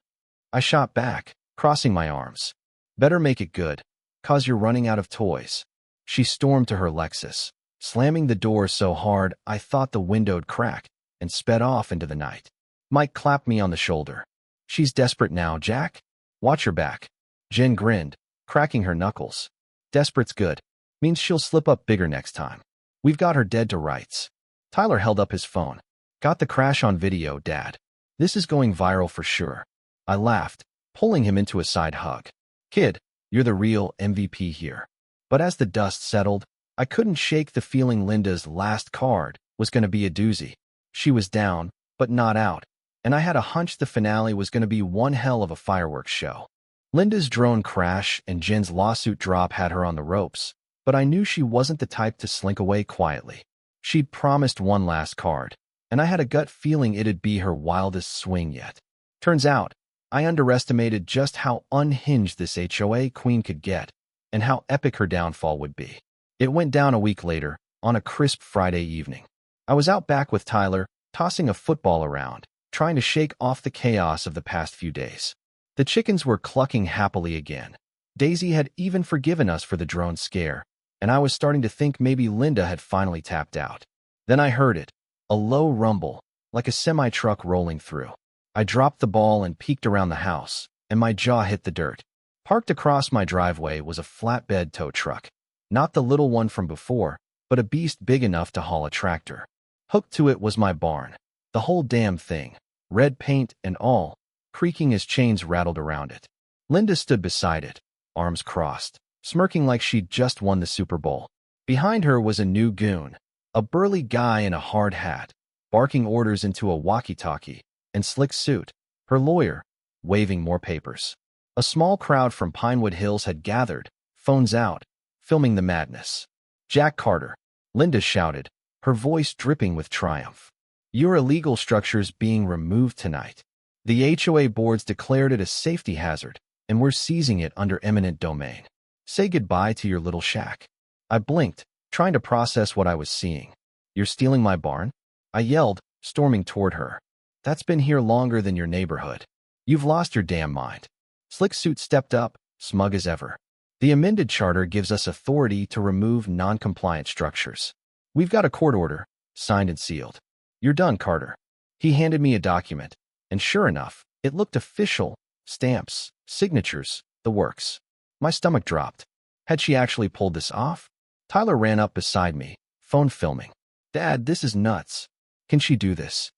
I shot back, crossing my arms. Better make it good, 'cause you're running out of toys. She stormed to her Lexus, slamming the door so hard I thought the window'd crack, and sped off into the night. Mike clapped me on the shoulder. She's desperate now, Jack. Watch your back. Jen grinned, cracking her knuckles. Desperate's good. Means she'll slip up bigger next time. We've got her dead to rights. Tyler held up his phone. Got the crash on video, Dad. This is going viral for sure. I laughed, pulling him into a side hug. Kid, you're the real MVP here. But as the dust settled, I couldn't shake the feeling Linda's last card was going to be a doozy. She was down, but not out, and I had a hunch the finale was going to be one hell of a fireworks show. Linda's drone crash and Jen's lawsuit drop had her on the ropes, but I knew she wasn't the type to slink away quietly. She'd promised one last card, and I had a gut feeling it'd be her wildest swing yet. Turns out, I underestimated just how unhinged this HOA queen could get, and how epic her downfall would be. It went down a week later, on a crisp Friday evening. I was out back with Tyler, tossing a football around, trying to shake off the chaos of the past few days. The chickens were clucking happily again. Daisy had even forgiven us for the drone scare, and I was starting to think maybe Linda had finally tapped out. Then I heard it, a low rumble, like a semi-truck rolling through. I dropped the ball and peeked around the house, and my jaw hit the dirt. Parked across my driveway was a flatbed tow truck. Not the little one from before, but a beast big enough to haul a tractor. Hooked to it was my barn. The whole damn thing, red paint and all, creaking as chains rattled around it. Linda stood beside it, arms crossed, smirking like she'd just won the Super Bowl. Behind her was a new goon, a burly guy in a hard hat, barking orders into a walkie-talkie, and Slick Suit, her lawyer, waving more papers. A small crowd from Pinewood Hills had gathered, phones out, filming the madness. Jack Carter, Linda shouted, her voice dripping with triumph. Your illegal structure's being removed tonight. The HOA boards declared it a safety hazard, and we're seizing it under eminent domain. Say goodbye to your little shack. I blinked, trying to process what I was seeing. You're stealing my barn? I yelled, storming toward her. That's been here longer than your neighborhood. You've lost your damn mind. Slick Suit stepped up, smug as ever. The amended charter gives us authority to remove non-compliant structures. We've got a court order, signed and sealed. You're done, Carter. He handed me a document, and sure enough, it looked official. Stamps, signatures, the works. My stomach dropped. Had she actually pulled this off? Tyler ran up beside me, phone filming. Dad, this is nuts. Can she do this?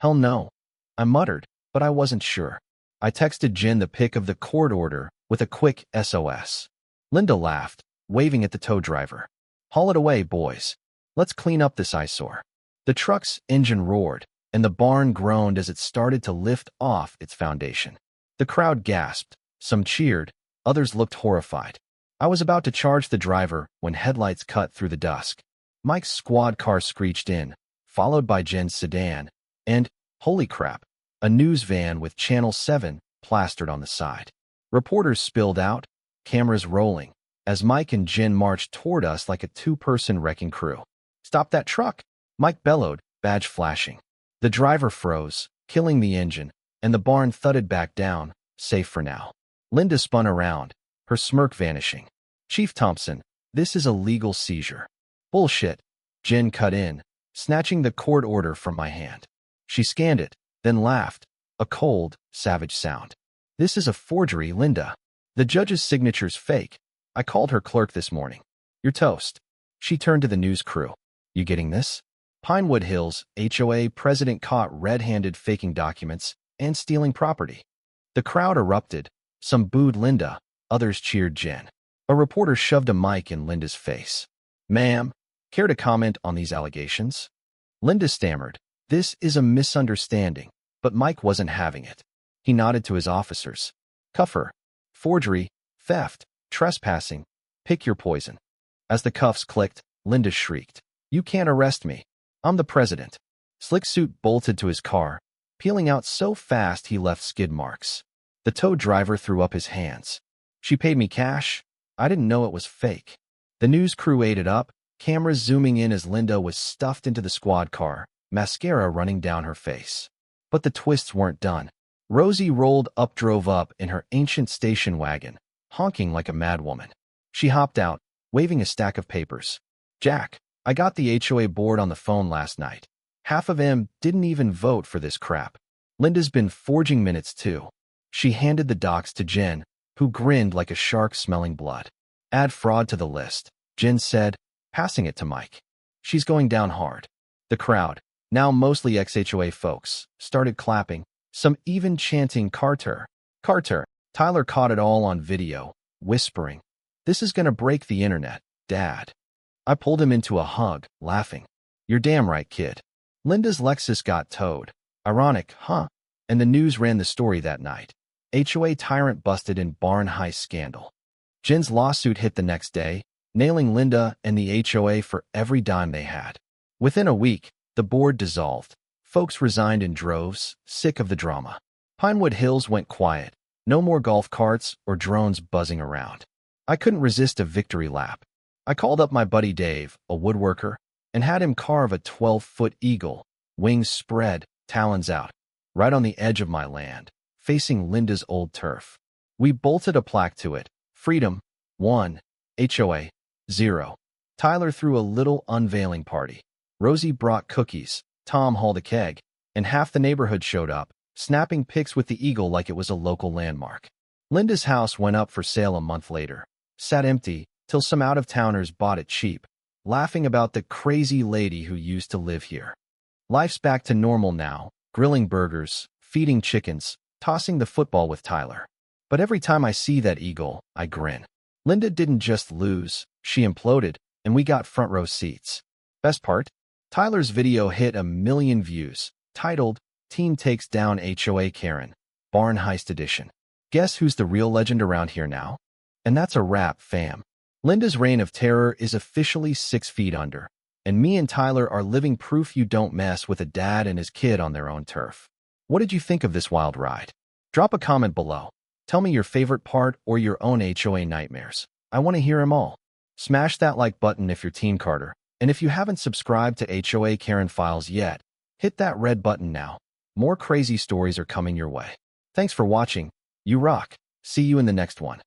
Hell no. I muttered, but I wasn't sure. I texted Jen the pic of the court order with a quick SOS. Linda laughed, waving at the tow driver. Haul it away, boys. Let's clean up this eyesore. The truck's engine roared, and the barn groaned as it started to lift off its foundation. The crowd gasped, some cheered, others looked horrified. I was about to charge the driver when headlights cut through the dusk. Mike's squad car screeched in, followed by Jen's sedan, and, holy crap, a news van with Channel 7 plastered on the side. Reporters spilled out, cameras rolling, as Mike and Jen marched toward us like a two-person wrecking crew. Stop that truck! Mike bellowed, badge flashing. The driver froze, killing the engine, and the barn thudded back down, safe for now. Linda spun around, her smirk vanishing. Chief Thompson, this is a legal seizure. Bullshit. Jen cut in, snatching the court order from my hand. She scanned it, then laughed, a cold, savage sound. This is a forgery, Linda. The judge's signature's fake. I called her clerk this morning. You're toast. She turned to the news crew. You getting this? Pinewood Hills, HOA president caught red-handed faking documents and stealing property. The crowd erupted. Some booed Linda, others cheered Jen. A reporter shoved a mic in Linda's face. Ma'am, care to comment on these allegations? Linda stammered. This is a misunderstanding, but Mike wasn't having it. He nodded to his officers. Cuff her. Forgery, theft, trespassing. Pick your poison. As the cuffs clicked, Linda shrieked. You can't arrest me. I'm the president. Slick Suit bolted to his car, peeling out so fast he left skid marks. The tow driver threw up his hands. She paid me cash. I didn't know it was fake. The news crew ate it up, cameras zooming in as Linda was stuffed into the squad car, mascara running down her face. But the twists weren't done. Rosie drove up in her ancient station wagon, honking like a madwoman. She hopped out, waving a stack of papers. Jack, I got the HOA board on the phone last night. Half of them didn't even vote for this crap. Linda's been forging minutes too. She handed the docs to Jen, who grinned like a shark smelling blood. Add fraud to the list, Jen said, passing it to Mike. She's going down hard. The crowd, now mostly ex-HOA folks, started clapping, some even chanting Carter. Carter. Tyler caught it all on video, whispering, This is gonna break the internet, Dad. I pulled him into a hug, laughing. You're damn right, kid. Linda's Lexus got towed. Ironic, huh? And the news ran the story that night. HOA tyrant busted in barn heist scandal. Jen's lawsuit hit the next day, nailing Linda and the HOA for every dime they had. Within a week, the board dissolved. Folks resigned in droves, sick of the drama. Pinewood Hills went quiet. No more golf carts or drones buzzing around. I couldn't resist a victory lap. I called up my buddy Dave, a woodworker, and had him carve a 12-foot eagle, wings spread, talons out, right on the edge of my land, facing Linda's old turf. We bolted a plaque to it. Freedom, 1. HOA, 0. Tyler threw a little unveiling party. Rosie brought cookies, Tom hauled a keg, and half the neighborhood showed up, snapping pics with the eagle like it was a local landmark. Linda's house went up for sale a month later, sat empty, till some out-of-towners bought it cheap, laughing about the crazy lady who used to live here. Life's back to normal now, grilling burgers, feeding chickens, tossing the football with Tyler. But every time I see that eagle, I grin. Linda didn't just lose, she imploded, and we got front row seats. Best part? Tyler's video hit 1 million views, titled, Team Takes Down HOA Karen, Barn Heist Edition. Guess who's the real legend around here now? And that's a wrap, fam. Linda's reign of terror is officially 6 feet under, and me and Tyler are living proof you don't mess with a dad and his kid on their own turf. What did you think of this wild ride? Drop a comment below. Tell me your favorite part or your own HOA nightmares. I want to hear them all. Smash that like button if you're Team Carter, and if you haven't subscribed to HOA Karen Files yet, hit that red button now. More crazy stories are coming your way. Thanks for watching. You rock. See you in the next one.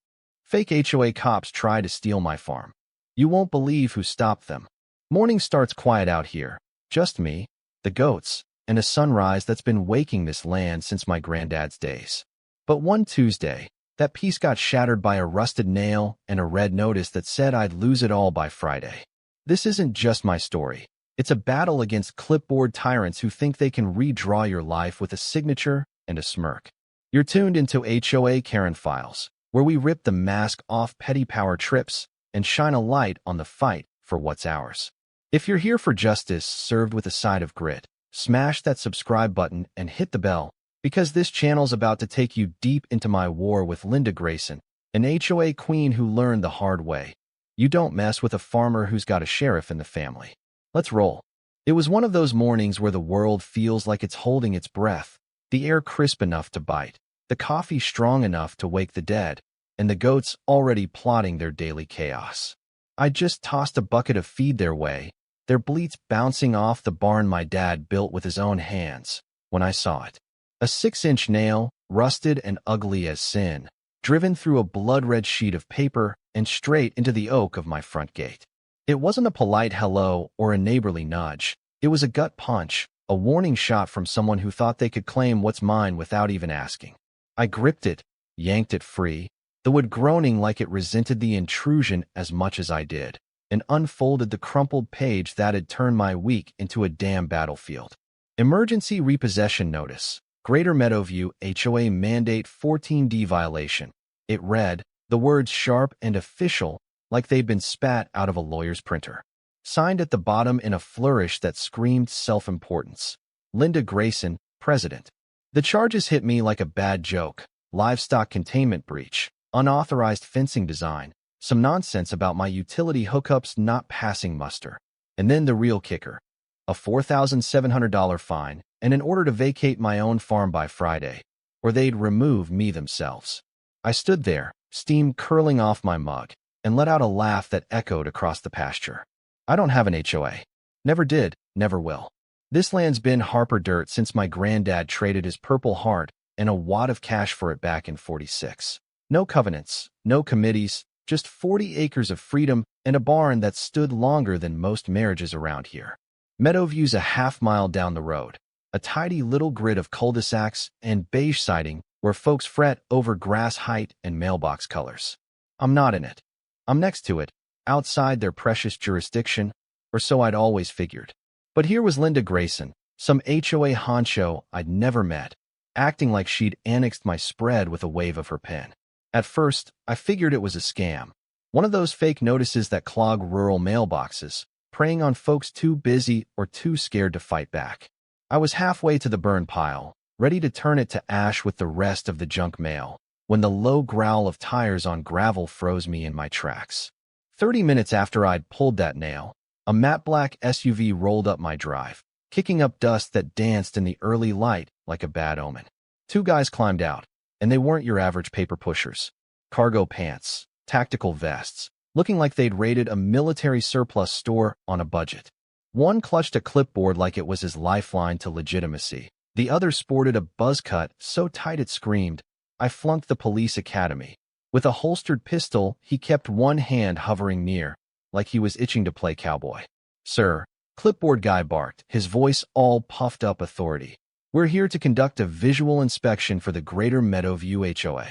Fake HOA cops try to steal my farm. You won't believe who stopped them. Morning starts quiet out here. Just me, the goats, and a sunrise that's been waking this land since my granddad's days. But one Tuesday, that peace got shattered by a rusted nail and a red notice that said I'd lose it all by Friday. This isn't just my story. It's a battle against clipboard tyrants who think they can redraw your life with a signature and a smirk. You're tuned into HOA Karen Files, where we rip the mask off petty power trips and shine a light on the fight for what's ours. If you're here for justice served with a side of grit, smash that subscribe button and hit the bell, because this channel's about to take you deep into my war with Linda Grayson, an HOA queen who learned the hard way. You don't mess with a farmer who's got a sheriff in the family. Let's roll. It was one of those mornings where the world feels like it's holding its breath, the air crisp enough to bite, the coffee strong enough to wake the dead, and the goats already plotting their daily chaos. I just tossed a bucket of feed their way, their bleats bouncing off the barn my dad built with his own hands, when I saw it. A 6-inch nail, rusted and ugly as sin, driven through a blood-red sheet of paper and straight into the oak of my front gate. It wasn't a polite hello or a neighborly nudge. It was a gut punch, a warning shot from someone who thought they could claim what's mine without even asking. I gripped it, yanked it free, the wood groaning like it resented the intrusion as much as I did, and unfolded the crumpled page that had turned my week into a damn battlefield. Emergency repossession notice. Greater Meadowview HOA Mandate 14D violation. It read, the words sharp and official, like they'd been spat out of a lawyer's printer. Signed at the bottom in a flourish that screamed self-importance. Linda Grayson, President. The charges hit me like a bad joke: livestock containment breach, unauthorized fencing design, some nonsense about my utility hookups not passing muster. And then the real kicker: a $4,700 fine and an order to vacate my own farm by Friday, or they'd remove me themselves. I stood there, steam curling off my mug, and let out a laugh that echoed across the pasture. I don't have an HOA. Never did, never will. This land's been Harper dirt since my granddad traded his Purple Heart and a wad of cash for it back in '46. No covenants, no committees, just 40 acres of freedom and a barn that stood longer than most marriages around here. Meadowview's a half-mile down the road, a tidy little grid of cul-de-sacs and beige siding where folks fret over grass height and mailbox colors. I'm not in it. I'm next to it, outside their precious jurisdiction, or so I'd always figured. But here was Linda Grayson, some HOA honcho I'd never met, acting like she'd annexed my spread with a wave of her pen. At first, I figured it was a scam, one of those fake notices that clog rural mailboxes, preying on folks too busy or too scared to fight back. I was halfway to the burn pile, ready to turn it to ash with the rest of the junk mail, when the low growl of tires on gravel froze me in my tracks. 30 minutes after I'd pulled that nail, a matte black SUV rolled up my drive, kicking up dust that danced in the early light like a bad omen. Two guys climbed out, and they weren't your average paper pushers. Cargo pants, tactical vests, looking like they'd raided a military surplus store on a budget. One clutched a clipboard like it was his lifeline to legitimacy. The other sported a buzz cut so tight it screamed, "I flunked the police academy." With a holstered pistol, he kept one hand hovering near, like he was itching to play cowboy. "Sir," clipboard guy barked, his voice all puffed up authority, "we're here to conduct a visual inspection for the Greater Meadowview HOA.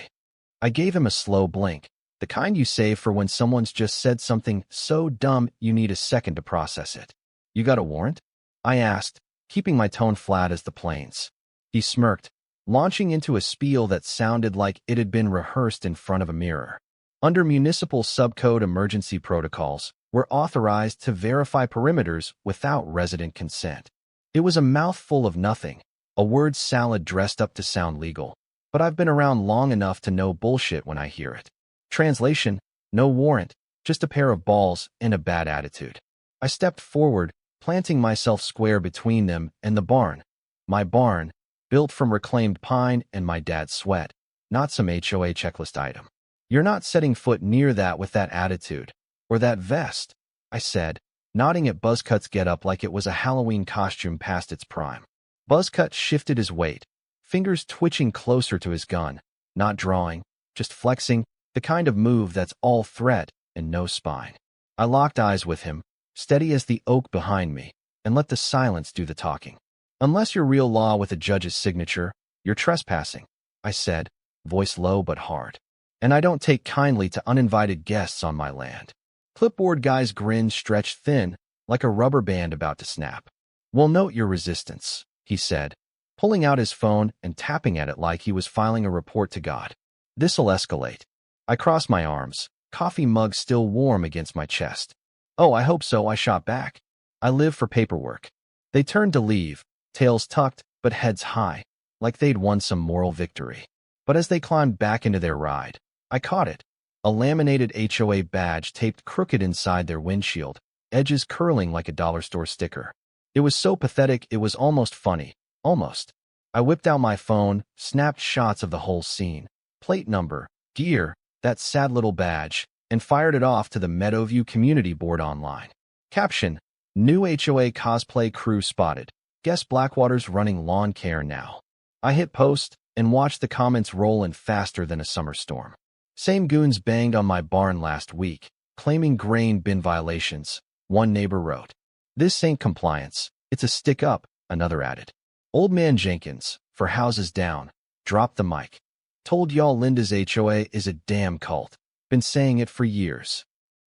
I gave him a slow blink, the kind you save for when someone's just said something so dumb you need a second to process it. "You got a warrant?" I asked, keeping my tone flat as the plains. He smirked, launching into a spiel that sounded like it had been rehearsed in front of a mirror. Under municipal subcode emergency protocols, we're authorized to verify perimeters without resident consent. It was a mouthful of nothing, a word salad dressed up to sound legal, but I've been around long enough to know bullshit when I hear it. Translation: no warrant, just a pair of balls and a bad attitude. I stepped forward, planting myself square between them and the barn. My barn, built from reclaimed pine and my dad's sweat, not some HOA checklist item. "You're not setting foot near that with that attitude, or that vest," I said, nodding at Buzzcut's getup like it was a Halloween costume past its prime. Buzzcut shifted his weight, fingers twitching closer to his gun, not drawing, just flexing, the kind of move that's all threat and no spine. I locked eyes with him, steady as the oak behind me, and let the silence do the talking. "Unless you're real law with a judge's signature, you're trespassing," I said, voice low but hard. "And I don't take kindly to uninvited guests on my land." Clipboard guy's grin stretched thin, like a rubber band about to snap. "We'll note your resistance," he said, pulling out his phone and tapping at it like he was filing a report to God. "This'll escalate." I crossed my arms, coffee mug still warm against my chest. "Oh, I hope so," I shot back. "I live for paperwork." They turned to leave, tails tucked but heads high, like they'd won some moral victory. But as they climbed back into their ride, I caught it. A laminated HOA badge taped crooked inside their windshield, edges curling like a dollar store sticker. It was so pathetic it was almost funny. Almost. I whipped out my phone, snapped shots of the whole scene, plate number, gear, that sad little badge, and fired it off to the Meadowview community board online. Caption: "New HOA cosplay crew spotted. Guess Blackwater's running lawn care now." I hit post and watched the comments roll in faster than a summer storm. "Same goons banged on my barn last week, claiming grain bin violations," one neighbor wrote. "This ain't compliance, it's a stick-up," another added. Old Man Jenkins, for houses down, dropped the mic. "Told y'all Linda's HOA is a damn cult. Been saying it for years."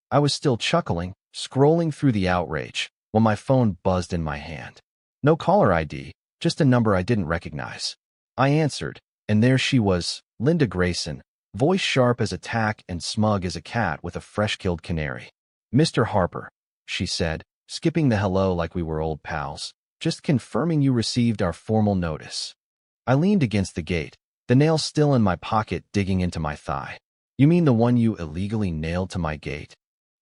I was still chuckling, scrolling through the outrage, when my phone buzzed in my hand. No caller ID, just a number I didn't recognize. I answered, and there she was, Linda Grayson, voice sharp as a tack and smug as a cat with a fresh-killed canary. "Mr. Harper," she said, skipping the hello like we were old pals, "just confirming you received our formal notice." I leaned against the gate, the nail still in my pocket digging into my thigh. You mean the one you illegally nailed to my gate?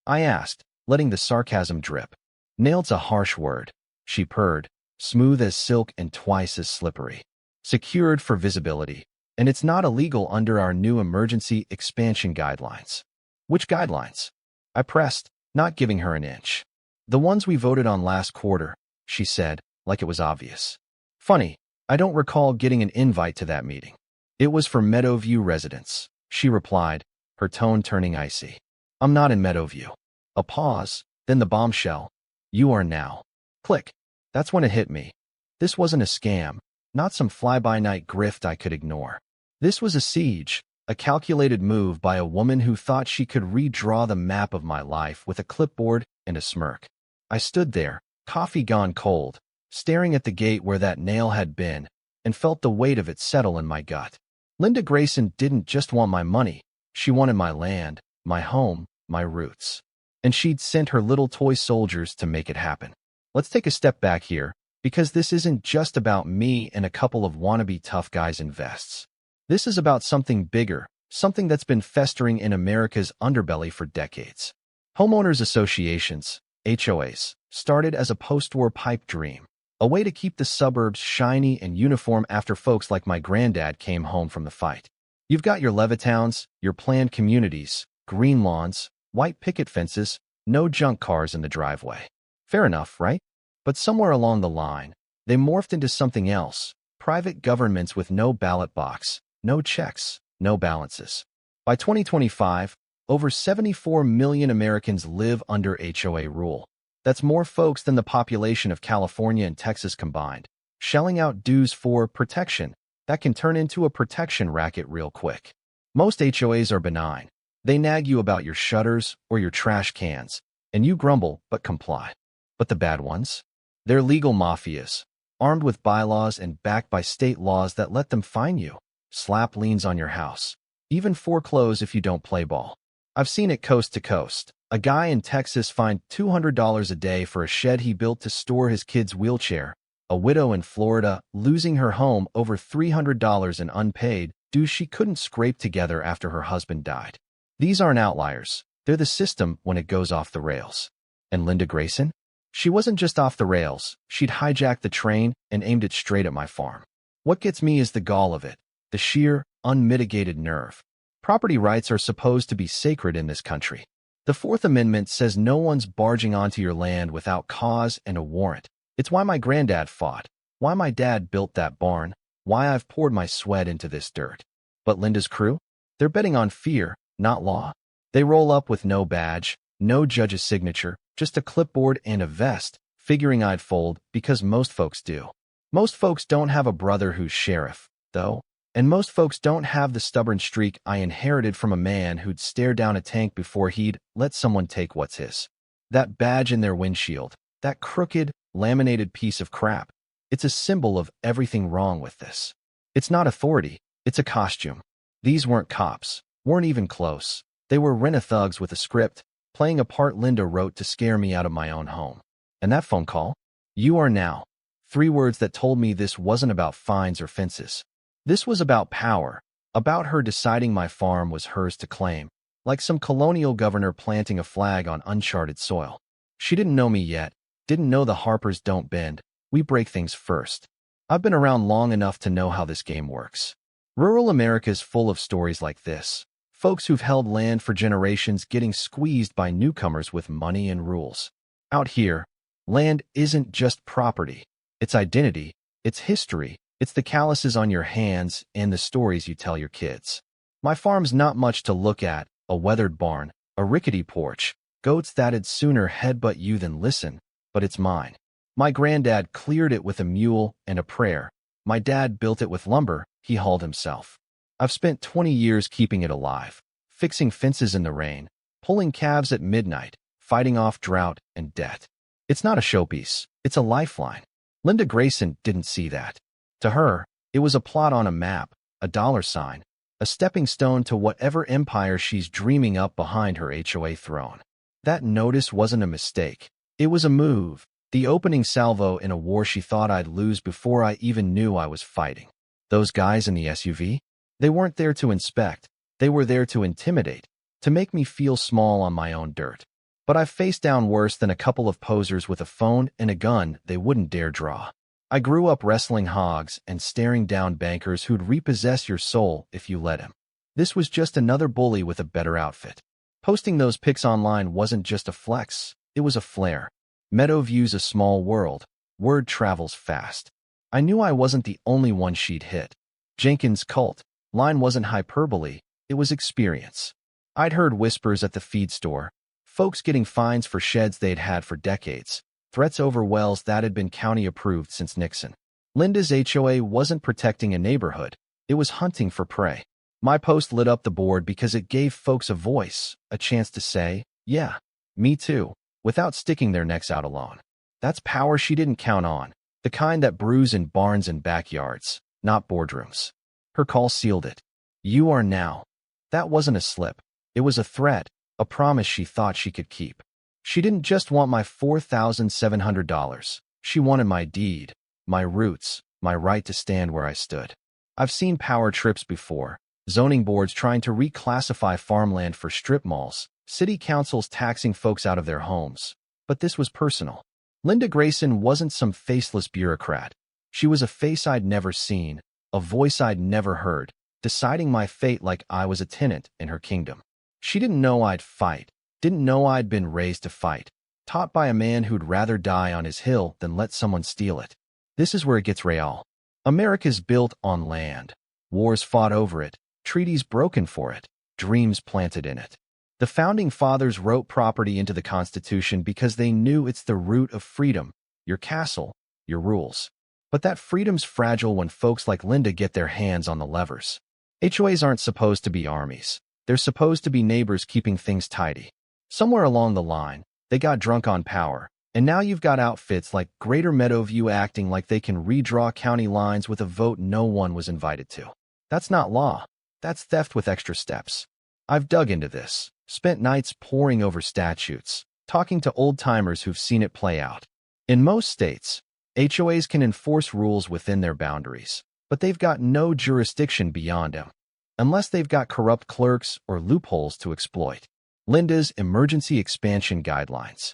I asked, letting the sarcasm drip. Nailed's a harsh word, she purred, smooth as silk and twice as slippery. Secured for visibility, and it's not illegal under our new emergency expansion guidelines. Which guidelines? I pressed, not giving her an inch. The ones we voted on last quarter, she said, like it was obvious. Funny, I don't recall getting an invite to that meeting. It was for Meadowview residents, she replied, her tone turning icy. I'm not in Meadowview. A pause, then the bombshell. You are now. Click. That's when it hit me. This wasn't a scam, not some fly-by-night grift I could ignore. This was a siege, a calculated move by a woman who thought she could redraw the map of my life with a clipboard and a smirk. I stood there, coffee gone cold, staring at the gate where that nail had been, and felt the weight of it settle in my gut. Linda Grayson didn't just want my money. She wanted my land, my home, my roots. And she'd sent her little toy soldiers to make it happen. Let's take a step back here, because this isn't just about me and a couple of wannabe tough guys in vests. This is about something bigger, something that's been festering in America's underbelly for decades. Homeowners associations, HOAs, started as a post-war pipe dream, a way to keep the suburbs shiny and uniform after folks like my granddad came home from the fight. You've got your Levittowns, your planned communities, green lawns, white picket fences, no junk cars in the driveway. Fair enough, right? But somewhere along the line, they morphed into something else, private governments with no ballot box, no checks, no balances. By 2025, over 74 million Americans live under HOA rule. That's more folks than the population of California and Texas combined, shelling out dues for protection that can turn into a protection racket real quick. Most HOAs are benign. They nag you about your shutters or your trash cans, and you grumble but comply. But the bad ones? They're legal mafias, armed with bylaws and backed by state laws that let them fine you, slap liens on your house, even foreclose if you don't play ball. I've seen it coast to coast. A guy in Texas fined $200 a day for a shed he built to store his kid's wheelchair. A widow in Florida losing her home over $300 in unpaid dues she couldn't scrape together after her husband died. These aren't outliers. They're the system when it goes off the rails. And Linda Grayson? She wasn't just off the rails. She'd hijacked the train and aimed it straight at my farm. What gets me is the gall of it, the sheer, unmitigated nerve. Property rights are supposed to be sacred in this country. The Fourth Amendment says no one's barging onto your land without cause and a warrant. It's why my granddad fought, why my dad built that barn, why I've poured my sweat into this dirt. But Linda's crew? They're betting on fear, not law. They roll up with no badge, no judge's signature, just a clipboard and a vest, figuring I'd fold because most folks do. Most folks don't have a brother who's sheriff, though. And most folks don't have the stubborn streak I inherited from a man who'd stare down a tank before he'd let someone take what's his. That badge in their windshield, that crooked, laminated piece of crap. It's a symbol of everything wrong with this. It's not authority, it's a costume. These weren't cops, weren't even close. They were rent-a-thugs with a script, playing a part Linda wrote to scare me out of my own home. And that phone call? You are now. 3 words that told me this wasn't about fines or fences. This was about power, about her deciding my farm was hers to claim, like some colonial governor planting a flag on uncharted soil. She didn't know me yet, didn't know the Harpers don't bend, we break things first. I've been around long enough to know how this game works. Rural America's full of stories like this, folks who've held land for generations getting squeezed by newcomers with money and rules. Out here, land isn't just property, it's identity, it's history, it's the calluses on your hands and the stories you tell your kids. My farm's not much to look at, a weathered barn, a rickety porch, goats that'd sooner headbutt you than listen, but it's mine. My granddad cleared it with a mule and a prayer. My dad built it with lumber he hauled himself. I've spent 20 years keeping it alive, fixing fences in the rain, pulling calves at midnight, fighting off drought and debt. It's not a showpiece, it's a lifeline. Linda Grayson didn't see that. To her, it was a plot on a map, a dollar sign, a stepping stone to whatever empire she's dreaming up behind her HOA throne. That notice wasn't a mistake. It was a move, the opening salvo in a war she thought I'd lose before I even knew I was fighting. Those guys in the SUV? They weren't there to inspect. They were there to intimidate, to make me feel small on my own dirt. But I've faced down worse than a couple of posers with a phone and a gun they wouldn't dare draw. I grew up wrestling hogs and staring down bankers who'd repossess your soul if you let him. This was just another bully with a better outfit. Posting those pics online wasn't just a flex, it was a flare. Meadowview's a small world. Word travels fast. I knew I wasn't the only one she'd hit. Jenkins' cult line wasn't hyperbole, it was experience. I'd heard whispers at the feed store, folks getting fines for sheds they'd had for decades, threats over wells that had been county approved since Nixon. Linda's HOA wasn't protecting a neighborhood, it was hunting for prey. My post lit up the board because it gave folks a voice, a chance to say, yeah, me too, without sticking their necks out alone. That's power she didn't count on, the kind that brews in barns and backyards, not boardrooms. Her call sealed it. You are now. That wasn't a slip. It was a threat, a promise she thought she could keep. She didn't just want my $4,700. She wanted my deed, my roots, my right to stand where I stood. I've seen power trips before, zoning boards trying to reclassify farmland for strip malls, city councils taxing folks out of their homes. But this was personal. Linda Grayson wasn't some faceless bureaucrat. She was a face I'd never seen, a voice I'd never heard, deciding my fate like I was a tenant in her kingdom. She didn't know I'd fight, didn't know I'd been raised to fight, taught by a man who'd rather die on his hill than let someone steal it. This is where it gets real. America's built on land. Wars fought over it, treaties broken for it, dreams planted in it. The Founding Fathers wrote property into the Constitution because they knew it's the root of freedom, your castle, your rules. But that freedom's fragile when folks like Linda get their hands on the levers. HOAs aren't supposed to be armies. They're supposed to be neighbors keeping things tidy. Somewhere along the line, they got drunk on power, and now you've got outfits like Greater Meadowview acting like they can redraw county lines with a vote no one was invited to. That's not law. That's theft with extra steps. I've dug into this, spent nights poring over statutes, talking to old-timers who've seen it play out. In most states, HOAs can enforce rules within their boundaries, but they've got no jurisdiction beyond them, unless they've got corrupt clerks or loopholes to exploit. Linda's emergency expansion guidelines.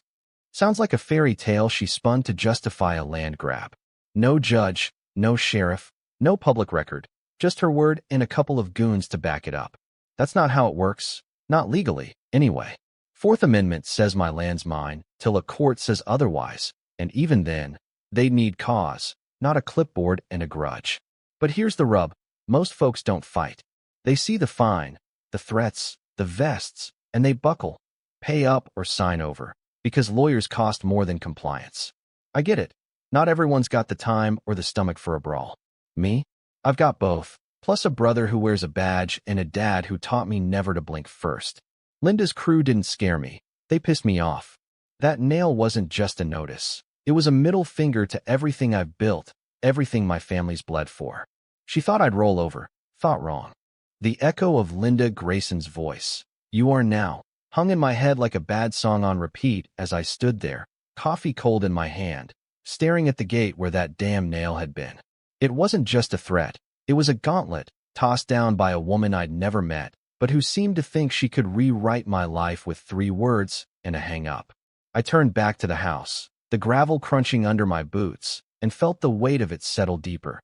Sounds like a fairy tale she spun to justify a land grab. No judge, no sheriff, no public record, just her word and a couple of goons to back it up. That's not how it works, not legally, anyway. Fourth Amendment says my land's mine, till a court says otherwise, and even then, they'd need cause, not a clipboard and a grudge. But here's the rub, most folks don't fight. They see the fine, the threats, the vests, and they buckle, pay up or sign over, because lawyers cost more than compliance. I get it. Not everyone's got the time or the stomach for a brawl. Me? I've got both, plus a brother who wears a badge and a dad who taught me never to blink first. Linda's crew didn't scare me. They pissed me off. That nail wasn't just a notice. It was a middle finger to everything I've built, everything my family's bled for. She thought I'd roll over. Thought wrong. The echo of Linda Grayson's voice, "You are now," hung in my head like a bad song on repeat as I stood there, coffee cold in my hand, staring at the gate where that damn nail had been. It wasn't just a threat. It was a gauntlet, tossed down by a woman I'd never met, but who seemed to think she could rewrite my life with 3 words and a hang-up. I turned back to the house, the gravel crunching under my boots, and felt the weight of it settle deeper.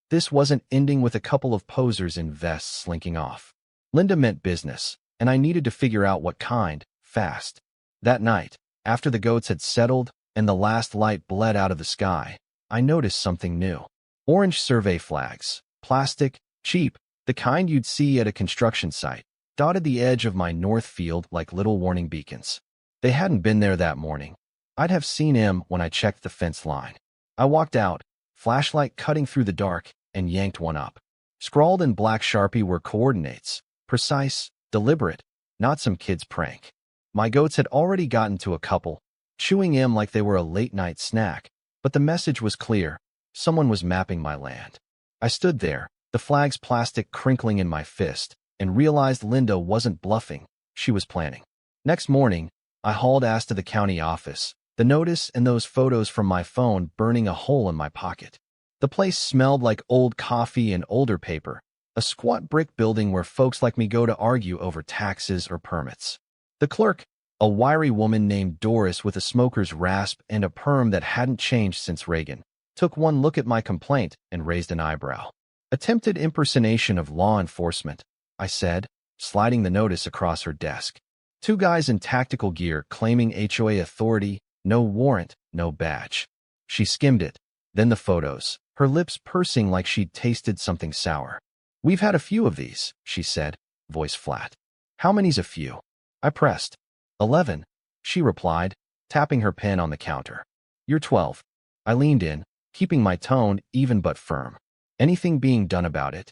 This wasn't ending with a couple of posers in vests slinking off. Linda meant business, and I needed to figure out what kind, fast. That night, after the goats had settled and the last light bled out of the sky, I noticed something new. Orange survey flags, plastic, cheap, the kind you'd see at a construction site, dotted the edge of my north field like little warning beacons. They hadn't been there that morning. I'd have seen him when I checked the fence line. I walked out, flashlight cutting through the dark, and yanked one up. Scrawled in black Sharpie were coordinates, precise, deliberate, not some kid's prank. My goats had already gotten to a couple, chewing them like they were a late-night snack, but the message was clear. Someone was mapping my land. I stood there, the flag's plastic crinkling in my fist, and realized Linda wasn't bluffing. She was planning. Next morning, I hauled ass to the county office, the notice and those photos from my phone burning a hole in my pocket. The place smelled like old coffee and older paper, a squat brick building where folks like me go to argue over taxes or permits. The clerk, a wiry woman named Doris with a smoker's rasp and a perm that hadn't changed since Reagan, took one look at my complaint and raised an eyebrow. Attempted impersonation of law enforcement, I said, sliding the notice across her desk. Two guys in tactical gear claiming HOA authority, no warrant, no badge. She skimmed it, then the photos, her lips pursing like she'd tasted something sour. We've had a few of these, she said, voice flat. How many's a few? I pressed. 11, she replied, tapping her pen on the counter. You're 12. I leaned in, keeping my tone even but firm. Anything being done about it?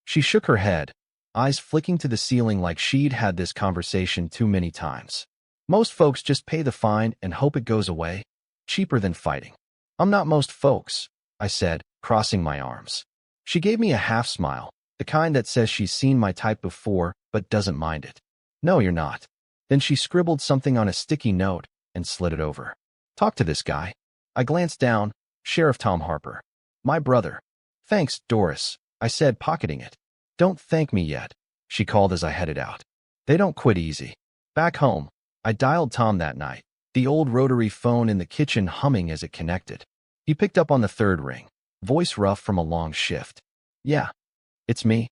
She shook her head, eyes flicking to the ceiling like she'd had this conversation too many times. Most folks just pay the fine and hope it goes away. Cheaper than fighting. I'm not most folks, I said, crossing my arms. She gave me a half smile, the kind that says she's seen my type before but doesn't mind it. No, you're not. Then she scribbled something on a sticky note and slid it over. Talk to this guy. I glanced down. Sheriff Tom Harper. My brother. Thanks, Doris, I said, pocketing it. Don't thank me yet, she called as I headed out. They don't quit easy. Back home, I dialed Tom that night, the old rotary phone in the kitchen humming as it connected. He picked up on the third ring, voice rough from a long shift. Yeah, it's me,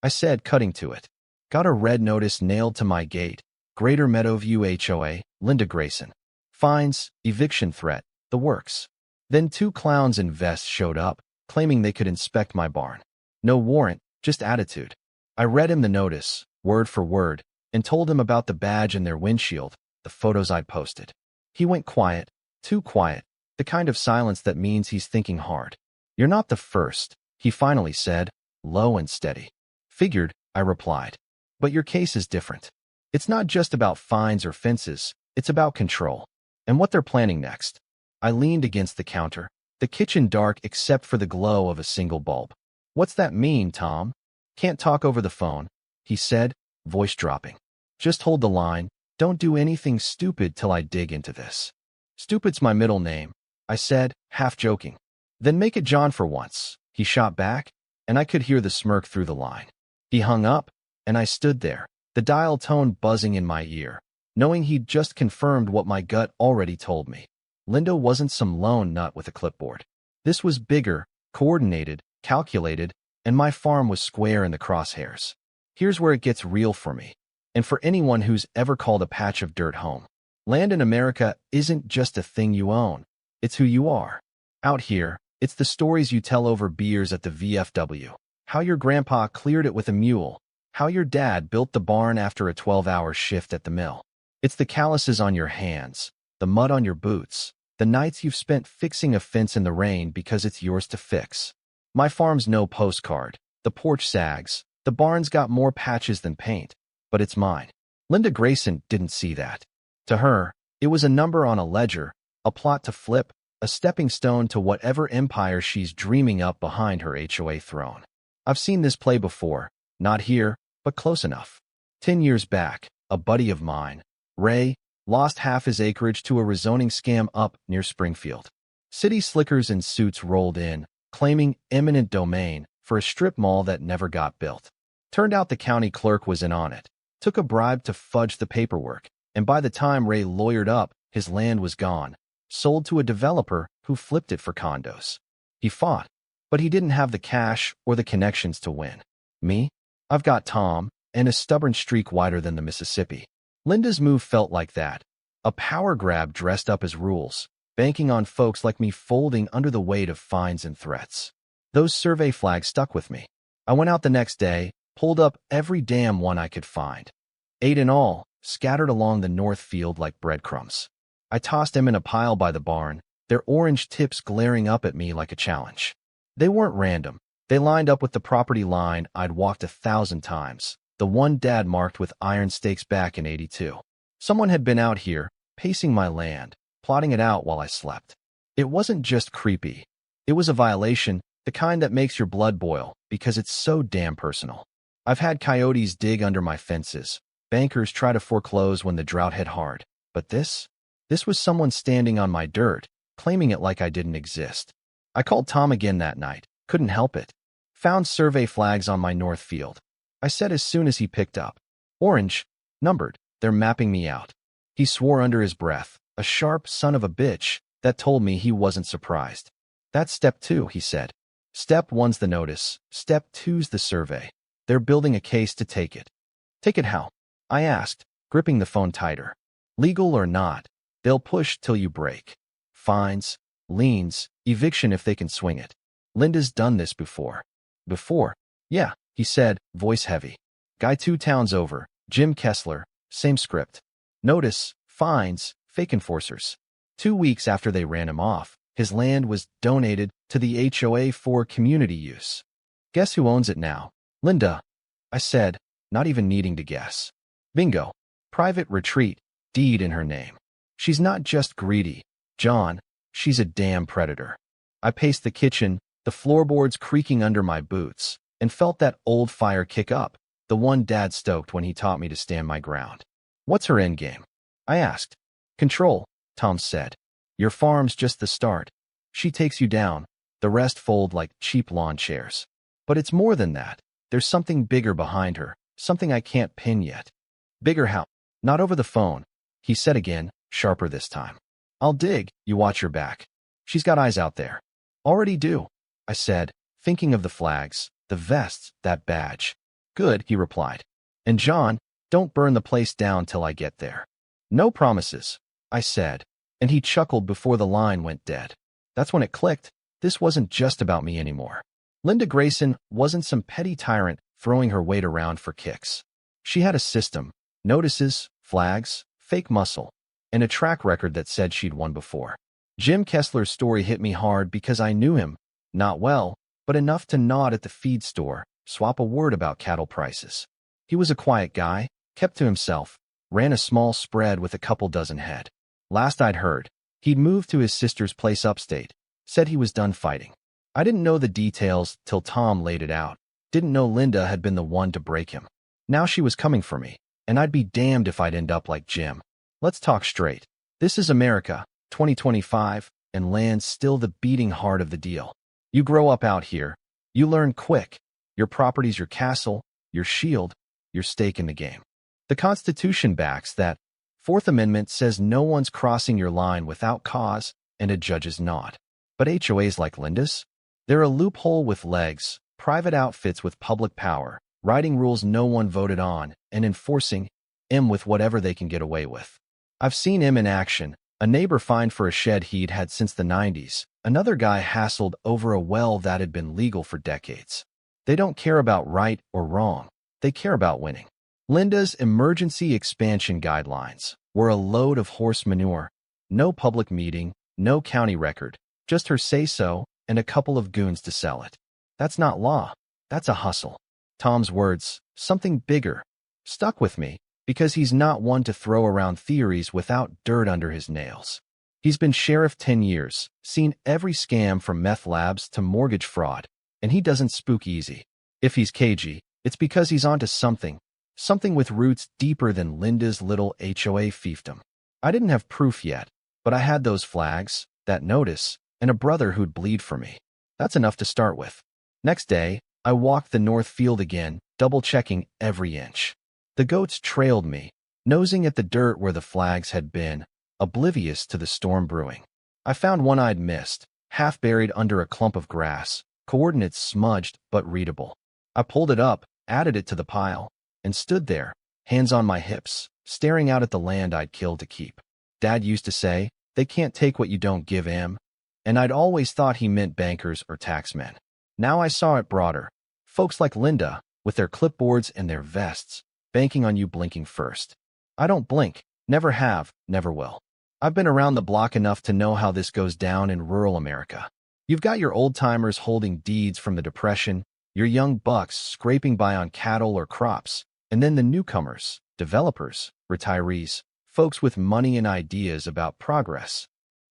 I said, cutting to it. Got a red notice nailed to my gate. Greater Meadowview HOA, Linda Grayson. Fines, eviction threat, the works. Then two clowns in vests showed up, claiming they could inspect my barn. No warrant, just attitude. I read him the notice, word for word, and told him about the badge and their windshield, the photos I'd posted. He went quiet, too quiet, the kind of silence that means he's thinking hard. You're not the first, he finally said, low and steady. Figured, I replied. But your case is different. It's not just about fines or fences, it's about control. And what they're planning next. I leaned against the counter, the kitchen dark except for the glow of a single bulb. What's that mean, Tom? Can't talk over the phone, he said, voice dropping. Just hold the line, don't do anything stupid till I dig into this. Stupid's my middle name, I said, half joking. Then make it John for once, he shot back, and I could hear the smirk through the line. He hung up, and I stood there, the dial tone buzzing in my ear, knowing he'd just confirmed what my gut already told me. Linda wasn't some lone nut with a clipboard. This was bigger, coordinated, calculated, and my farm was square in the crosshairs. Here's where it gets real for me, and for anyone who's ever called a patch of dirt home. Land in America isn't just a thing you own, it's who you are. Out here, it's the stories you tell over beers at the VFW, how your grandpa cleared it with a mule, how your dad built the barn after a 12-hour shift at the mill. It's the calluses on your hands, the mud on your boots, the nights you've spent fixing a fence in the rain because it's yours to fix. My farm's no postcard, the porch sags, the barn's got more patches than paint, but it's mine. Linda Grayson didn't see that. To her, it was a number on a ledger, a plot to flip, a stepping stone to whatever empire she's dreaming up behind her HOA throne. I've seen this play before, not here, but close enough. 10 years back, a buddy of mine, Ray, lost half his acreage to a rezoning scam up near Springfield. City slickers in suits rolled in, claiming eminent domain for a strip mall that never got built. Turned out the county clerk was in on it, took a bribe to fudge the paperwork, and by the time Ray lawyered up, his land was gone, sold to a developer who flipped it for condos. He fought, but he didn't have the cash or the connections to win. Me? I've got Tom, and a stubborn streak wider than the Mississippi. Linda's move felt like that, a power grab dressed up as rules, banking on folks like me folding under the weight of fines and threats. Those survey flags stuck with me. I went out the next day, pulled up every damn one I could find. 8 in all, scattered along the north field like breadcrumbs. I tossed them in a pile by the barn, their orange tips glaring up at me like a challenge. They weren't random. They lined up with the property line I'd walked 1,000 times, the one Dad marked with iron stakes back in '82. Someone had been out here, pacing my land, plotting it out while I slept. It wasn't just creepy. It was a violation, the kind that makes your blood boil, because it's so damn personal. I've had coyotes dig under my fences, bankers try to foreclose when the drought hit hard. But this was someone standing on my dirt, claiming it like I didn't exist. I called Tom again that night. Couldn't help it. Found survey flags on my north field. I said as soon as he picked up. Orange. Numbered. They're mapping me out. He swore under his breath. A sharp son of a bitch that told me he wasn't surprised. That's step 2, he said. Step 1's the notice. Step 2's the survey. They're building a case to take it. Take it how? I asked, gripping the phone tighter. Legal or not, they'll push till you break. Fines, liens, eviction if they can swing it. Linda's done this before. Before? Yeah, he said, voice heavy. Guy 2 towns over, Jim Kessler, same script. Notice, fines, fake enforcers. 2 weeks after they ran him off, his land was donated to the HOA for community use. Guess who owns it now? Linda, I said, not even needing to guess. Bingo. Private retreat, deed in her name. She's not just greedy, John, she's a damn predator. I paced the kitchen, the floorboards creaking under my boots, and felt that old fire kick up, the one Dad stoked when he taught me to stand my ground. What's her endgame? I asked. Control, Tom said. Your farm's just the start. She takes you down, the rest fold like cheap lawn chairs. But it's more than that. There's something bigger behind her, something I can't pin yet. Bigger how? Not over the phone, he said again, sharper this time. I'll dig, you watch your back. She's got eyes out there. Already do, I said, thinking of the flags, the vests, that badge. Good, he replied. And John, don't burn the place down till I get there. No promises, I said, and he chuckled before the line went dead. That's when it clicked. This wasn't just about me anymore. Linda Grayson wasn't some petty tyrant throwing her weight around for kicks. She had a system, notices, flags, fake muscle, and a track record that said she'd won before. Jim Kessler's story hit me hard because I knew him, not well, but enough to nod at the feed store, swap a word about cattle prices. He was a quiet guy, kept to himself, ran a small spread with a couple dozen head. Last I'd heard, he'd moved to his sister's place upstate, said he was done fighting. I didn't know the details till Tom laid it out, didn't know Linda had been the one to break him. Now she was coming for me, and I'd be damned if I'd end up like Jim. Let's talk straight. This is America, 2025, and land's still the beating heart of the deal. You grow up out here, you learn quick. Your property's your castle, your shield, your stake in the game. The Constitution backs that. Fourth Amendment says no one's crossing your line without cause, and a judge is not. But HOAs like Linda's? They're a loophole with legs, private outfits with public power, writing rules no one voted on, and enforcing them with whatever they can get away with. I've seen him in action, a neighbor fined for a shed he'd had since the 90s, another guy hassled over a well that had been legal for decades. They don't care about right or wrong, they care about winning. Linda's emergency expansion guidelines were a load of horse manure, no public meeting, no county record, just her say-so and a couple of goons to sell it. That's not law, that's a hustle. Tom's words, something bigger, stuck with me because he's not one to throw around theories without dirt under his nails. He's been sheriff 10 years, seen every scam from meth labs to mortgage fraud, and he doesn't spook easy. If he's cagey, it's because he's onto something with roots deeper than Linda's little HOA fiefdom. I didn't have proof yet, but I had those flags, that notice, and a brother who'd bleed for me. That's enough to start with. Next day, I walked the north field again, double-checking every inch. The goats trailed me, nosing at the dirt where the flags had been, oblivious to the storm brewing. I found one I'd missed, half buried under a clump of grass, coordinates smudged but readable. I pulled it up, added it to the pile, and stood there, hands on my hips, staring out at the land I'd killed to keep. Dad used to say, they can't take what you don't give 'em, and I'd always thought he meant bankers or taxmen. Now I saw it broader. Folks like Linda, with their clipboards and their vests, banking on you blinking first. I don't blink, never have, never will. I've been around the block enough to know how this goes down in rural America. You've got your old-timers holding deeds from the Depression, your young bucks scraping by on cattle or crops, and then the newcomers, developers, retirees, folks with money and ideas about progress.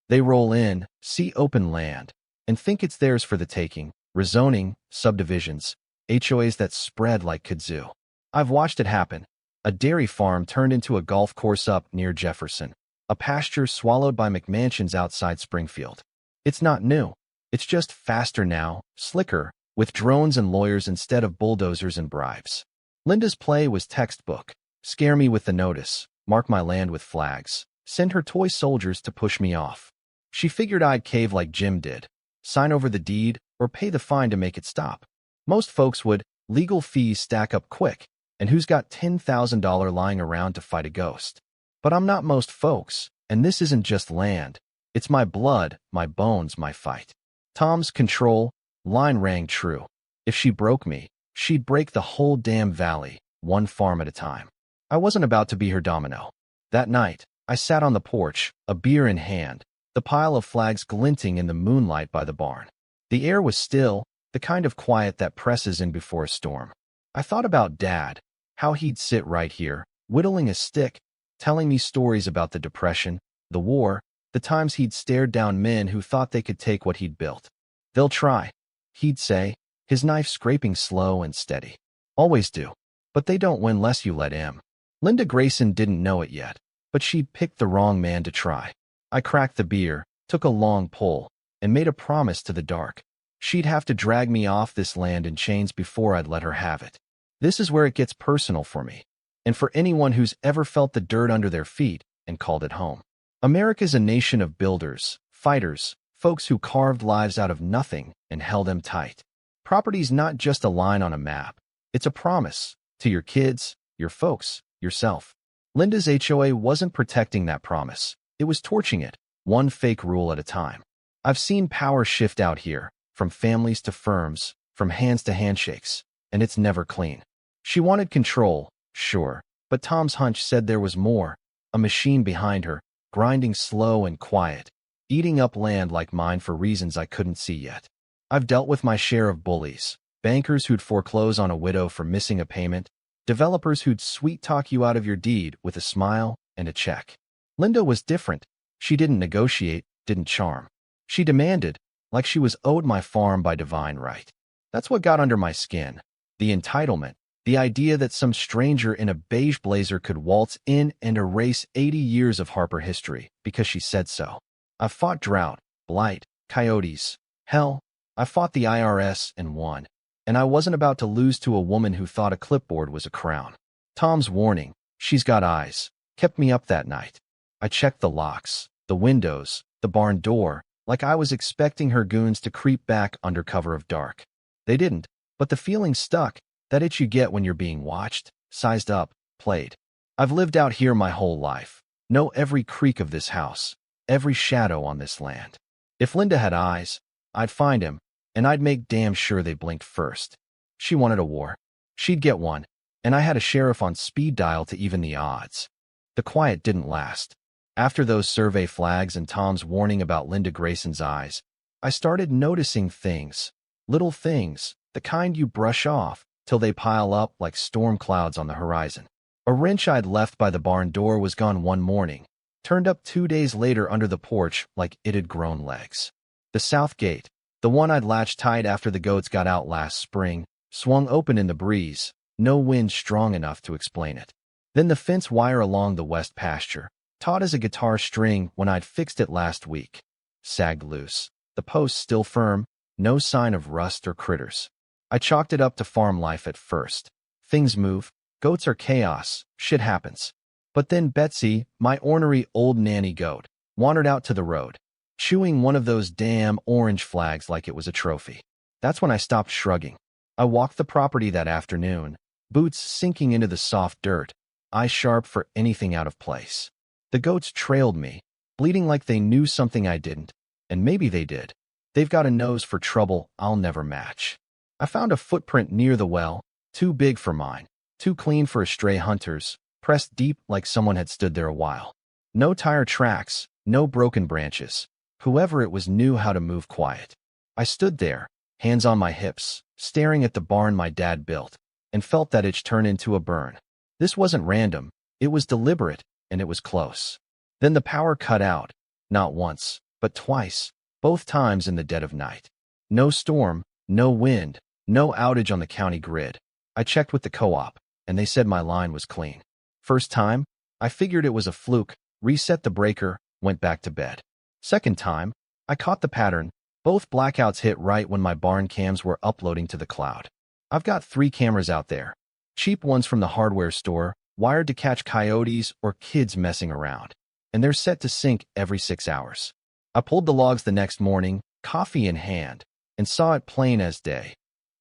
They roll in, see open land, and think it's theirs for the taking, rezoning, subdivisions, HOAs that spread like kudzu. I've watched it happen. A dairy farm turned into a golf course up near Jefferson, a pasture swallowed by McMansions outside Springfield. It's not new. It's just faster now, slicker, with drones and lawyers instead of bulldozers and bribes. Linda's play was textbook. Scare me with the notice, mark my land with flags, send her toy soldiers to push me off. She figured I'd cave like Jim did, sign over the deed, or pay the fine to make it stop. Most folks would. Legal fees stack up quick, and who's got $10,000 lying around to fight a ghost? But I'm not most folks, and this isn't just land. It's my blood, my bones, my fight. Tom's control line rang true. If she broke me, she'd break the whole damn valley, one farm at a time. I wasn't about to be her domino. That night, I sat on the porch, a beer in hand, the pile of flags glinting in the moonlight by the barn. The air was still, the kind of quiet that presses in before a storm. I thought about Dad, how he'd sit right here, whittling a stick, telling me stories about the Depression, the war, the times he'd stared down men who thought they could take what he'd built. They'll try, he'd say, his knife scraping slow and steady. Always do. But they don't win unless you let him. Linda Grayson didn't know it yet, but she'd picked the wrong man to try. I cracked the beer, took a long pull, and made a promise to the dark. She'd have to drag me off this land in chains before I'd let her have it. This is where it gets personal for me, and for anyone who's ever felt the dirt under their feet and called it home. America's a nation of builders, fighters, folks who carved lives out of nothing and held them tight. Property's not just a line on a map. It's a promise to your kids, your folks, yourself. Linda's HOA wasn't protecting that promise. It was torching it, one fake rule at a time. I've seen power shift out here, from families to firms, from hands to handshakes, and it's never clean. She wanted control, sure, but Tom's hunch said there was more, a machine behind her, grinding slow and quiet, eating up land like mine for reasons I couldn't see yet. I've dealt with my share of bullies, bankers who'd foreclose on a widow for missing a payment, developers who'd sweet-talk you out of your deed with a smile and a check. Linda was different. She didn't negotiate, didn't charm. She demanded, like she was owed my farm by divine right. That's what got under my skin. The entitlement, the idea that some stranger in a beige blazer could waltz in and erase 80 years of Harper history because she said so. I've fought drought, blight, coyotes. Hell, I fought the IRS and won. And I wasn't about to lose to a woman who thought a clipboard was a crown. Tom's warning, she's got eyes, kept me up that night. I checked the locks, the windows, the barn door, like I was expecting her goons to creep back under cover of dark. They didn't, but the feeling stuck, that itch you get when you're being watched, sized up, played. I've lived out here my whole life, know every creak of this house, every shadow on this land. If Linda had eyes, I'd find him, and I'd make damn sure they blinked first. She wanted a war. She'd get one, and I had a sheriff on speed dial to even the odds. The quiet didn't last. After those survey flags and Tom's warning about Linda Grayson's eyes, I started noticing things, little things, the kind you brush off till they pile up like storm clouds on the horizon. A wrench I'd left by the barn door was gone one morning, turned up 2 days later under the porch like it had grown legs. The south gate, the one I'd latched tight after the goats got out last spring, swung open in the breeze, no wind strong enough to explain it. Then the fence wire along the west pasture, taut as a guitar string when I'd fixed it last week, sagged loose. The post still firm, no sign of rust or critters. I chalked it up to farm life at first. Things move, goats are chaos, shit happens. But then Betsy, my ornery old nanny goat, wandered out to the road, chewing one of those damn orange flags like it was a trophy. That's when I stopped shrugging. I walked the property that afternoon, boots sinking into the soft dirt, eyes sharp for anything out of place. The goats trailed me, bleating like they knew something I didn't, and maybe they did. They've got a nose for trouble I'll never match. I found a footprint near the well, too big for mine, too clean for a stray hunter's, pressed deep like someone had stood there a while. No tire tracks, no broken branches. Whoever it was knew how to move quiet. I stood there, hands on my hips, staring at the barn my dad built, and felt that itch turn into a burn. This wasn't random, it was deliberate, and it was close. Then the power cut out, not once, but twice, both times in the dead of night. No storm, no wind, no outage on the county grid. I checked with the co-op, and they said my line was clean. First time, I figured it was a fluke, reset the breaker, went back to bed. Second time, I caught the pattern, Both blackouts hit right when my barn cams were uploading to the cloud. I've got 3 cameras out there. Cheap ones from the hardware store, wired to catch coyotes or kids messing around. And they're set to sync every 6 hours. I pulled the logs the next morning, coffee in hand, and saw it plain as day.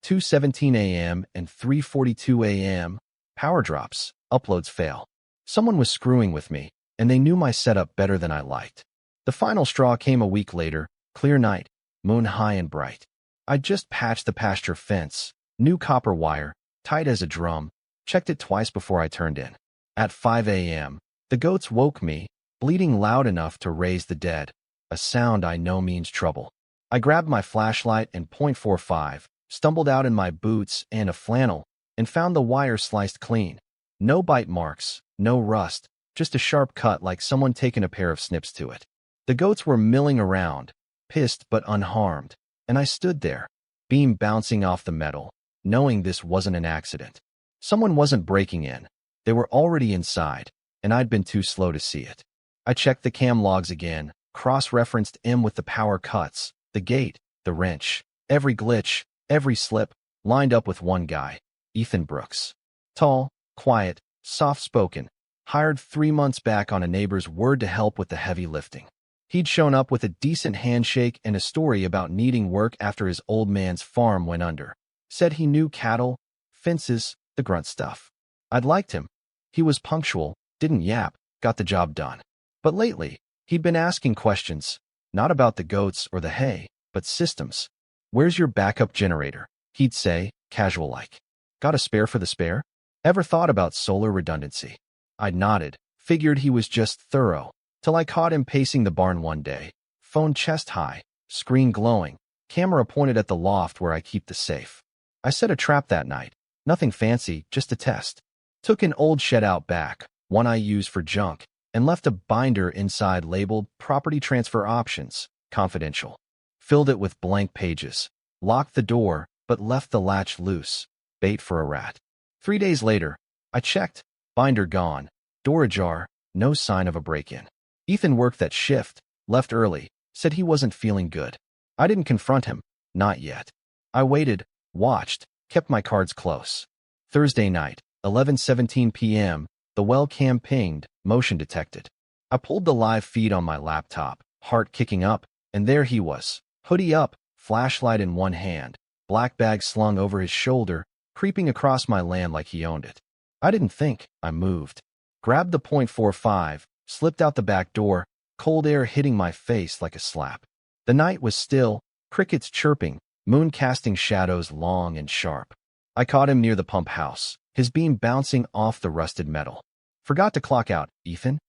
2:17 a.m. and 3:42 a.m. Power drops, uploads fail. Someone was screwing with me, and they knew my setup better than I liked. The final straw came a week later, clear night, moon high and bright. I'd just patched the pasture fence, new copper wire, tight as a drum, checked it twice before I turned in. At 5 a.m., the goats woke me, bleating loud enough to raise the dead, a sound I know means trouble. I grabbed my flashlight and .45, stumbled out in my boots and a flannel, and found the wire sliced clean. No bite marks, no rust, just a sharp cut like someone taken a pair of snips to it. The goats were milling around, pissed but unharmed, and I stood there, beam bouncing off the metal, knowing this wasn't an accident. Someone wasn't breaking in. They were already inside, and I'd been too slow to see it. I checked the cam logs again, cross-referenced M with the power cuts, the gate, the wrench, every glitch, every slip, lined up with one guy, Ethan Brooks. Tall, quiet, soft-spoken, hired 3 months back on a neighbor's word to help with the heavy lifting. He'd shown up with a decent handshake and a story about needing work after his old man's farm went under. Said he knew cattle, fences, the grunt stuff. I'd liked him. He was punctual, didn't yap, got the job done. But lately, he'd been asking questions, not about the goats or the hay, but systems. "Where's your backup generator?" he'd say, casual-like. "Got a spare for the spare? Ever thought about solar redundancy?" I'd nodded, figured he was just thorough, till I caught him pacing the barn one day, phone chest high, screen glowing, camera pointed at the loft where I keep the safe. I set a trap that night, nothing fancy, just a test. Took an old shed out back, one I use for junk, and left a binder inside labeled Property Transfer Options, Confidential. Filled it with blank pages, locked the door, but left the latch loose, bait for a rat. 3 days later, I checked, binder gone, door ajar, no sign of a break-in. Ethan worked that shift, left early, said he wasn't feeling good. I didn't confront him, not yet. I waited, watched, kept my cards close. Thursday night, 11:17 p.m., the well cam pinged, motion detected. I pulled the live feed on my laptop, heart kicking up, and there he was, hoodie up, flashlight in one hand, black bag slung over his shoulder, creeping across my land like he owned it. I didn't think, I moved. Grabbed the .45, slipped out the back door, cold air hitting my face like a slap. The night was still, crickets chirping, moon casting shadows long and sharp. I caught him near the pump house, his beam bouncing off the rusted metal. "Forgot to clock out, Ethan,"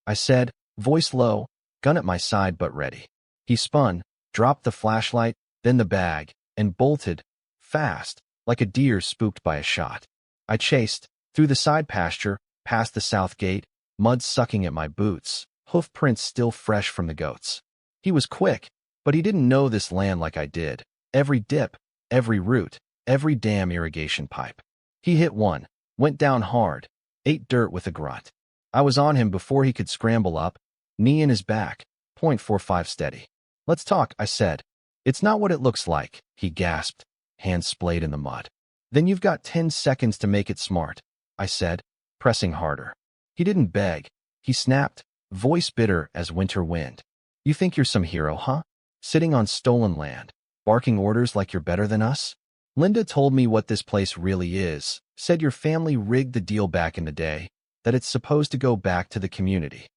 I said, voice low, gun at my side but ready. He spun, dropped the flashlight, then the bag, and bolted, fast, like a deer spooked by a shot. I chased, through the side pasture, past the south gate, mud sucking at my boots, hoof prints still fresh from the goats. He was quick, but he didn't know this land like I did. Every dip, every root, every damn irrigation pipe. He hit one, went down hard, ate dirt with a grunt. I was on him before he could scramble up, knee in his back, .45 steady. "Let's talk," I said. "It's not what it looks like," he gasped, hands splayed in the mud. "Then you've got 10 seconds to make it smart," I said, pressing harder. He didn't beg. He snapped, voice bitter as winter wind. "You think you're some hero, huh? Sitting on stolen land, barking orders like you're better than us? Linda told me what this place really is, said your family rigged the deal back in the day, that it's supposed to go back to the community."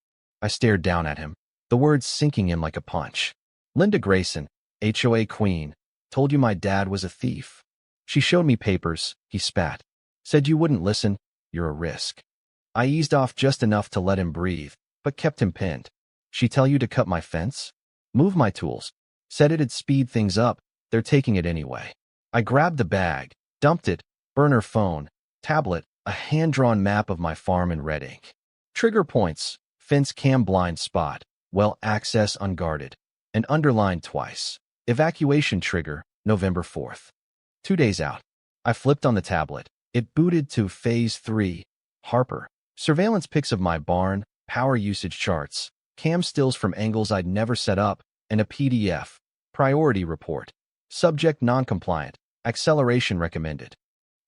I stared down at him, the words sinking in like a punch. "Linda Grayson, HOA queen, told you my dad was a thief. She showed me papers," he spat. "Said you wouldn't listen, you're a risk." I eased off just enough to let him breathe, but kept him pinned. "She tell you to cut my fence? Move my tools. Said it'd speed things up, they're taking it anyway." I grabbed the bag, dumped it, burner phone, tablet, a hand-drawn map of my farm in red ink. Trigger points, fence cam blind spot, well access unguarded, and underlined twice. Evacuation trigger, November 4th. 2 days out. I flipped on the tablet. It booted to Phase 3, Harper. Surveillance pics of my barn, power usage charts, cam stills from angles I'd never set up, and a PDF, priority report, subject non-compliant, acceleration recommended.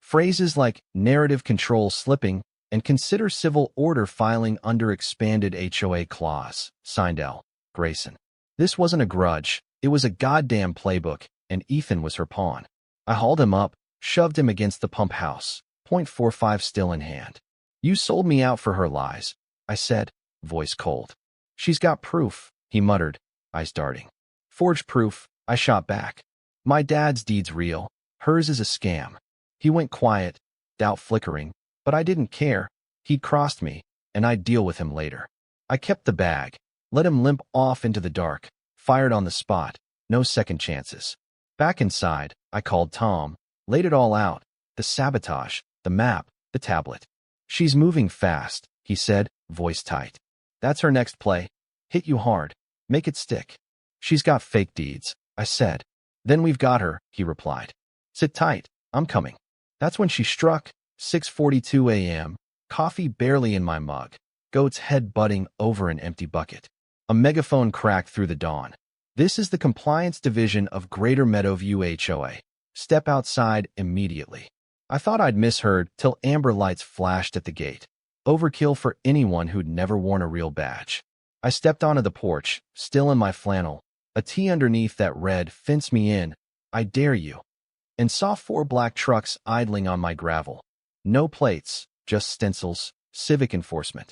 Phrases like narrative control slipping and consider civil order filing under expanded HOA clause, signed L. Grayson. This wasn't a grudge, it was a goddamn playbook, and Ethan was her pawn. I hauled him up, shoved him against the pump house, .45 still in hand. You sold me out for her lies, I said, voice cold. She's got proof, he muttered, eyes darting. Forged proof, I shot back. My dad's deed's real, hers is a scam. He went quiet, doubt flickering, but I didn't care. He'd crossed me, and I'd deal with him later. I kept the bag, let him limp off into the dark, fired on the spot, no second chances. Back inside, I called Tom, laid it all out, the sabotage, the map, the tablet. She's moving fast, he said, voice tight. That's her next play. Hit you hard. Make it stick. She's got fake deeds, I said. Then we've got her, he replied. Sit tight, I'm coming. That's when she struck, 6:42 a.m., coffee barely in my mug, goat's head butting over an empty bucket. A megaphone cracked through the dawn. This is the compliance division of Greater Meadowview HOA. Step outside immediately. I thought I'd misheard till amber lights flashed at the gate. Overkill for anyone who'd never worn a real badge. I stepped onto the porch, still in my flannel, a tee underneath that read, "Fence me in, I dare you," and saw 4 black trucks idling on my gravel. No plates, just stencils, civic enforcement.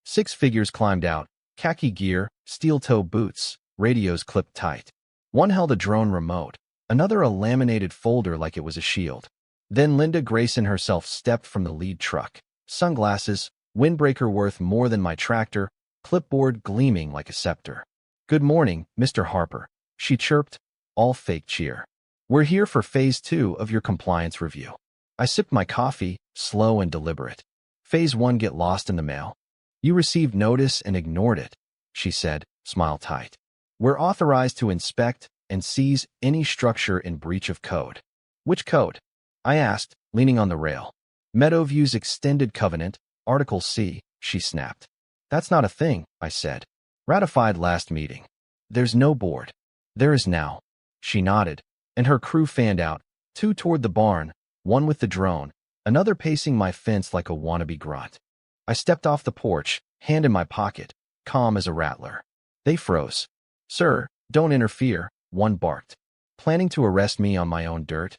6 figures climbed out, khaki gear, steel-toe boots, radios clipped tight. One held a drone remote, another a laminated folder like it was a shield. Then Linda Grayson herself stepped from the lead truck. Sunglasses, windbreaker worth more than my tractor, clipboard gleaming like a scepter. "Good morning, Mr. Harper," she chirped, all fake cheer. "We're here for Phase 2 of your compliance review." I sipped my coffee, slow and deliberate. "Phase 1 get lost in the mail?" "You received notice and ignored it," she said, smile tight. "We're authorized to inspect and seize any structure in breach of code." "Which code?" I asked, leaning on the rail. "Meadowview's extended covenant, Article C," she snapped. "That's not a thing," I said. "Ratified last meeting." "There's no board." "There is now." She nodded, and her crew fanned out, 2 toward the barn, one with the drone, another pacing my fence like a wannabe grunt. I stepped off the porch, hand in my pocket, calm as a rattler. They froze. "Sir, don't interfere," one barked. "Planning to arrest me on my own dirt?"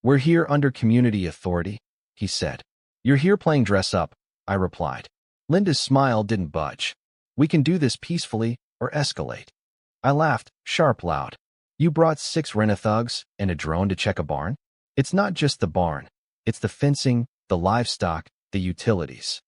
"We're here under community authority," he said. "You're here playing dress up," I replied. Linda's smile didn't budge. "We can do this peacefully or escalate." I laughed, sharp loud. "You brought 6 rent-a-thugs and a drone to check a barn?" "It's not just the barn. It's the fencing, the livestock, the utilities."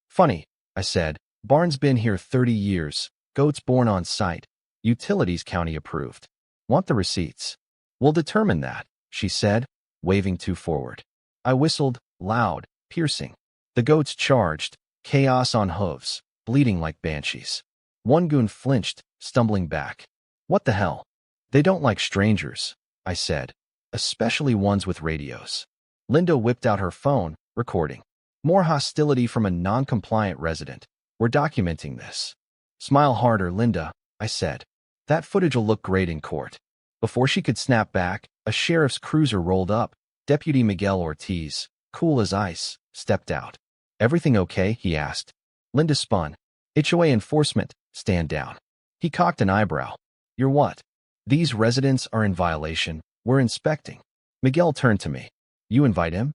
"Funny," I said. "Barn's been here 30 years, goats born on site, utilities county approved. Want the receipts?" "We'll determine that," she said, waving 2 forward. I whistled, loud, piercing. The goats charged, chaos on hooves, bleeding like banshees. One goon flinched, stumbling back. "What the hell?" "They don't like strangers," I said, "especially ones with radios." Linda whipped out her phone, recording. "More hostility from a non-compliant resident. We're documenting this." "Smile harder, Linda," I said. "That footage'll look great in court." Before she could snap back, a sheriff's cruiser rolled up. Deputy Miguel Ortiz, cool as ice, stepped out. "Everything okay?" he asked. Linda spun. "HOA enforcement, stand down." He cocked an eyebrow. "You're what?" "These residents are in violation. We're inspecting." Miguel turned to me. "You invite him?"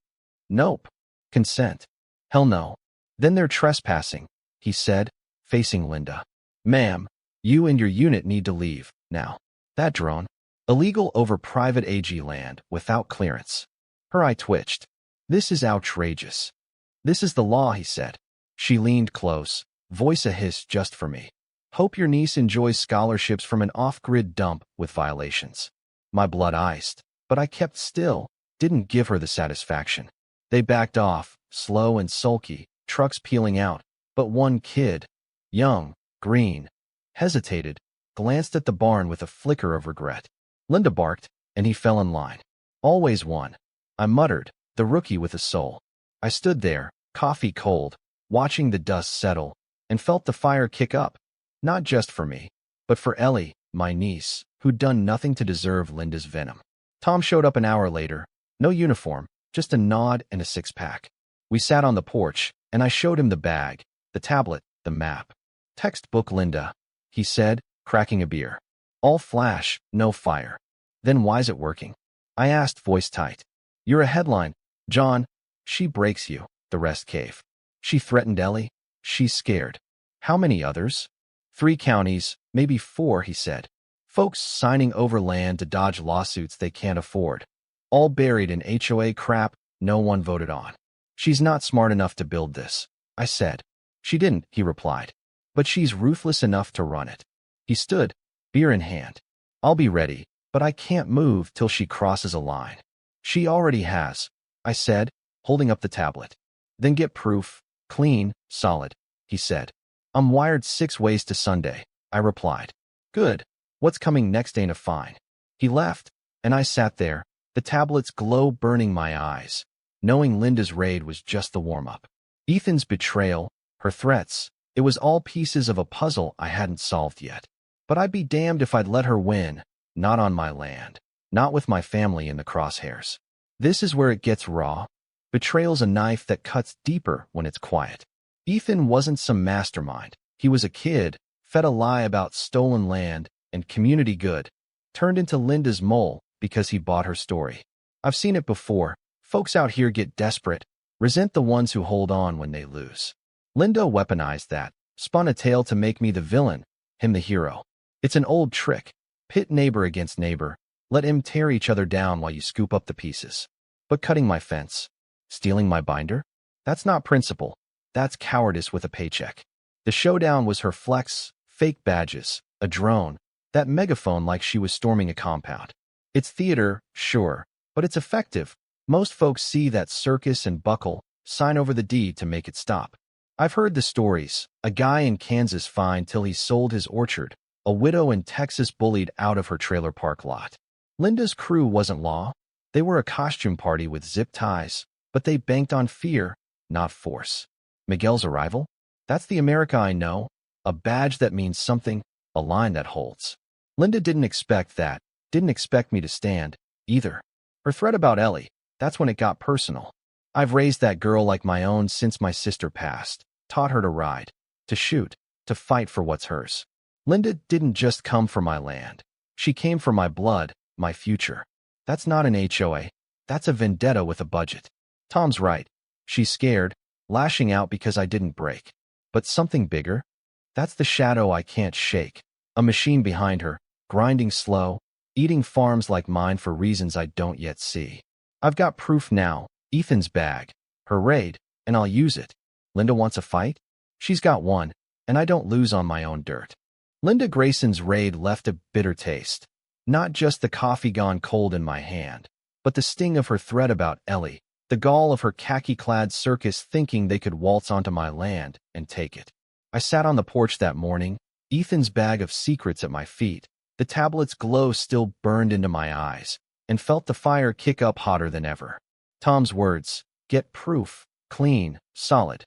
"Nope." "Consent?" "Hell no." "Then they're trespassing," he said, facing Linda. "Ma'am, you and your unit need to leave, now." "That drone?" "Illegal over private AG land, without clearance." Her eye twitched. "This is outrageous." "This is the law," he said. She leaned close, voice a hiss just for me. "Hope your niece enjoys scholarships from an off-grid dump with violations." My blood iced, but I kept still, didn't give her the satisfaction. They backed off, slow and sulky, trucks peeling out, but one kid, young, green, hesitated, glanced at the barn with a flicker of regret. Linda barked, and he fell in line. "Always one," I muttered, the rookie with a soul. I stood there, coffee cold, watching the dust settle, and felt the fire kick up, not just for me, but for Ellie, my niece, who'd done nothing to deserve Linda's venom. Tom showed up an hour later, no uniform, just a nod and a six-pack. We sat on the porch, and I showed him the bag, the tablet, the map. "Textbook Linda," he said, cracking a beer. "All flash, no fire." "Then why's it working?" I asked, voice tight. "You're a headline, John. She breaks you, the rest cave." "She threatened Ellie. She's scared." "How many others?" "3 counties, maybe 4, he said. Folks signing over land to dodge lawsuits they can't afford. All buried in HOA crap no one voted on." "She's not smart enough to build this," I said. "She didn't," he replied. "But she's ruthless enough to run it." He stood, beer in hand. "I'll be ready, but I can't move till she crosses a line." "She already has," I said, holding up the tablet. "Then get proof, clean, solid," he said. "I'm wired 6 ways to Sunday," I replied. "Good. What's coming next ain't a fine." He left, and I sat there, the tablet's glow burning my eyes, knowing Linda's raid was just the warm-up. Ethan's betrayal, her threats, it was all pieces of a puzzle I hadn't solved yet. But I'd be damned if I'd let her win, not on my land, not with my family in the crosshairs. This is where it gets raw. Betrayal's a knife that cuts deeper when it's quiet. Ethan wasn't some mastermind. He was a kid, fed a lie about stolen land and community good, turned into Linda's mole because he bought her story. I've seen it before. Folks out here get desperate, resent the ones who hold on when they lose. Linda weaponized that, spun a tale to make me the villain, him the hero. It's an old trick. Pit neighbor against neighbor, let him tear each other down while you scoop up the pieces. But cutting my fence, stealing my binder? That's not principle. That's cowardice with a paycheck. The showdown was her flex, fake badges, a drone, that megaphone like she was storming a compound. It's theater, sure, but it's effective. Most folks see that circus and buckle, sign over the deed to make it stop. I've heard the stories. A guy in Kansas fined till he sold his orchard. A widow in Texas bullied out of her trailer park lot. Linda's crew wasn't law. They were a costume party with zip ties, but they banked on fear, not force. Miguel's arrival? That's the America I know. A badge that means something, a line that holds. Linda didn't expect that, didn't expect me to stand, either. Her threat about Ellie, that's when it got personal. I've raised that girl like my own since my sister passed, taught her to ride, to shoot, to fight for what's hers. Linda didn't just come for my land. She came for my blood, my future. That's not an HOA. That's a vendetta with a budget. Tom's right. She's scared, lashing out because I didn't break. But something bigger? That's the shadow I can't shake. A machine behind her, grinding slow, eating farms like mine for reasons I don't yet see. I've got proof now. Ethan's bag, her raid, and I'll use it. Linda wants a fight? She's got one, and I don't lose on my own dirt. Linda Grayson's raid left a bitter taste. Not just the coffee gone cold in my hand, but the sting of her threat about Ellie, the gall of her khaki-clad circus thinking they could waltz onto my land and take it. I sat on the porch that morning, Ethan's bag of secrets at my feet, the tablet's glow still burned into my eyes, and felt the fire kick up hotter than ever. Tom's words, "Get proof, clean, solid,"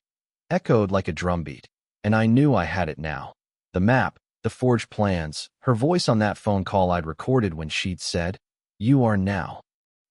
echoed like a drumbeat, and I knew I had it now. The map, the forged plans, her voice on that phone call I'd recorded when she'd said, "You are now."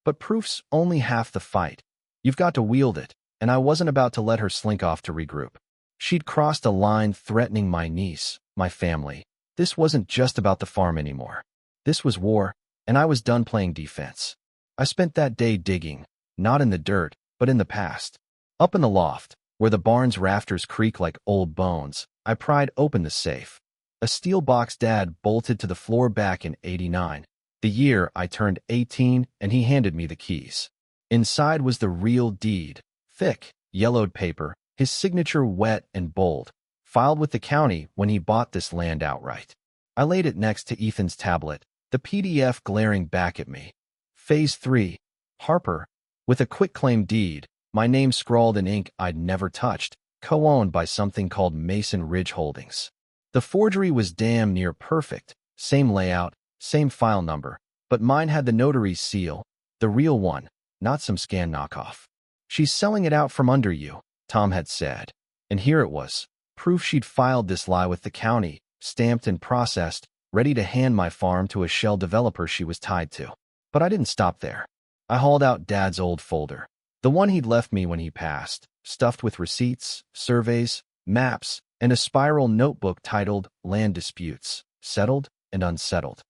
But proof's only half the fight. You've got to wield it, and I wasn't about to let her slink off to regroup. She'd crossed a line threatening my niece, my family. This wasn't just about the farm anymore. This was war, and I was done playing defense. I spent that day digging, not in the dirt, but in the past. Up in the loft, where the barn's rafters creak like old bones, I pried open the safe. A steel box Dad bolted to the floor back in '89, the year I turned 18, and he handed me the keys. Inside was the real deed, thick, yellowed paper, his signature wet and bold, filed with the county when he bought this land outright. I laid it next to Ethan's tablet, the PDF glaring back at me. Phase 3, Harper, with a quitclaim deed, my name scrawled in ink I'd never touched, co-owned by something called Mason Ridge Holdings. The forgery was damn near perfect, same layout, same file number, but mine had the notary's seal, the real one, not some scan knockoff. "She's selling it out from under you," Tom had said. And here it was, proof she'd filed this lie with the county, stamped and processed, ready to hand my farm to a shell developer she was tied to. But I didn't stop there. I hauled out Dad's old folder, the one he'd left me when he passed, stuffed with receipts, surveys, maps, and a spiral notebook titled Land Disputes, Settled and Unsettled.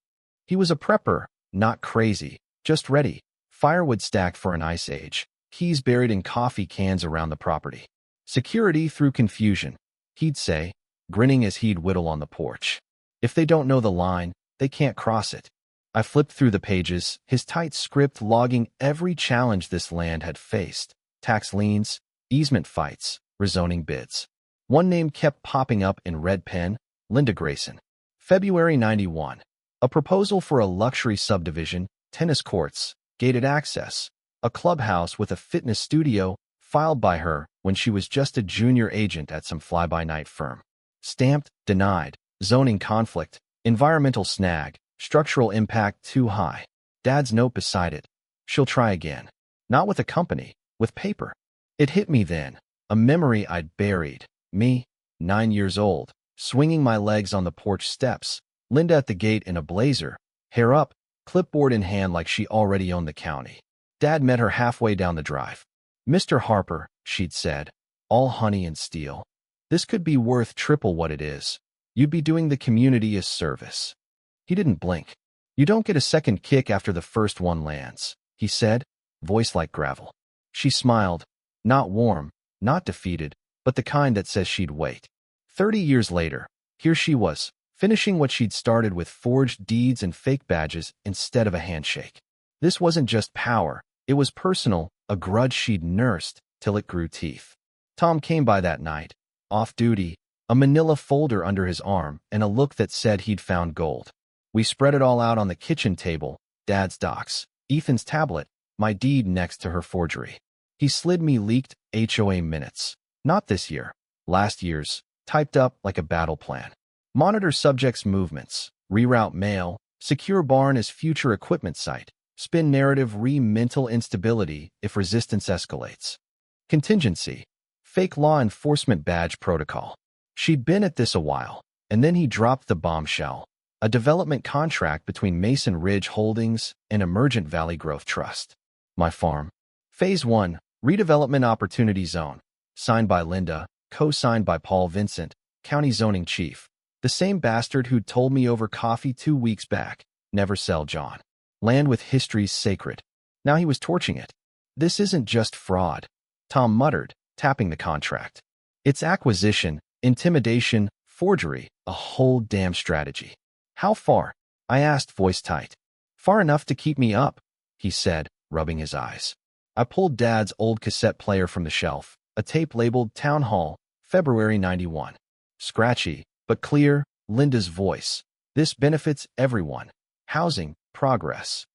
He was a prepper, not crazy, just ready. Firewood stacked for an ice age, keys buried in coffee cans around the property. Security through confusion, he'd say, grinning as he'd whittle on the porch. If they don't know the line, they can't cross it. I flipped through the pages, his tight script logging every challenge this land had faced: tax liens, easement fights, rezoning bids. One name kept popping up in red pen: Linda Grayson. February 91. A proposal for a luxury subdivision, tennis courts, gated access, a clubhouse with a fitness studio, filed by her when she was just a junior agent at some fly-by-night firm. Stamped, denied, zoning conflict, environmental snag, structural impact too high. Dad's note beside it: she'll try again. Not with a company, with paper. It hit me then, a memory I'd buried. Me, 9 years old, swinging my legs on the porch steps, Linda at the gate in a blazer, hair up, clipboard in hand like she already owned the county. Dad met her halfway down the drive. "Mr. Harper," she'd said, "all honey and steel. This could be worth triple what it is. You'd be doing the community a service." He didn't blink. "You don't get a second kick after the first one lands," he said, voice like gravel. She smiled, not warm, not defeated, but the kind that says she'd wait. 30 years later, here she was, finishing what she'd started with forged deeds and fake badges instead of a handshake. This wasn't just power, it was personal, a grudge she'd nursed till it grew teeth. Tom came by that night, off duty, a manila folder under his arm and a look that said he'd found gold. We spread it all out on the kitchen table: Dad's docs, Ethan's tablet, my deed next to her forgery. He slid me leaked HOA minutes. Not this year, last year's, typed up like a battle plan. Monitor subjects' movements, reroute mail, secure barn as future equipment site, spin narrative mental instability if resistance escalates. Contingency, fake law enforcement badge protocol. She'd been at this a while, and then he dropped the bombshell: a development contract between Mason Ridge Holdings and Emergent Valley Growth Trust. My farm. Phase 1, Redevelopment Opportunity Zone. Signed by Linda, co-signed by Paul Vincent, county zoning chief. The same bastard who'd told me over coffee 2 weeks back, never sell John. Land with history's sacred. Now he was torching it. "This isn't just fraud," Tom muttered, tapping the contract. "It's acquisition, intimidation, forgery, a whole damn strategy." "How far?" I asked, voice tight. "Far enough to keep me up," he said, rubbing his eyes. I pulled Dad's old cassette player from the shelf, a tape labeled Town Hall, February 91. Scratchy, but clear, Linda's voice. "This benefits everyone. Housing, progress."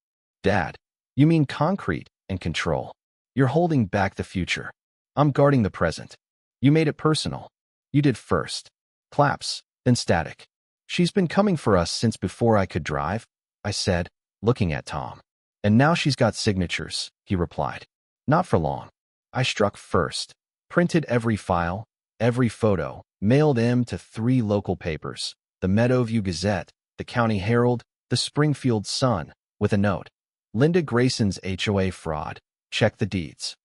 "Dad, you mean concrete and control. You're holding back the future. I'm guarding the present. You made it personal. You did first." Claps, then static. "She's been coming for us since before I could drive," I said, looking at Tom. "And now she's got signatures," he replied. "Not for long." I struck first, printed every file, every photo, mailed them to 3 local papers: the Meadowview Gazette, the County Herald, the Springfield Sun, with a note: "Linda Grayson's HOA fraud. Check the deeds."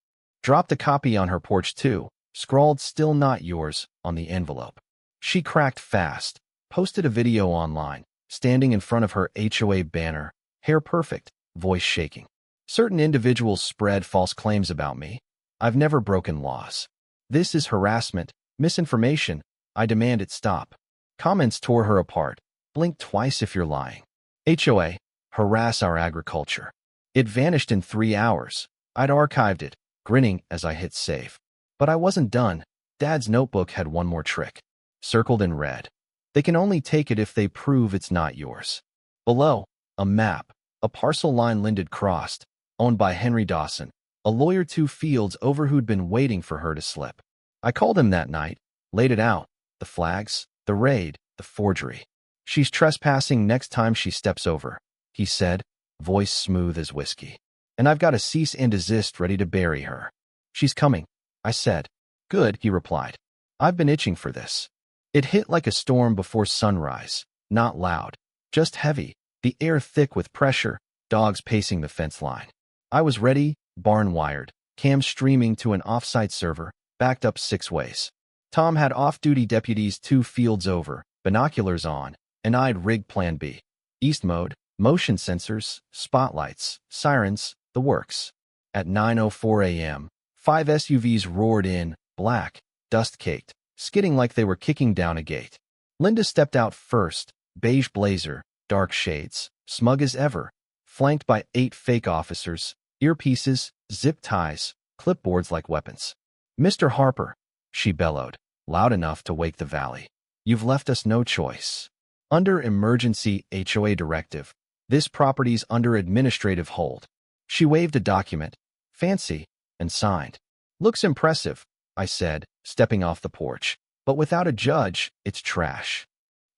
Dropped a copy on her porch too, scrawled "Still not yours" on the envelope. She cracked fast, posted a video online, standing in front of her HOA banner, hair perfect, voice shaking. "Certain individuals spread false claims about me. I've never broken laws. This is harassment, misinformation. I demand it stop." Comments tore her apart. "Blink twice if you're lying." HOA, harass our agriculture. It vanished in 3 hours. I'd archived it, grinning as I hit save. But I wasn't done. Dad's notebook had one more trick. Circled in red. "They can only take it if they prove it's not yours." Below, a map, a parcel line Linda crossed, owned by Henry Dawson, a lawyer 2 fields over who'd been waiting for her to slip. I called him that night, laid it out: the flags, the raid, the forgery. "She's trespassing next time she steps over," he said, voice smooth as whiskey. "And I've got a cease and desist ready to bury her." "She's coming," I said. "Good," he replied. "I've been itching for this." It hit like a storm before sunrise, not loud, Just heavy, the air thick with pressure, dogs pacing the fence line. I was ready, barn wired, cams streaming to an off-site server, backed up 6 ways. Tom had off-duty deputies 2 fields over, binoculars on, and I'd rigged Plan B. East mode, motion sensors, spotlights, sirens, the works. At 9:04 a.m., 5 SUVs roared in, black, dust-caked, skidding like they were kicking down a gate. Linda stepped out first, beige blazer, dark shades, smug as ever, flanked by 8 fake officers, earpieces, zip ties, clipboards like weapons. "Mr. Harper," she bellowed, loud enough to wake the valley. "You've left us no choice. Under emergency HOA directive, this property's under administrative hold." She waved a document, fancy, and signed. "Looks impressive," I said, stepping off the porch. "But without a judge, it's trash."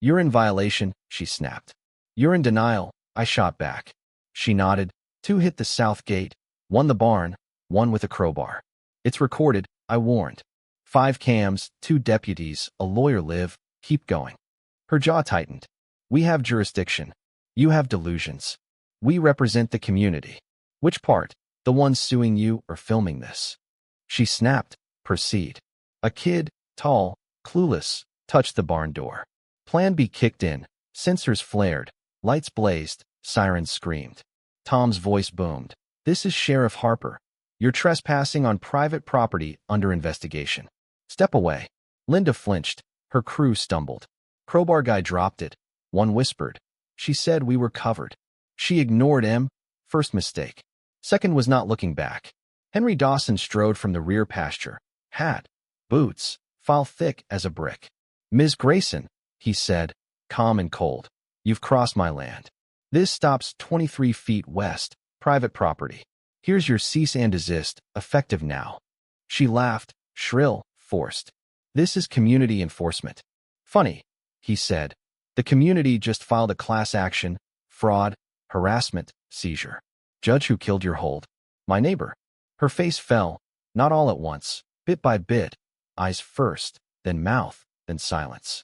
"You're in violation," she snapped. "You're in denial," I shot back. She nodded. 2 hit the south gate, 1 the barn, 1 with a crowbar. "It's recorded," I warned. 5 cams, 2 deputies, a lawyer live, keep going. Her jaw tightened. "We have jurisdiction. You have delusions. We represent the community." "Which part? The ones suing you or filming this?" She snapped. "Proceed." A kid, tall, clueless, touched the barn door. Plan B kicked in, sensors flared, lights blazed, sirens screamed. Tom's voice boomed. "This is Sheriff Harper. You're trespassing on private property under investigation. Step away." Linda flinched. Her crew stumbled. Crowbar guy dropped it. One whispered. "She said we were covered." She ignored him. First mistake. Second was not looking back. Henry Dawson strode from the rear pasture. Hat, boots, file thick as a brick. "Ms. Grayson," he said, calm and cold, "you've crossed my land. This stops 23 feet west, private property. Here's your cease and desist, effective now." She laughed, shrill, forced. "This is community enforcement." "Funny," he said. "The community just filed a class action, fraud, harassment, seizure. Judge who killed your hold. My neighbor." Her face fell, not all at once, bit by bit, eyes first, then mouth, then silence.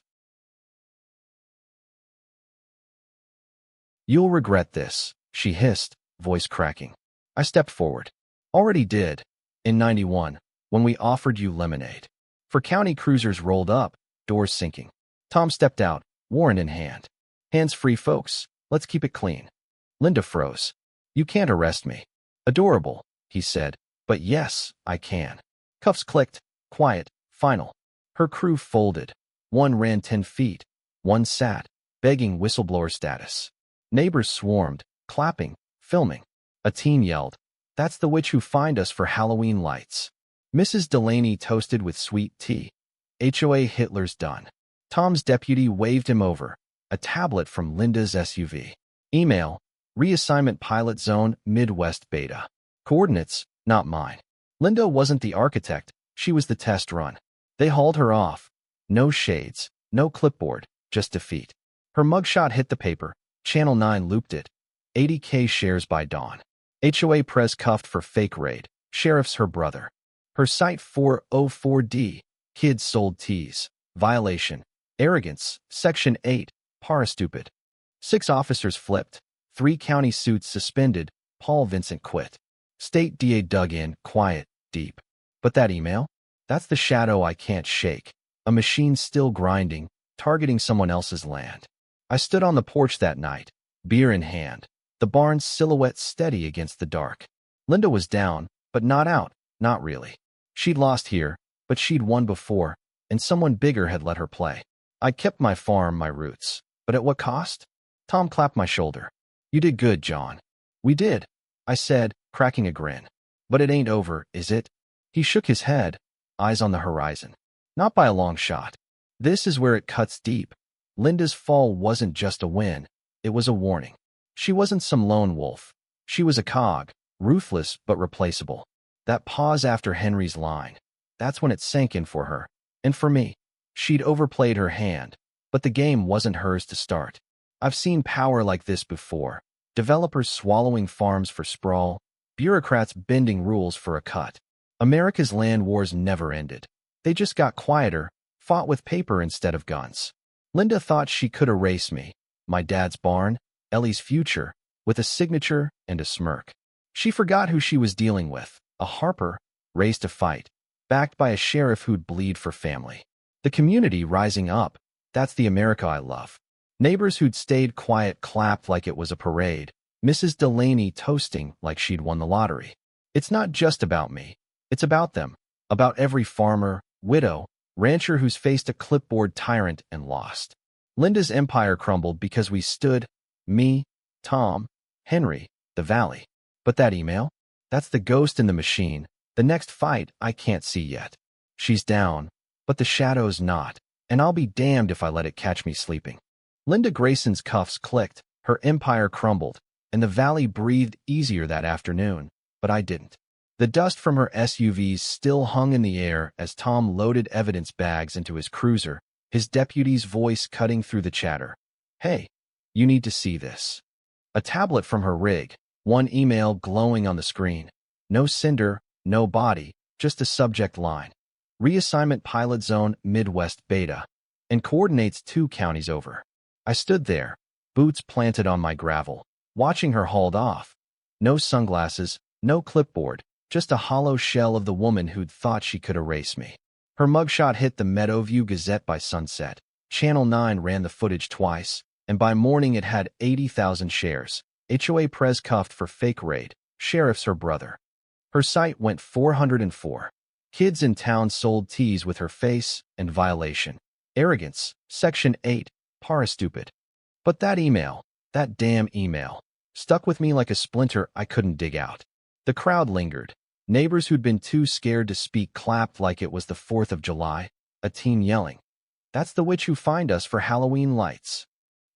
"You'll regret this," she hissed, voice cracking. I stepped forward. "Already did. In 91, when we offered you lemonade." For county cruisers rolled up, doors sinking. Tom stepped out, warrant in hand. "Hands-free, folks. Let's keep it clean." Linda froze. "You can't arrest me." "Adorable," he said. "But yes, I can." Cuffs clicked. Quiet. Final. Her crew folded. 1 ran 10 feet. 1 sat, begging whistleblower status. Neighbors swarmed, clapping, filming. A teen yelled, "That's the witch who fined us for Halloween lights." Mrs. Delaney toasted with sweet tea. HOA Hitler's done. Tom's deputy waved him over. A tablet from Linda's SUV. Email. Reassignment pilot zone, Midwest beta. Coordinates, not mine. Linda wasn't the architect. She was the test run. They hauled her off. No shades, no clipboard, just defeat. Her mugshot hit the paper. Channel 9 looped it. 80K shares by dawn. HOA Prez cuffed for fake raid. Sheriff's her brother. Her site 404D. Kids sold teas. Violation. Arrogance. Section 8. Para-stupid. 6 officers flipped. 3 county suits suspended. Paul Vincent quit. State DA dug in, quiet, deep. But that email? That's the shadow I can't shake. A machine still grinding, targeting someone else's land. I stood on the porch that night, beer in hand, the barn's silhouette steady against the dark. Linda was down, but not out, not really. She'd lost here, but she'd won before, and someone bigger had let her play. I kept my farm, my roots. But at what cost? Tom clapped my shoulder. "You did good, John." "We did," I said, cracking a grin. "But it ain't over, is it?" He shook his head, eyes on the horizon. "Not by a long shot. This is where it cuts deep." Linda's fall wasn't just a win, it was a warning. She wasn't some lone wolf. She was a cog, ruthless but replaceable. That pause after Henry's line, that's when it sank in for her. And for me. She'd overplayed her hand, but the game wasn't hers to start. I've seen power like this before. Developers swallowing farms for sprawl, bureaucrats bending rules for a cut. America's land wars never ended. They just got quieter, fought with paper instead of guns. Linda thought she could erase me, my dad's barn, Ellie's future, with a signature and a smirk. She forgot who she was dealing with, a Harper, raised to fight, backed by a sheriff who'd bleed for family. The community rising up, that's the America I love. Neighbors who'd stayed quiet clapped like it was a parade, Mrs. Delaney toasting like she'd won the lottery. It's not just about me. It's about them, about every farmer, widow, rancher who's faced a clipboard tyrant and lost. Linda's empire crumbled because we stood, me, Tom, Henry, the valley. But that email? That's the ghost in the machine, the next fight I can't see yet. She's down, but the shadow's not, and I'll be damned if I let it catch me sleeping. Linda Grayson's cuffs clicked, her empire crumbled, and the valley breathed easier that afternoon, but I didn't. The dust from her SUVs still hung in the air as Tom loaded evidence bags into his cruiser, his deputy's voice cutting through the chatter. Hey, you need to see this. A tablet from her rig, one email glowing on the screen. No cinder, no body, just a subject line. Reassignment pilot zone Midwest Beta, and coordinates 2 counties over. I stood there, boots planted on my gravel, watching her hauled off. No sunglasses, no clipboard, just a hollow shell of the woman who'd thought she could erase me. Her mugshot hit the Meadowview Gazette by sunset. Channel 9 ran the footage twice, and by morning it had 80,000 shares. HOA Prez cuffed for fake raid. Sheriff's her brother. Her site went 404. Kids in town sold teas with her face and violation. Arrogance. Section 8. Parastupid. But that email, that damn email, stuck with me like a splinter I couldn't dig out. The crowd lingered. Neighbors who'd been too scared to speak clapped like it was the 4th of July, a teen yelling, "That's the witch who fined us for Halloween lights."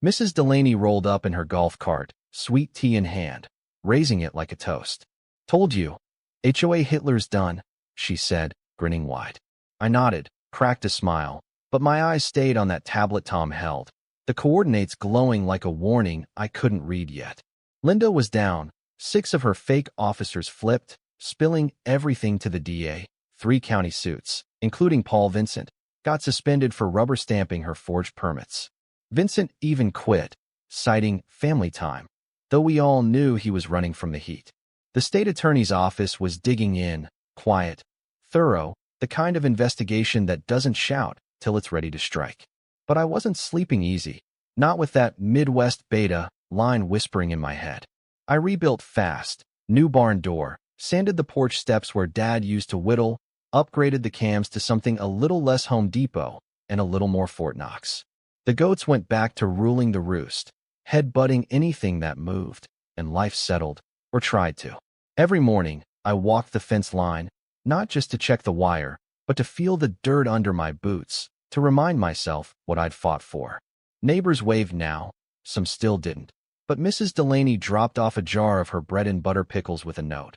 Mrs. Delaney rolled up in her golf cart, sweet tea in hand, raising it like a toast. "Told you. HOA Hitler's done," she said, grinning wide. I nodded, cracked a smile, but my eyes stayed on that tablet Tom held, the coordinates glowing like a warning I couldn't read yet. Linda was down. 6 of her fake officers flipped, spilling everything to the DA. 3 county suits, including Paul Vincent, got suspended for rubber stamping her forged permits. Vincent even quit, citing family time, though we all knew he was running from the heat. The state attorney's office was digging in, quiet, thorough, the kind of investigation that doesn't shout till it's ready to strike. But I wasn't sleeping easy, not with that Midwest Beta line whispering in my head. I rebuilt fast, new barn door, sanded the porch steps where Dad used to whittle, upgraded the cams to something a little less Home Depot and a little more Fort Knox. The goats went back to ruling the roost, head-butting anything that moved, and life settled, or tried to. Every morning, I walked the fence line, not just to check the wire, but to feel the dirt under my boots, to remind myself what I'd fought for. Neighbors waved now, some still didn't, but Mrs. Delaney dropped off a jar of her bread and butter pickles with a note.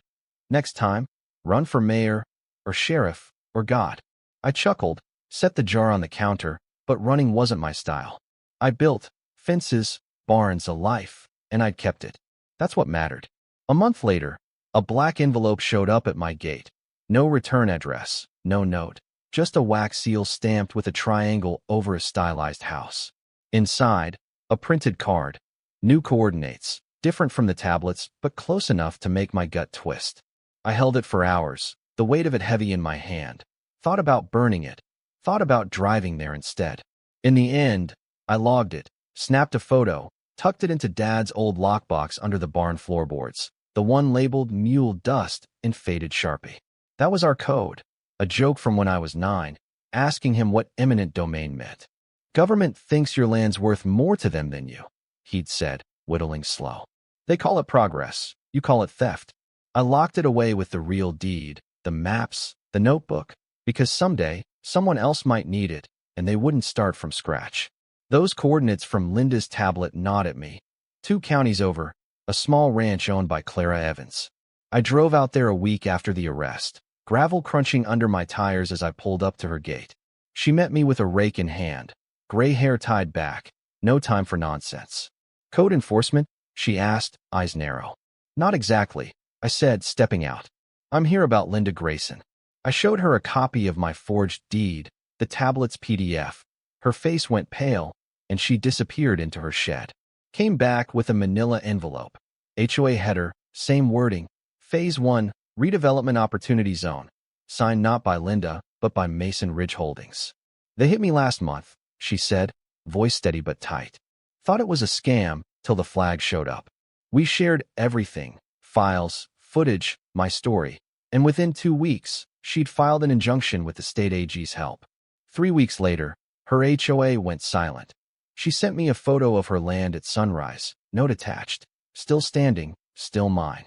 Next time, run for mayor, or sheriff, or God. I chuckled, set the jar on the counter, but running wasn't my style. I built fences, barns, a life, and I'd kept it. That's what mattered. A month later, a black envelope showed up at my gate. No return address, no note, just a wax seal stamped with a triangle over a stylized house. Inside, a printed card. New coordinates, different from the tablets, but close enough to make my gut twist. I held it for hours, the weight of it heavy in my hand. Thought about burning it. Thought about driving there instead. In the end, I logged it, snapped a photo, tucked it into Dad's old lockbox under the barn floorboards, the one labeled Mule Dust in faded Sharpie. That was our code, a joke from when I was 9, asking him what eminent domain meant. Government thinks your land's worth more to them than you, he'd said, whittling slow. They call it progress, you call it theft. I locked it away with the real deed, the maps, the notebook, because someday, someone else might need it, and they wouldn't start from scratch. Those coordinates from Linda's tablet gnawed at me. 2 counties over, a small ranch owned by Clara Evans. I drove out there a week after the arrest, gravel crunching under my tires as I pulled up to her gate. She met me with a rake in hand, gray hair tied back, no time for nonsense. Code enforcement? She asked, eyes narrow. Not exactly, I said, stepping out. I'm here about Linda Grayson. I showed her a copy of my forged deed, the tablet's PDF. Her face went pale, and she disappeared into her shed. Came back with a manila envelope. HOA header, same wording. Phase 1, Redevelopment Opportunity Zone. Signed not by Linda, but by Mason Ridge Holdings. They hit me last month, she said, voice steady but tight. Thought it was a scam till the flag showed up. We shared everything, files, footage, my story, and within 2 weeks, she'd filed an injunction with the state AG's help. 3 weeks later, her HOA went silent. She sent me a photo of her land at sunrise, note attached, still standing, still mine.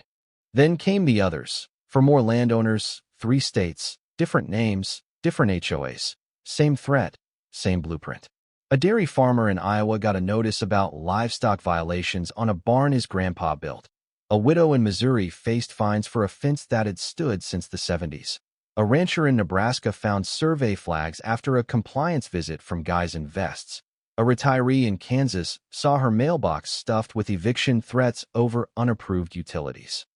Then came the others, for more landowners, 3 states, different names, different HOAs, same threat, same blueprint. A dairy farmer in Iowa got a notice about livestock violations on a barn his grandpa built. A widow in Missouri faced fines for a fence that had stood since the 70s. A rancher in Nebraska found survey flags after a compliance visit from guys in vests. A retiree in Kansas saw her mailbox stuffed with eviction threats over unapproved utilities.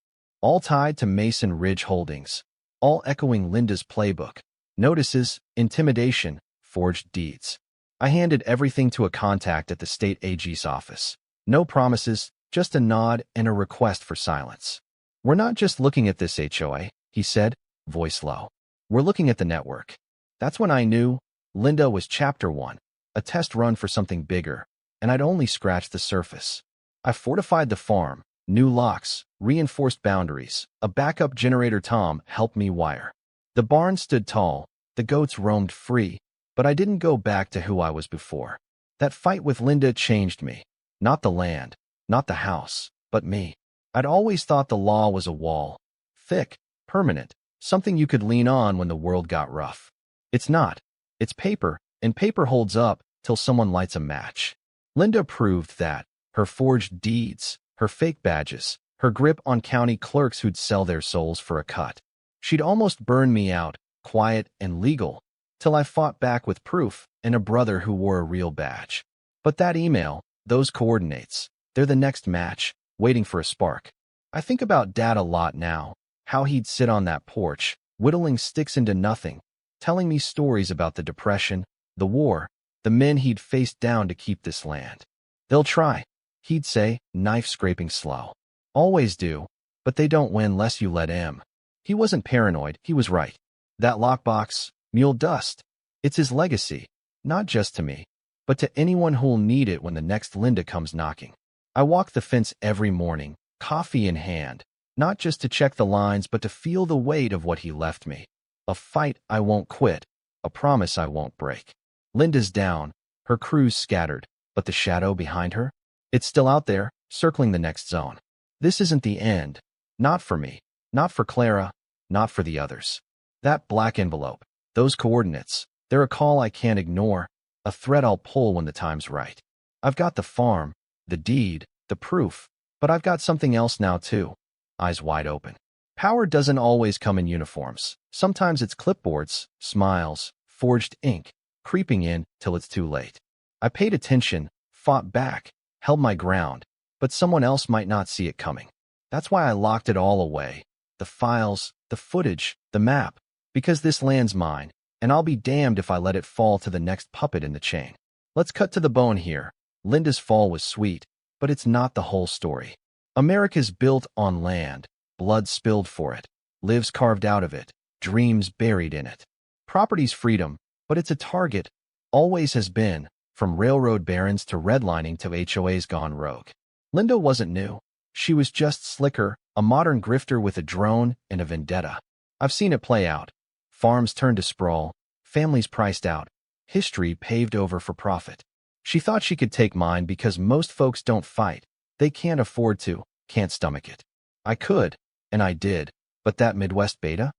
All tied to Mason Ridge Holdings. All echoing Linda's playbook. Notices, intimidation, forged deeds. I handed everything to a contact at the state AG's office. No promises, just a nod and a request for silence. We're not just looking at this HOA, he said, voice low. We're looking at the network. That's when I knew Linda was chapter 1, a test run for something bigger, and I'd only scratched the surface. I fortified the farm, new locks, reinforced boundaries, a backup generator Tom helped me wire. The barn stood tall, the goats roamed free, but I didn't go back to who I was before. That fight with Linda changed me. Not the land, not the house, but me. I'd always thought the law was a wall. Thick, permanent, something you could lean on when the world got rough. It's not. It's paper, and paper holds up till someone lights a match. Linda proved that. Her forged deeds, her fake badges, her grip on county clerks who'd sell their souls for a cut. She'd almost burned me out, quiet and legal, till I fought back with proof and a brother who wore a real badge. But that email, those coordinates, they're the next match, waiting for a spark. I think about Dad a lot now, how he'd sit on that porch, whittling sticks into nothing, telling me stories about the Depression, the war, the men he'd faced down to keep this land. They'll try, he'd say, knife scraping slow. Always do, but they don't win less you let him. He wasn't paranoid, he was right. That lockbox, mule dust, it's his legacy, not just to me, but to anyone who'll need it when the next Linda comes knocking. I walk the fence every morning, coffee in hand, not just to check the lines but to feel the weight of what he left me. A fight I won't quit, a promise I won't break. Linda's down, her crew's scattered, but the shadow behind her? It's still out there, circling the next zone. This isn't the end. Not for me, not for Clara, not for the others. That black envelope, those coordinates, they're a call I can't ignore, a thread I'll pull when the time's right. I've got the farm, the deed, the proof, but I've got something else now too. Eyes wide open. Power doesn't always come in uniforms. Sometimes it's clipboards, smiles, forged ink, creeping in till it's too late. I paid attention, fought back, held my ground, but someone else might not see it coming. That's why I locked it all away. The files, the footage, the map, because this land's mine, and I'll be damned if I let it fall to the next puppet in the chain. Let's cut to the bone here. Linda's fall was sweet, but it's not the whole story. America's built on land, blood spilled for it, lives carved out of it, dreams buried in it. Property's freedom, but it's a target, always has been, from railroad barons to redlining to HOAs gone rogue. Linda wasn't new. She was just slicker, a modern grifter with a drone and a vendetta. I've seen it play out. Farms turned to sprawl, families priced out, history paved over for profit. She thought she could take mine because most folks don't fight. They can't afford to, can't stomach it. I could, and I did, but that Midwest beta?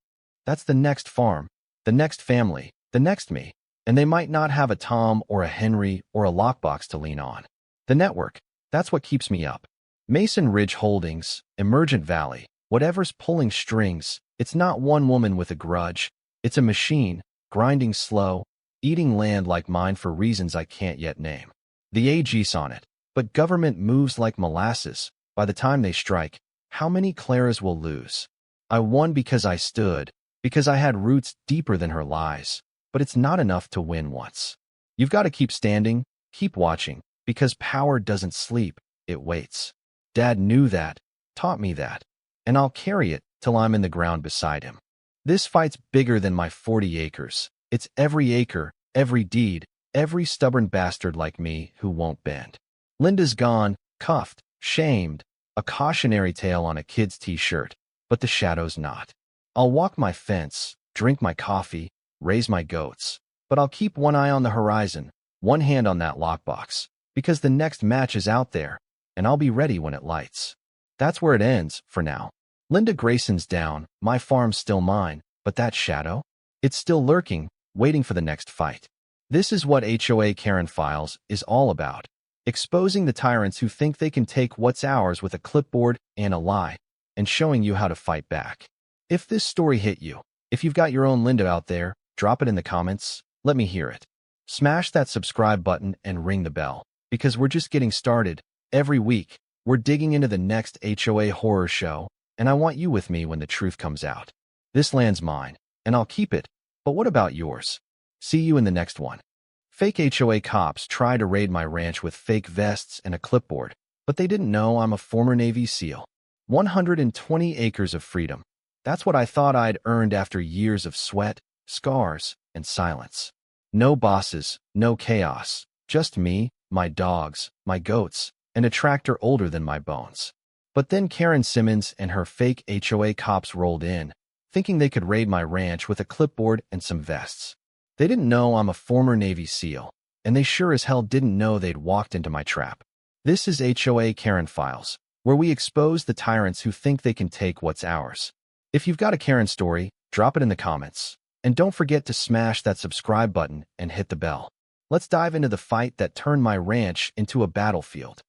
That's the next farm, the next family, the next me, and they might not have a Tom or a Henry or a lockbox to lean on. The network, that's what keeps me up. Mason Ridge Holdings, Emergent Valley, whatever's pulling strings, it's not one woman with a grudge. It's a machine, grinding slow, eating land like mine for reasons I can't yet name. The AG's on it, but government moves like molasses. By the time they strike, how many Claras will lose? I won because I stood, because I had roots deeper than her lies, but it's not enough to win once. You've got to keep standing, keep watching, because power doesn't sleep, it waits. Dad knew that, taught me that, and I'll carry it till I'm in the ground beside him. This fight's bigger than my 40 acres. It's every acre, every deed, every stubborn bastard like me who won't bend. Linda's gone, cuffed, shamed, a cautionary tale on a kid's t-shirt, but the shadow's not. I'll walk my fence, drink my coffee, raise my goats, but I'll keep one eye on the horizon, one hand on that lockbox, because the next match is out there, and I'll be ready when it lights. That's where it ends, for now. Linda Grayson's down, my farm's still mine, but that shadow? It's still lurking, waiting for the next fight. This is what HOA Karen Files is all about. Exposing the tyrants who think they can take what's ours with a clipboard and a lie, and showing you how to fight back. If this story hit you, if you've got your own Linda out there, drop it in the comments, let me hear it. Smash that subscribe button and ring the bell, because we're just getting started. Every week, we're digging into the next HOA horror show, and I want you with me when the truth comes out. This land's mine, and I'll keep it, but what about yours? See you in the next one. Fake HOA cops try to raid my ranch with fake vests and a clipboard, but they didn't know I'm a former Navy SEAL. 120 acres of freedom. That's what I thought I'd earned after years of sweat, scars, and silence. No bosses, no chaos, just me, my dogs, my goats, and a tractor older than my bones. But then Karen Simmons and her fake HOA cops rolled in, thinking they could raid my ranch with a clipboard and some vests. They didn't know I'm a former Navy SEAL, and they sure as hell didn't know they'd walked into my trap. This is HOA Karen Files, where we expose the tyrants who think they can take what's ours. If you've got a Karen story, drop it in the comments. And don't forget to smash that subscribe button and hit the bell. Let's dive into the fight that turned my ranch into a battlefield.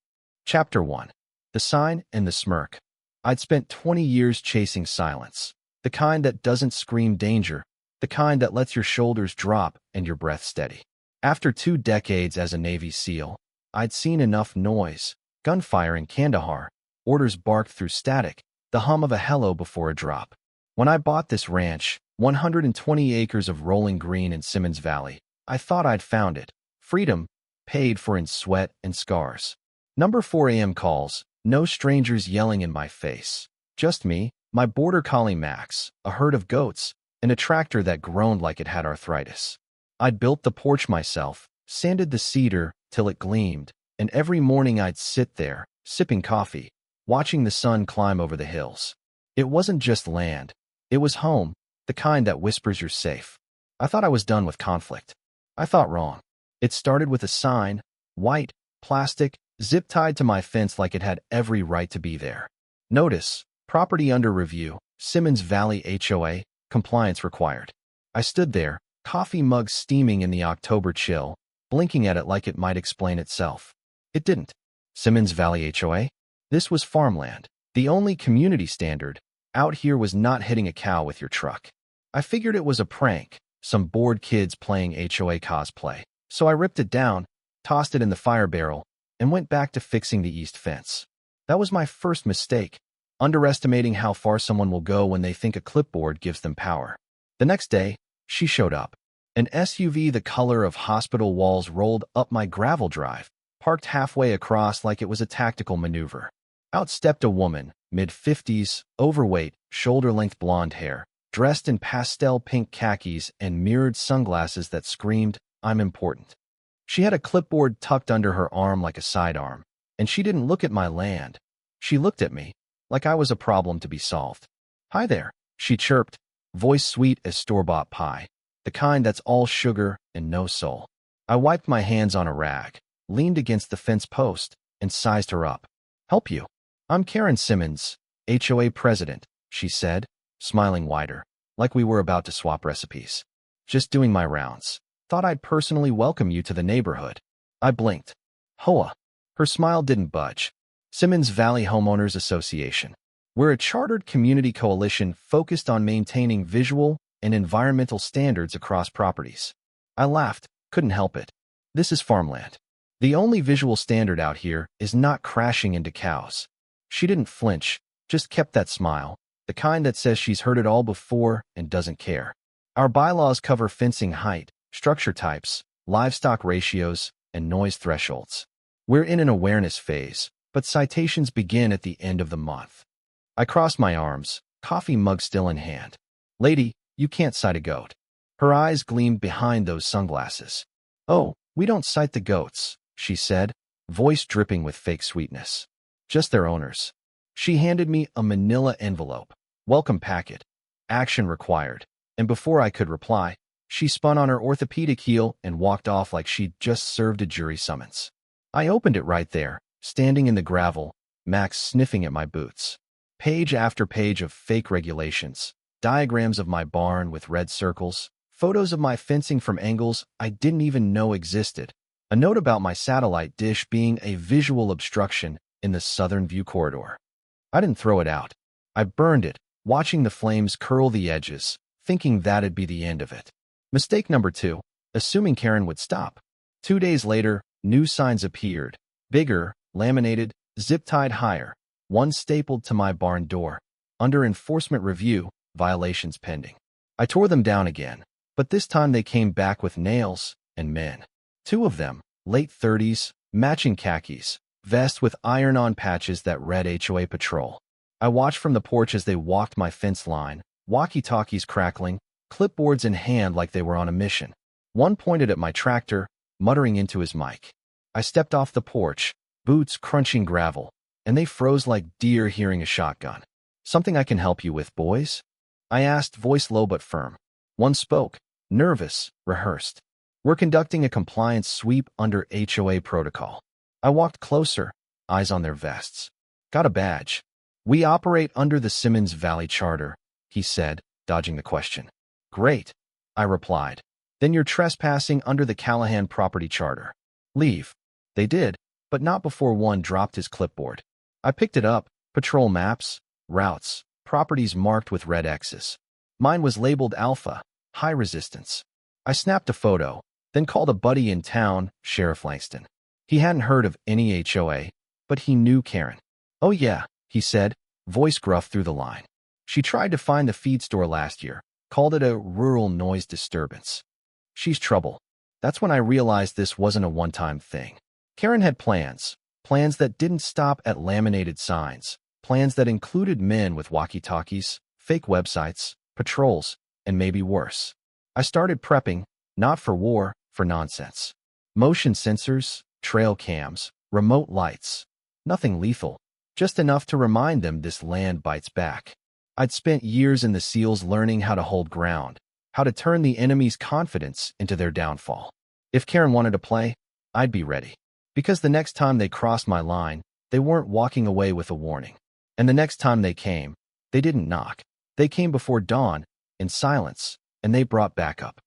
Chapter 1. The Sign and the Smirk. I'd spent 20 years chasing silence. The kind that doesn't scream danger. The kind that lets your shoulders drop and your breath steady. After 2 decades as a Navy SEAL, I'd seen enough noise, gunfire in Kandahar, orders barked through static, the hum of a hello before a drop. When I bought this ranch, 120 acres of rolling green in Simmons Valley, I thought I'd found it. Freedom, paid for in sweat and scars. Number 4 a.m. calls, no strangers yelling in my face. Just me, my border collie Max, a herd of goats, and a tractor that groaned like it had arthritis. I'd built the porch myself, sanded the cedar till it gleamed, and every morning I'd sit there, sipping coffee, watching the sun climb over the hills. It wasn't just land. It was home, the kind that whispers you're safe. I thought I was done with conflict. I thought wrong. It started with a sign, white, plastic, zip-tied to my fence like it had every right to be there. Notice, property under review, Simmons Valley HOA, compliance required. I stood there, coffee mug steaming in the October chill, blinking at it like it might explain itself. It didn't. Simmons Valley HOA? This was farmland. The only community standard out here was not hitting a cow with your truck. I figured it was a prank, some bored kids playing HOA cosplay. So I ripped it down, tossed it in the fire barrel, and went back to fixing the east fence. That was my first mistake, underestimating how far someone will go when they think a clipboard gives them power. The next day, she showed up. An SUV the color of hospital walls rolled up my gravel drive, parked halfway across like it was a tactical maneuver. Out stepped a woman, mid-50s, overweight, shoulder-length blonde hair, dressed in pastel pink khakis and mirrored sunglasses that screamed, "I'm important." She had a clipboard tucked under her arm like a sidearm, and she didn't look at my land. She looked at me, like I was a problem to be solved. "Hi there," she chirped, voice sweet as store-bought pie, the kind that's all sugar and no soul. I wiped my hands on a rag, leaned against the fence post, and sized her up. "Help you? I'm Karen Simmons, HOA president," she said, smiling wider, like we were about to swap recipes. "Just doing my rounds. Thought I'd personally welcome you to the neighborhood." I blinked. HOA. Her smile didn't budge. Simmons Valley Homeowners Association. We're a chartered community coalition focused on maintaining visual and environmental standards across properties. I laughed, couldn't help it. This is farmland. The only visual standard out here is not crashing into cows. She didn't flinch, just kept that smile, the kind that says she's heard it all before and doesn't care. Our bylaws cover fencing height, structure types, livestock ratios, and noise thresholds. We're in an awareness phase, but citations begin at the end of the month. I crossed my arms, coffee mug still in hand. Lady, you can't cite a goat. Her eyes gleamed behind those sunglasses. Oh, we don't cite the goats, she said, voice dripping with fake sweetness. Just their owners. She handed me a manila envelope. Welcome packet. Action required. And before I could reply, she spun on her orthopedic heel and walked off like she'd just served a jury summons. I opened it right there, standing in the gravel, Max sniffing at my boots. Page after page of fake regulations, diagrams of my barn with red circles, photos of my fencing from angles I didn't even know existed, a note about my satellite dish being a visual obstruction in the southern view corridor. I didn't throw it out. I burned it, watching the flames curl the edges, thinking that'd be the end of it. Mistake number 2, assuming Karen would stop. 2 days later, new signs appeared. Bigger, laminated, zip-tied higher. One stapled to my barn door. Under enforcement review, violations pending. I tore them down again, but this time they came back with nails and men. 2 of them, late 30s, matching khakis, vests with iron-on patches that read HOA patrol. I watched from the porch as they walked my fence line, walkie-talkies crackling, clipboards in hand like they were on a mission. One pointed at my tractor, muttering into his mic. I stepped off the porch, boots crunching gravel, and they froze like deer hearing a shotgun. Something I can help you with, boys? I asked, voice low but firm. One spoke, nervous, rehearsed. We're conducting a compliance sweep under HOA protocol. I walked closer, eyes on their vests. Got a badge. We operate under the Simmons Valley Charter, he said, dodging the question. Great, I replied. Then you're trespassing under the Callahan Property Charter. Leave. They did, but not before one dropped his clipboard. I picked it up, patrol maps, routes, properties marked with red X's. Mine was labeled Alpha, high resistance. I snapped a photo, then called a buddy in town, Sheriff Langston. He hadn't heard of any HOA, but he knew Karen. Oh yeah, he said, voice gruff through the line. She tried to find the feed store last year, called it a rural noise disturbance. She's trouble. That's when I realized this wasn't a one-time thing. Karen had plans that didn't stop at laminated signs, plans that included men with walkie-talkies, fake websites, patrols, and maybe worse. I started prepping, not for war, for nonsense. Motion sensors, trail cams, remote lights. Nothing lethal, just enough to remind them this land bites back. I'd spent years in the SEALs learning how to hold ground, how to turn the enemy's confidence into their downfall. If Karen wanted to play, I'd be ready. Because the next time they crossed my line, they weren't walking away with a warning. And the next time they came, they didn't knock. They came before dawn, in silence, and they brought backup.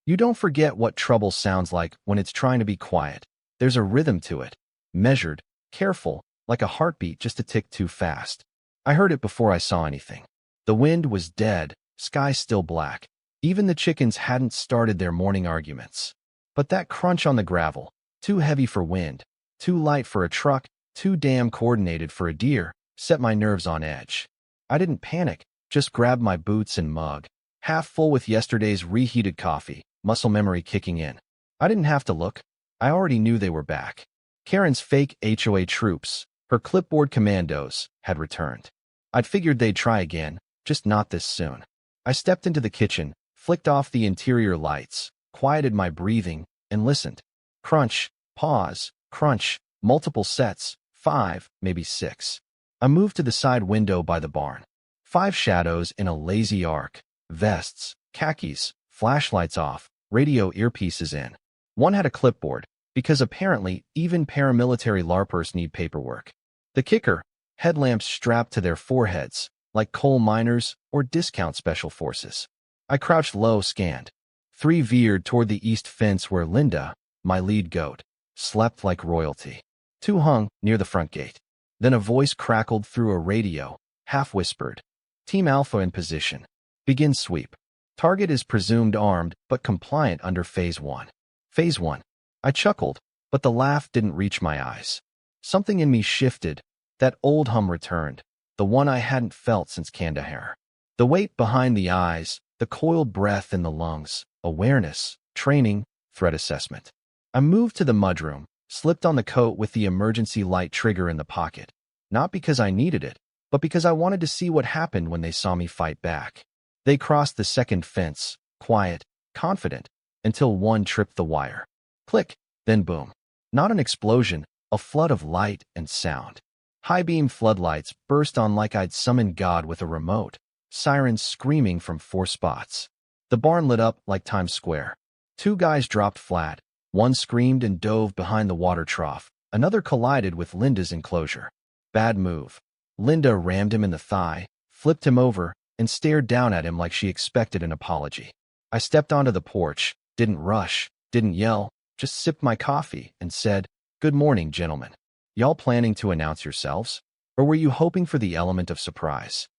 You don't forget what trouble sounds like when it's trying to be quiet. There's a rhythm to it, measured, careful, like a heartbeat just a tick too fast. I heard it before I saw anything. The wind was dead, sky still black. Even the chickens hadn't started their morning arguments. But that crunch on the gravel, too heavy for wind, too light for a truck, too damn coordinated for a deer, set my nerves on edge. I didn't panic, just grabbed my boots and mug, half full with yesterday's reheated coffee, muscle memory kicking in. I didn't have to look. I already knew they were back. Karen's fake HOA troops, her clipboard commandos, had returned. I'd figured they'd try again, just not this soon. I stepped into the kitchen, flicked off the interior lights, quieted my breathing, and listened. Crunch, pause, crunch, multiple sets, 5, maybe 6. I moved to the side window by the barn. 5 shadows in a lazy arc, vests, khakis, flashlights off, radio earpieces in. One had a clipboard, because apparently even paramilitary LARPers need paperwork. The kicker, headlamps strapped to their foreheads, like coal miners or discount special forces. I crouched low, scanned. 3 veered toward the east fence where Linda, my lead goat, slept like royalty. 2 hung near the front gate. Then a voice crackled through a radio, half-whispered. Team Alpha in position. Begin sweep. Target is presumed armed but compliant under Phase 1. Phase 1. I chuckled, but the laugh didn't reach my eyes. Something in me shifted. That old hum returned, the one I hadn't felt since Kandahar. The weight behind the eyes, the coiled breath in the lungs, awareness, training, threat assessment. I moved to the mudroom, slipped on the coat with the emergency light trigger in the pocket. Not because I needed it, but because I wanted to see what happened when they saw me fight back. They crossed the second fence, quiet, confident, until one tripped the wire. Click, then boom. Not an explosion, a flood of light and sound. High-beam floodlights burst on like I'd summoned God with a remote, sirens screaming from 4 spots. The barn lit up like Times Square. 2 guys dropped flat. One screamed and dove behind the water trough. Another collided with Linda's enclosure. Bad move. Linda rammed him in the thigh, flipped him over, and stared down at him like she expected an apology. I stepped onto the porch, didn't rush, didn't yell, just sipped my coffee and said, "Good morning, gentlemen. Y'all planning to announce yourselves? Or were you hoping for the element of surprise?"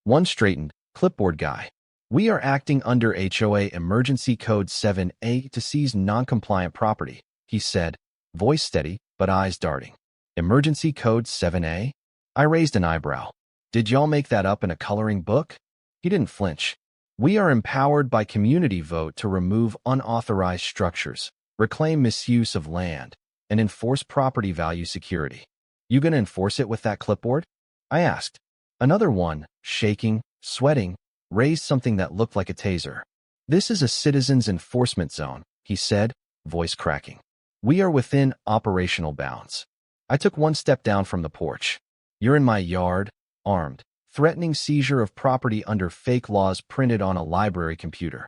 One straightened, clipboard guy. "We are acting under HOA Emergency Code 7A to seize non-compliant property," he said, voice steady but eyes darting. "Emergency Code 7A?" I raised an eyebrow. "Did y'all make that up in a coloring book?" He didn't flinch. "We are empowered by community vote to remove unauthorized structures, reclaim misuse of land, and enforce property value security. You gonna enforce it with that clipboard?" I asked. Another one, shaking, sweating, raised something that looked like a taser. "This is a citizens enforcement zone," he said, voice cracking. "We are within operational bounds." I took one step down from the porch. "You're in my yard, armed, threatening seizure of property under fake laws printed on a library computer."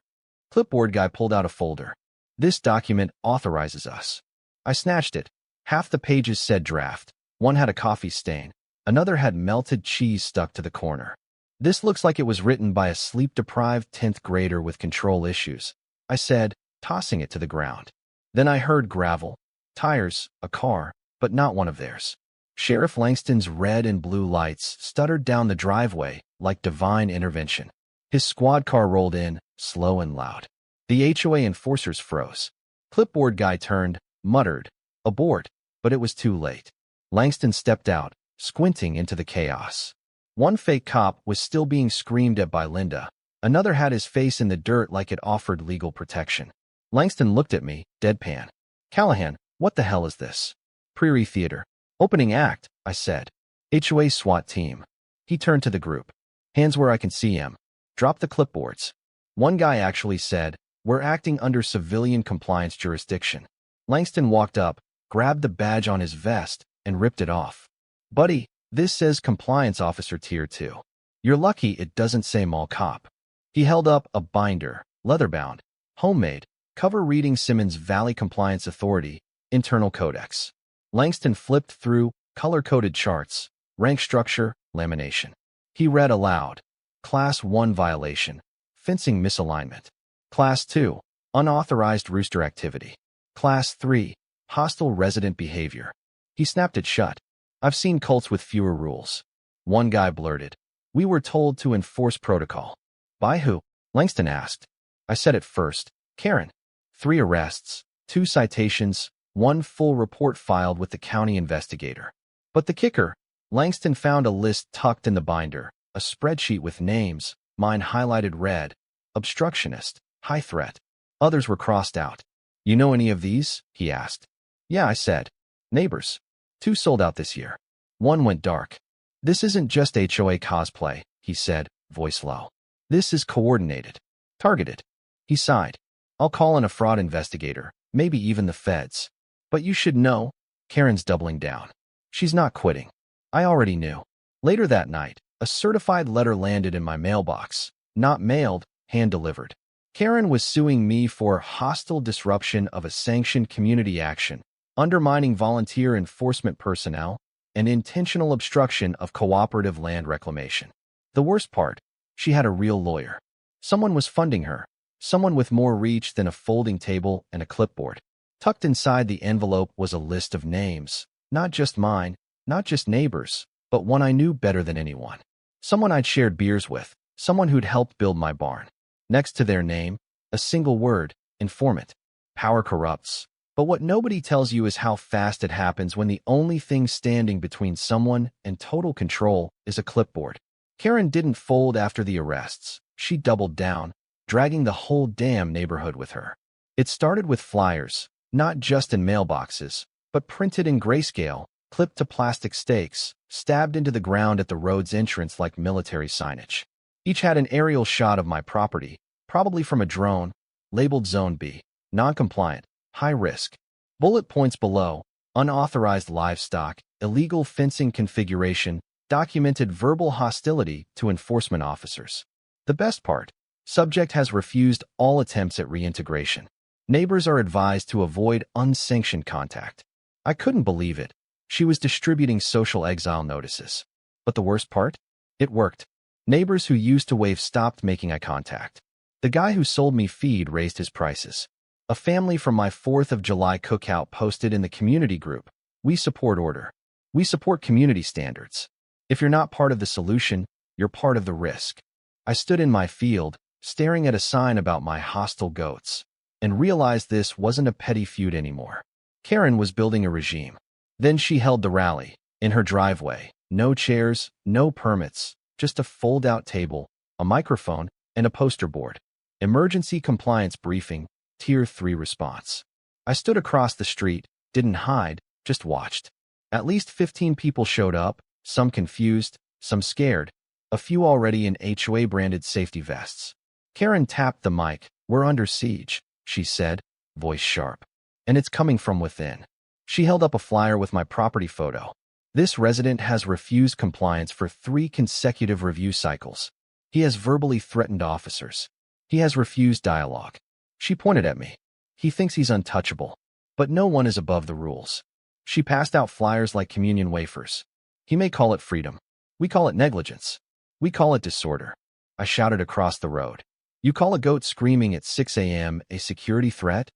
Clipboard guy pulled out a folder. "This document authorizes us." I snatched it. Half the pages said draft. One had a coffee stain. Another had melted cheese stuck to the corner. "This looks like it was written by a sleep-deprived 10th grader with control issues," I said, tossing it to the ground. Then I heard gravel, tires, a car, but not one of theirs. Sheriff Langston's red and blue lights stuttered down the driveway like divine intervention. His squad car rolled in, slow and loud. The HOA enforcers froze. Clipboard guy turned, muttered, "Abort," but it was too late. Langston stepped out, squinting into the chaos. One fake cop was still being screamed at by Linda. Another had his face in the dirt like it offered legal protection. Langston looked at me, deadpan. "Callahan, what the hell is this?" "Prairie Theater. Opening act," I said. "HOA SWAT team." He turned to the group. "Hands where I can see 'em. Drop the clipboards." One guy actually said, "We're acting under civilian compliance jurisdiction." Langston walked up, grabbed the badge on his vest, and ripped it off. "Buddy, this says Compliance Officer Tier 2. You're lucky it doesn't say Mall Cop." He held up a binder, leather-bound, homemade, cover reading Simmons Valley Compliance Authority, Internal Codex. Langston flipped through color-coded charts, rank structure, lamination. He read aloud. Class 1 violation, fencing misalignment. Class 2, unauthorized rooster activity. Class 3, hostile resident behavior. He snapped it shut. "I've seen cults with fewer rules." One guy blurted, "We were told to enforce protocol." "By who?" Langston asked. I said it first. "Karen." 3 arrests, 2 citations, 1 full report filed with the county investigator. But the kicker, Langston found a list tucked in the binder, a spreadsheet with names, mine highlighted red, obstructionist, high threat. Others were crossed out. "You know any of these?" he asked. "Yeah," I said. "Neighbors. 2 sold out this year. 1 went dark." "This isn't just HOA cosplay," he said, voice low. "This is coordinated. Targeted." He sighed. "I'll call in a fraud investigator, maybe even the feds. But you should know, Karen's doubling down. She's not quitting." I already knew. Later that night, a certified letter landed in my mailbox. Not mailed, hand-delivered. Karen was suing me for hostile disruption of a sanctioned community action, undermining volunteer enforcement personnel, and intentional obstruction of cooperative land reclamation. The worst part, she had a real lawyer. Someone was funding her, someone with more reach than a folding table and a clipboard. Tucked inside the envelope was a list of names, not just mine, not just neighbors, but one I knew better than anyone. Someone I'd shared beers with, someone who'd helped build my barn. Next to their name, a single word, informant. Power corrupts. But what nobody tells you is how fast it happens when the only thing standing between someone and total control is a clipboard. Karen didn't fold after the arrests. She doubled down, dragging the whole damn neighborhood with her. It started with flyers, not just in mailboxes, but printed in grayscale, clipped to plastic stakes, stabbed into the ground at the road's entrance like military signage. Each had an aerial shot of my property, probably from a drone, labeled Zone B, non-compliant, high risk. Bullet points below: unauthorized livestock, illegal fencing configuration, documented verbal hostility to enforcement officers. The best part: subject has refused all attempts at reintegration. Neighbors are advised to avoid unsanctioned contact. I couldn't believe it. She was distributing social exile notices. But the worst part? It worked. Neighbors who used to wave stopped making eye contact. The guy who sold me feed raised his prices. A family from my 4th of July cookout posted in the community group, "We support order. We support community standards. If you're not part of the solution, you're part of the risk." I stood in my field, staring at a sign about my hostile goats, and realized this wasn't a petty feud anymore. Karen was building a regime. Then she held the rally, in her driveway. No chairs, no permits, just a fold-out table, a microphone, and a poster board. Emergency compliance briefing, Tier 3 response. I stood across the street, didn't hide, just watched. At least 15 people showed up, some confused, some scared, a few already in HOA-branded safety vests. Karen tapped the mic. "We're under siege," she said, voice sharp. "And it's coming from within." She held up a flyer with my property photo. "This resident has refused compliance for 3 consecutive review cycles. He has verbally threatened officers. He has refused dialogue." She pointed at me. "He thinks he's untouchable. But no one is above the rules." She passed out flyers like communion wafers. "He may call it freedom. We call it negligence. We call it disorder." I shouted across the road. "You call a goat screaming at 6 a.m. a security threat?"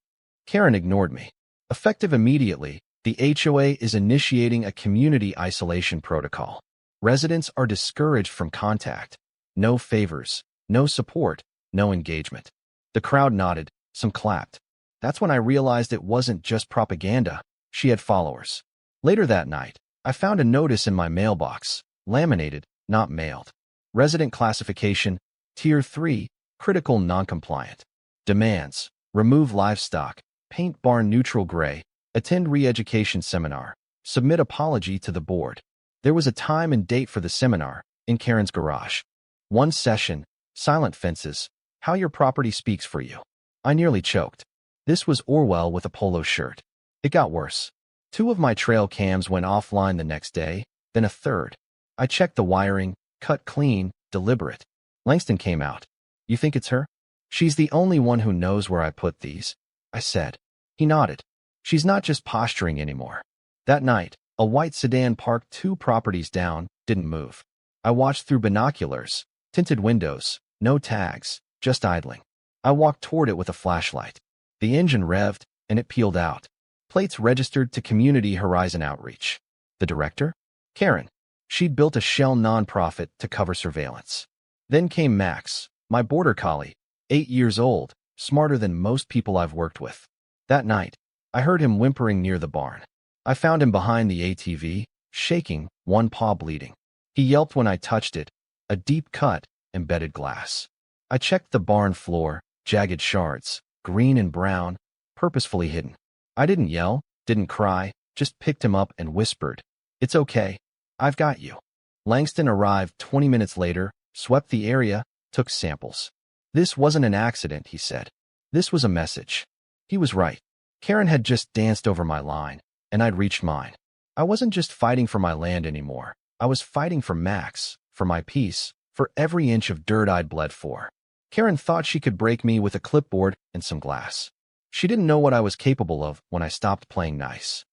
Karen ignored me. Effective immediately, the HOA is initiating a community isolation protocol. Residents are discouraged from contact. No favors, no support, no engagement. The crowd nodded, some clapped. That's when I realized it wasn't just propaganda. She had followers. Later that night, I found a notice in my mailbox, laminated, not mailed. Resident classification, Tier 3, critical non-compliant. Demands: remove livestock, paint barn neutral gray, attend re-education seminar, submit apology to the board. There was a time and date for the seminar, in Karen's garage. 1 session, silent fences, how your property speaks for you. I nearly choked. This was Orwell with a polo shirt. It got worse. 2 of my trail cams went offline the next day, then a third. I checked the wiring, cut clean, deliberate. Langston came out. "You think it's her?" "She's the only one who knows where I put these," I said. He nodded. "She's not just posturing anymore." That night, a white sedan parked 2 properties down, didn't move. I watched through binoculars, tinted windows, no tags, just idling. I walked toward it with a flashlight. The engine revved, and it peeled out. Plates registered to Community Horizon Outreach. The director? Karen. She'd built a shell nonprofit to cover surveillance. Then came Max, my border collie, 8 years old, smarter than most people I've worked with. That night, I heard him whimpering near the barn. I found him behind the ATV, shaking, one paw bleeding. He yelped when I touched it, a deep cut, embedded glass. I checked the barn floor, jagged shards, green and brown, purposefully hidden. I didn't yell, didn't cry, just picked him up and whispered, "It's okay. I've got you." Langston arrived 20 minutes later, swept the area, took samples. "This wasn't an accident," he said. "This was a message." He was right. Karen had just danced over my line, and I'd reached mine. I wasn't just fighting for my land anymore. I was fighting for Max, for my peace, for every inch of dirt I'd bled for. Karen thought she could break me with a clipboard and some glass. She didn't know what I was capable of when I stopped playing nice.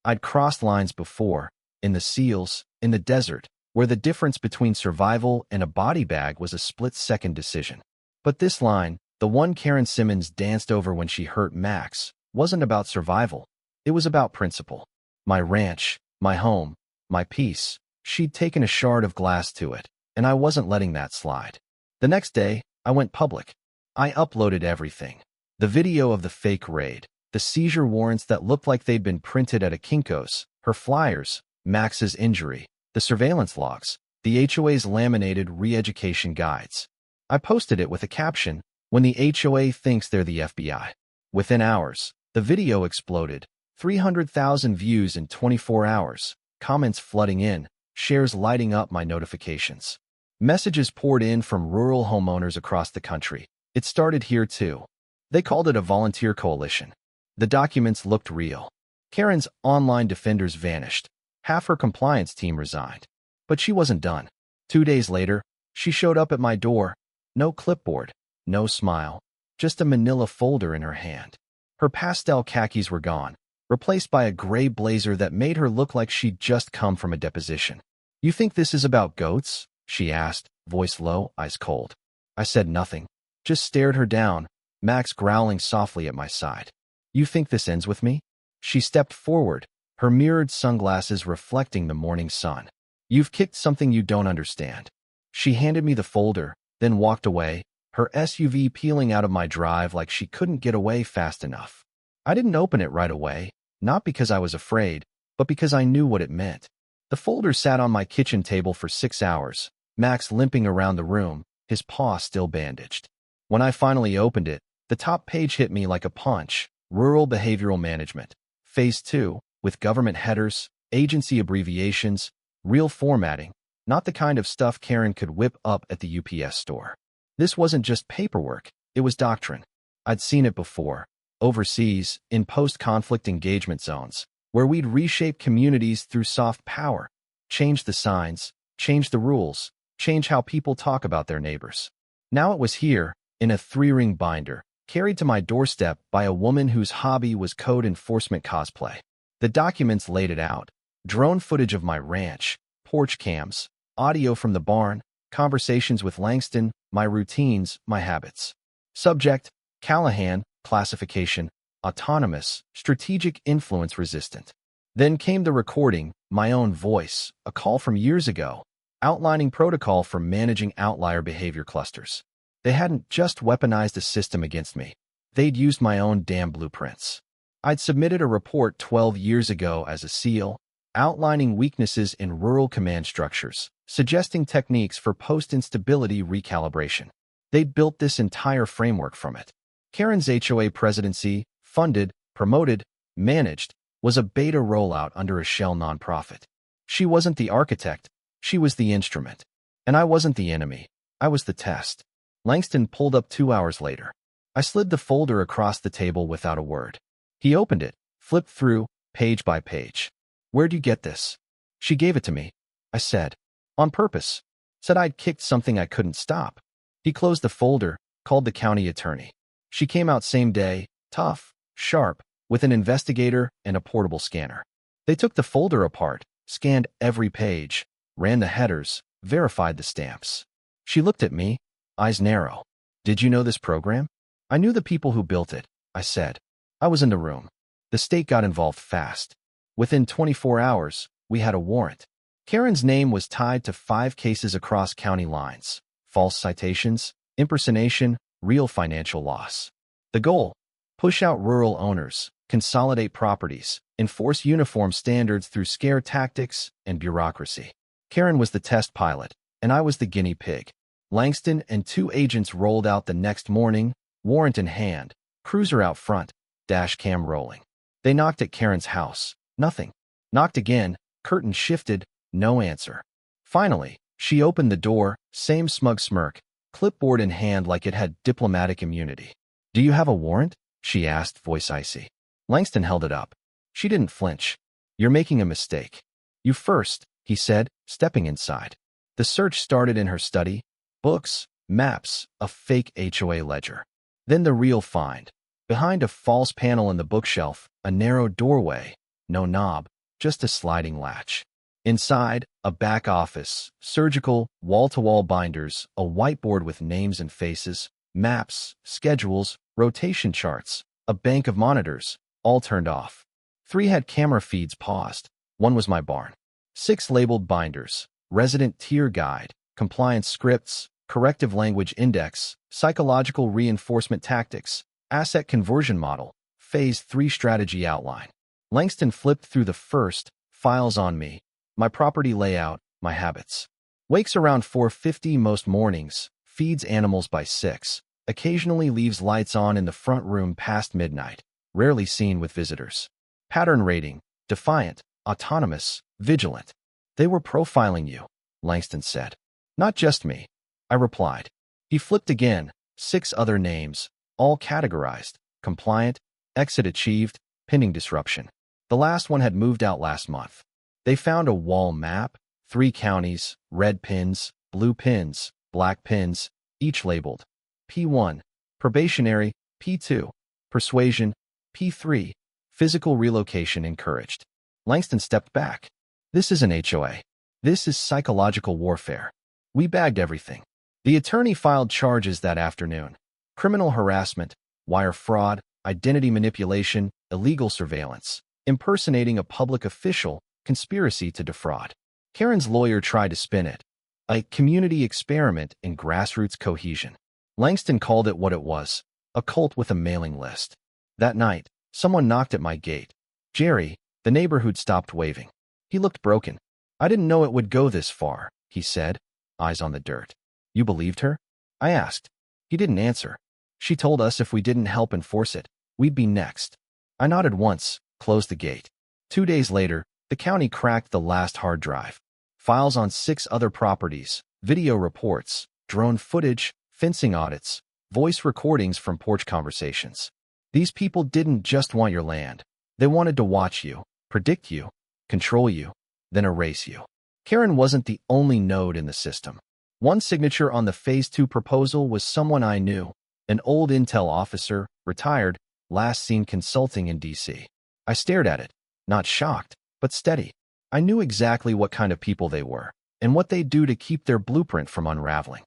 I'd crossed lines before, in the seals, in the desert, where the difference between survival and a body bag was a split-second decision. But this line, the one Karen Simmons danced over when she hurt Max, wasn't about survival. It was about principle. My ranch, my home, my peace. She'd taken a shard of glass to it, and I wasn't letting that slide. The next day, I went public. I uploaded everything. The video of the fake raid, the seizure warrants that looked like they'd been printed at a Kinko's, her flyers, Max's injury, the surveillance logs, the HOA's laminated re-education guides. I posted it with a caption, "When the HOA thinks they're the FBI." Within hours, the video exploded. 300,000 views in 24 hours, comments flooding in, shares lighting up my notifications. Messages poured in from rural homeowners across the country. It started here too. They called it a volunteer coalition. The documents looked real. Karen's online defenders vanished. Half her compliance team resigned. But she wasn't done. 2 days later, she showed up at my door. No clipboard, no smile, just a manila folder in her hand. Her pastel khakis were gone, replaced by a gray blazer that made her look like she'd just come from a deposition. "You think this is about goats?" she asked, voice low, eyes cold. I said nothing, just stared her down, Max growling softly at my side. "You think this ends with me?" She stepped forward, her mirrored sunglasses reflecting the morning sun. "You've kicked something you don't understand." She handed me the folder, then walked away, her SUV peeling out of my drive like she couldn't get away fast enough. I didn't open it right away, not because I was afraid, but because I knew what it meant. The folder sat on my kitchen table for 6 hours, Max limping around the room, his paw still bandaged. When I finally opened it, the top page hit me like a punch. Rural Behavioral Management, Phase 2, with government headers, agency abbreviations, real formatting, not the kind of stuff Karen could whip up at the UPS store. This wasn't just paperwork, it was doctrine. I'd seen it before, overseas, in post-conflict engagement zones, where we'd reshape communities through soft power, change the signs, change the rules, change how people talk about their neighbors. Now it was here, in a 3-ring binder, carried to my doorstep by a woman whose hobby was code enforcement cosplay. The documents laid it out: drone footage of my ranch, porch cams, audio from the barn, conversations with Langston, my routines, my habits. Subject: Callahan, classification: autonomous, strategic influence resistant. Then came the recording, my own voice, a call from years ago, outlining protocol for managing outlier behavior clusters. They hadn't just weaponized a system against me. They'd used my own damn blueprints. I'd submitted a report 12 years ago as a SEAL, outlining weaknesses in rural command structures, suggesting techniques for post-instability recalibration. They'd built this entire framework from it. Karen's HOA presidency, funded, promoted, managed, was a beta rollout under a shell nonprofit. She wasn't the architect, she was the instrument. And I wasn't the enemy, I was the test. Langston pulled up 2 hours later. I slid the folder across the table without a word. He opened it, flipped through, page by page. "Where'd you get this?" "She gave it to me," I said. "On purpose." Said I'd kicked something I couldn't stop. He closed the folder, called the county attorney. She came out same day, tough, sharp, with an investigator and a portable scanner. They took the folder apart, scanned every page, ran the headers, verified the stamps. She looked at me, eyes narrow. "Did you know this program?" "I knew the people who built it," I said. I was in the room. The state got involved fast. Within 24 hours, we had a warrant. Karen's name was tied to 5 cases across county lines: false citations, impersonation, real financial loss. The goal: push out rural owners, consolidate properties, enforce uniform standards through scare tactics and bureaucracy. Karen was the test pilot, and I was the guinea pig. Langston and 2 agents rolled out the next morning, warrant in hand, cruiser out front, dash cam rolling. They knocked at Karen's house. Nothing. Knocked again, curtain shifted, no answer. Finally, she opened the door, same smug smirk, clipboard in hand like it had diplomatic immunity. "Do you have a warrant?" she asked, voice icy. Langston held it up. She didn't flinch. "You're making a mistake." "You first," he said, stepping inside. The search started in her study. Books, maps, a fake HOA ledger. Then the real find. Behind a false panel in the bookshelf, a narrow doorway, no knob, just a sliding latch. Inside, a back office, surgical, wall-to-wall binders, a whiteboard with names and faces, maps, schedules, rotation charts, a bank of monitors, all turned off. 3 had camera feeds paused. 1 was my barn. 6 labeled binders: resident tier guide, compliance scripts, corrective language index, psychological reinforcement tactics, asset conversion model, phase 3 strategy outline. Langston flipped through the first, files on me, my property layout, my habits. Wakes around 4:50 most mornings, feeds animals by 6, occasionally leaves lights on in the front room past midnight, rarely seen with visitors. Pattern rating: defiant, autonomous, vigilant. They were profiling you, Langston said. Not just me, I replied. He flipped again, 6 other names, all categorized: compliant, exit achieved, pending disruption. The last one had moved out last month. They found a wall map, 3 counties, red pins, blue pins, black pins, each labeled P1, probationary, P2, persuasion, P3, physical relocation encouraged. Langston stepped back. This isn't HOA. This is psychological warfare. We bagged everything. The attorney filed charges that afternoon: criminal harassment, wire fraud, identity manipulation, illegal surveillance, impersonating a public official, conspiracy to defraud. Karen's lawyer tried to spin it: a community experiment in grassroots cohesion. Langston called it what it was: a cult with a mailing list. That night, someone knocked at my gate. Jerry, the neighbor who'd stopped waving. He looked broken. I didn't know it would go this far, he said, eyes on the dirt. You believed her? I asked. He didn't answer. She told us if we didn't help enforce it, we'd be next. I nodded once, closed the gate. 2 days later, the county cracked the last hard drive. Files on 6 other properties, video reports, drone footage, fencing audits, voice recordings from porch conversations. These people didn't just want your land. They wanted to watch you, predict you, control you, then erase you. Karen wasn't the only node in the system. One signature on the Phase 2 proposal was someone I knew, an old intel officer, retired, last seen consulting in D.C. I stared at it, not shocked, but steady. I knew exactly what kind of people they were, and what they'd do to keep their blueprint from unraveling.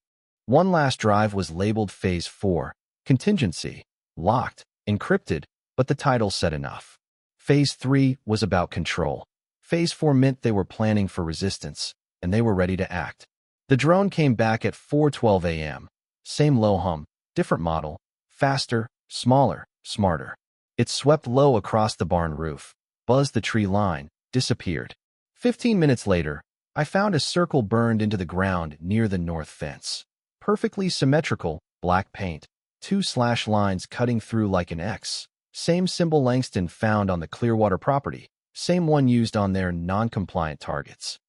One last drive was labeled Phase 4, contingency, locked, encrypted, but the title said enough. Phase 3 was about control. Phase 4 meant they were planning for resistance, and they were ready to act. The drone came back at 4:12 a.m. Same low hum, different model, faster, smaller, smarter. It swept low across the barn roof, buzzed the tree line, disappeared. 15 minutes later, I found a circle burned into the ground near the north fence. Perfectly symmetrical, black paint, 2 slash lines cutting through like an X. Same symbol Langston found on the Clearwater property, same one used on their non-compliant targets.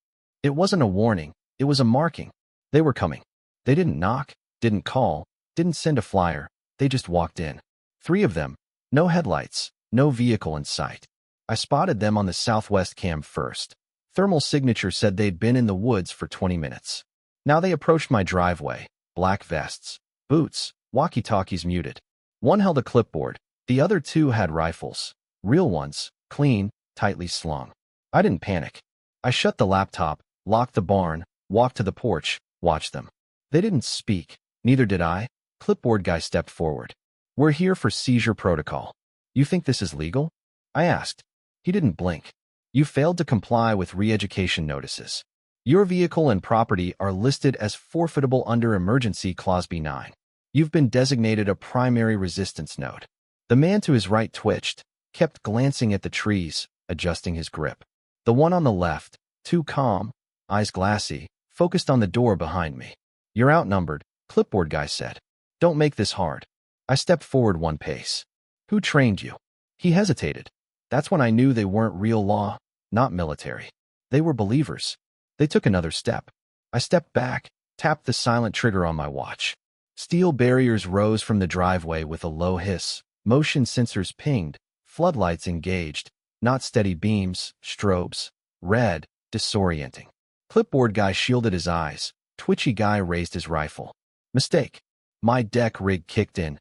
It wasn't a warning, it was a marking. They were coming. They didn't knock, didn't call, didn't send a flyer, they just walked in. 3 of them, no headlights, no vehicle in sight. I spotted them on the southwest cam first. Thermal signature said they'd been in the woods for 20 minutes. Now they approached my driveway, black vests, boots, walkie-talkies muted. One held a clipboard, the other 2 had rifles. Real ones, clean, tightly slung. I didn't panic. I shut the laptop, locked the barn, walked to the porch, watched them. They didn't speak, neither did I. Clipboard guy stepped forward. We're here for seizure protocol. You think this is legal? I asked. He didn't blink. You failed to comply with re-education notices. Your vehicle and property are listed as forfeitable under Emergency Clause B9. You've been designated a primary resistance node. The man to his right twitched, kept glancing at the trees, adjusting his grip. The one on the left, too calm, eyes glassy, focused on the door behind me. You're outnumbered, clipboard guy said. Don't make this hard. I stepped forward 1 pace. Who trained you? He hesitated. That's when I knew they weren't real law, not military. They were believers. They took another step. I stepped back, tapped the silent trigger on my watch. Steel barriers rose from the driveway with a low hiss. Motion sensors pinged, floodlights engaged, not steady beams, strobes, red, disorienting. Clipboard guy shielded his eyes, twitchy guy raised his rifle. Mistake. My deck rig kicked in.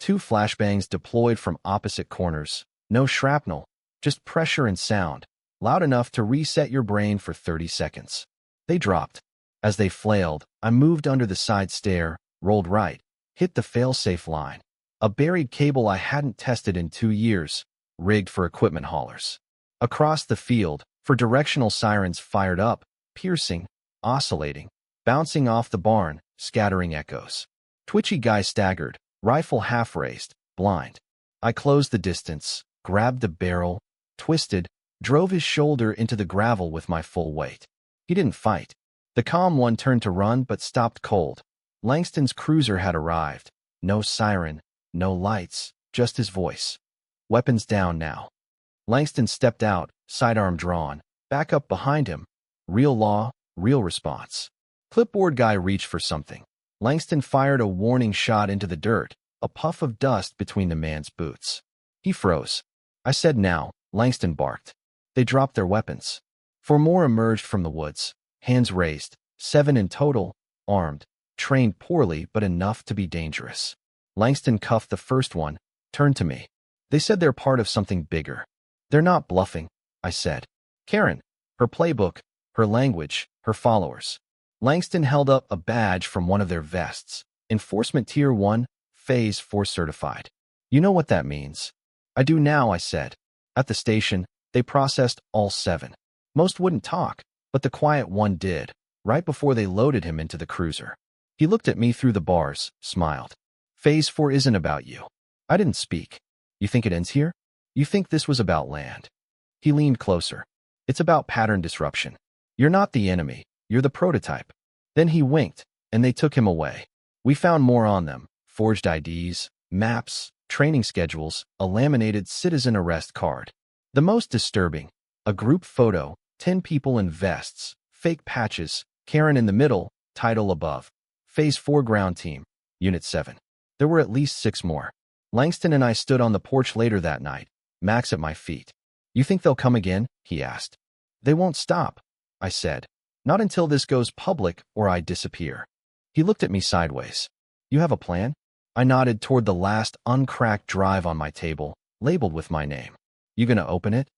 2 flashbangs deployed from opposite corners. No shrapnel, just pressure and sound, loud enough to reset your brain for 30 seconds. They dropped. As they flailed, I moved under the side stair, rolled right, hit the fail-safe line. A buried cable I hadn't tested in 2 years, rigged for equipment haulers. Across the field, for directional sirens fired up, piercing, oscillating, bouncing off the barn, scattering echoes. Twitchy guy staggered, rifle half-raised, blind. I closed the distance, grabbed the barrel, twisted, drove his shoulder into the gravel with my full weight. He didn't fight. The calm one turned to run but stopped cold. Langston's cruiser had arrived. No siren, no lights, just his voice. Weapons down now. Langston stepped out, sidearm drawn, back up behind him. Real law, real response. Clipboard guy reached for something. Langston fired a warning shot into the dirt, a puff of dust between the man's boots. He froze. I said now, Langston barked. They dropped their weapons. 4 more emerged from the woods, hands raised, 7 in total, armed, trained poorly but enough to be dangerous. Langston cuffed the first one, turned to me. They said they're part of something bigger. They're not bluffing, I said. Karen, her playbook, her language, her followers. Langston held up a badge from one of their vests. Enforcement Tier 1, Phase 4 certified. You know what that means. I do now, I said. At the station, they processed all 7. Most wouldn't talk, but the quiet one did, right before they loaded him into the cruiser. He looked at me through the bars, smiled. Phase 4 isn't about you. I didn't speak. You think it ends here? You think this was about land? He leaned closer. It's about pattern disruption. You're not the enemy, you're the prototype. Then he winked, and they took him away. We found more on them, forged IDs, maps, training schedules, a laminated citizen arrest card. The most disturbing, a group photo, 10 people in vests, fake patches, Karen in the middle, title above. Phase 4 ground team, Unit 7. There were at least 6 more. Langston and I stood on the porch later that night, Max at my feet. You think they'll come again? He asked. They won't stop, I said. Not until this goes public or I disappear. He looked at me sideways. You have a plan? I nodded toward the last uncracked drive on my table, labeled with my name. You gonna open it?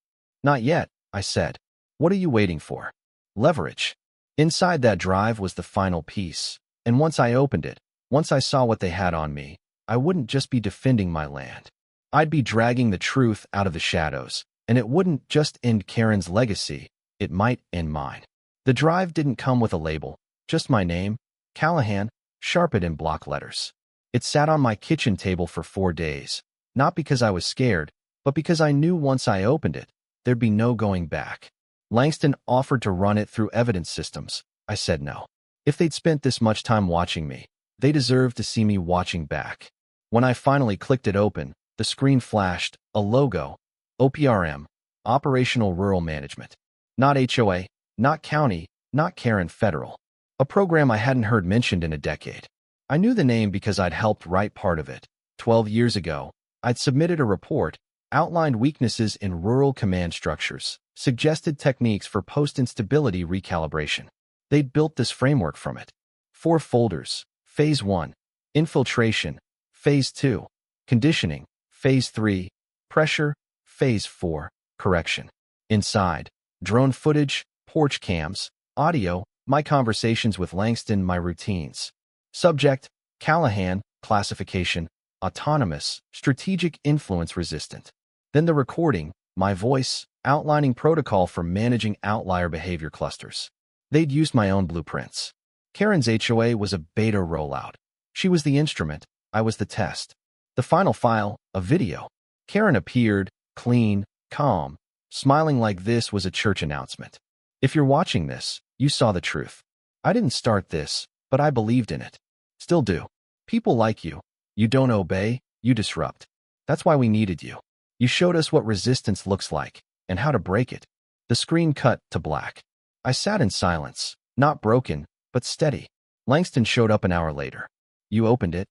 Not yet, I said. What are you waiting for? Leverage. Inside that drive was the final piece, and once I opened it, once I saw what they had on me, I wouldn't just be defending my land. I'd be dragging the truth out of the shadows, and it wouldn't just end Karen's legacy, it might end mine. The drive didn't come with a label, just my name, Callahan, sharpened in block letters. It sat on my kitchen table for 4 days, not because I was scared, but because I knew once I opened it, there'd be no going back. Langston offered to run it through evidence systems. I said no. If they'd spent this much time watching me, they deserved to see me watching back. When I finally clicked it open, the screen flashed, a logo, OPRM, Operational Rural Management. Not HOA, not county, not Karen Federal. A program I hadn't heard mentioned in a decade. I knew the name because I'd helped write part of it. 12 years ago, I'd submitted a report, outlined weaknesses in rural command structures, suggested techniques for post-instability recalibration. They'd built this framework from it. 4 folders. Phase 1, infiltration. Phase 2, conditioning. Phase 3, pressure. Phase 4, correction. Inside, drone footage, porch cams, audio, my conversations with Langston, my routines. Subject, Callahan, classification, autonomous, strategic influence resistant. Then the recording, my voice, outlining protocol for managing outlier behavior clusters. They'd used my own blueprints. Karen's HOA was a beta rollout. She was the instrument, I was the test. The final file, a video. Karen appeared, clean, calm, smiling like this was a church announcement. If you're watching this, you saw the truth. I didn't start this, but I believed in it. Still do. People like you. You don't obey, you disrupt. That's why we needed you. You showed us what resistance looks like, and how to break it. The screen cut to black. I sat in silence, not broken, but steady. Langston showed up an hour later. You opened it?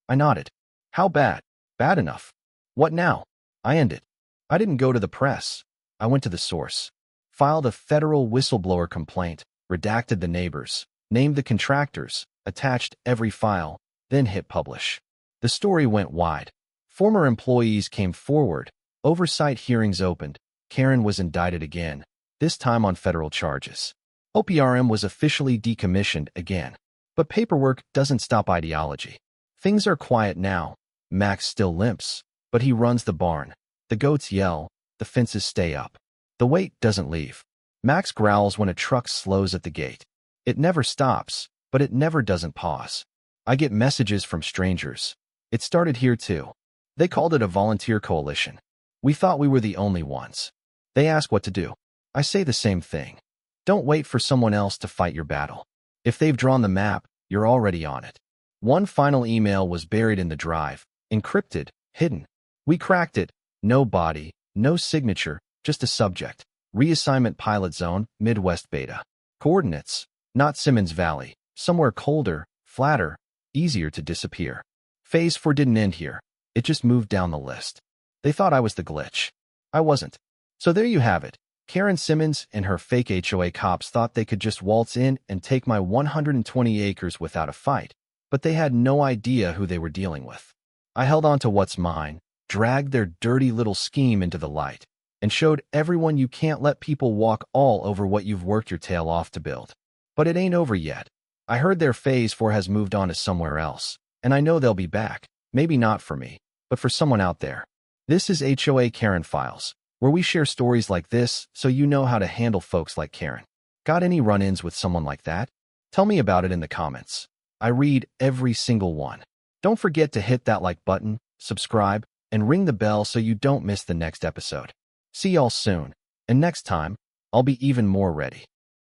I nodded. How bad? Bad enough. What now? I ended. I didn't go to the press. I went to the source. Filed a federal whistleblower complaint, redacted the neighbors, named the contractors, attached every file, then hit publish. The story went wide. Former employees came forward. Oversight hearings opened. Karen was indicted again, this time on federal charges. OPRM was officially decommissioned again. But paperwork doesn't stop ideology. Things are quiet now. Max still limps, but he runs the barn. The goats yell. The fences stay up. The wait doesn't leave. Max growls when a truck slows at the gate. It never stops, but it never doesn't pause. I get messages from strangers. It started here too. They called it a volunteer coalition. We thought we were the only ones. They ask what to do. I say the same thing. Don't wait for someone else to fight your battle. If they've drawn the map, you're already on it. One final email was buried in the drive, encrypted, hidden. We cracked it. No body, no signature, Just a subject. Reassignment pilot zone, Midwest beta. Coordinates. Not Simmons Valley. Somewhere colder, flatter, easier to disappear. Phase 4 didn't end here. It just moved down the list. They thought I was the glitch. I wasn't. So there you have it. Karen Simmons and her fake HOA cops thought they could just waltz in and take my 120 acres without a fight, but they had no idea who they were dealing with. I held on to what's mine, dragged their dirty little scheme into the light, and showed everyone you can't let people walk all over what you've worked your tail off to build. But it ain't over yet. I heard their phase 4 has moved on to somewhere else, and I know they'll be back. Maybe not for me, but for someone out there. This is HOA Karen Files, where we share stories like this so you know how to handle folks like Karen. Got any run-ins with someone like that? Tell me about it in the comments. I read every single one. Don't forget to hit that like button, subscribe, and ring the bell so you don't miss the next episode. See y'all soon, and next time, I'll be even more ready.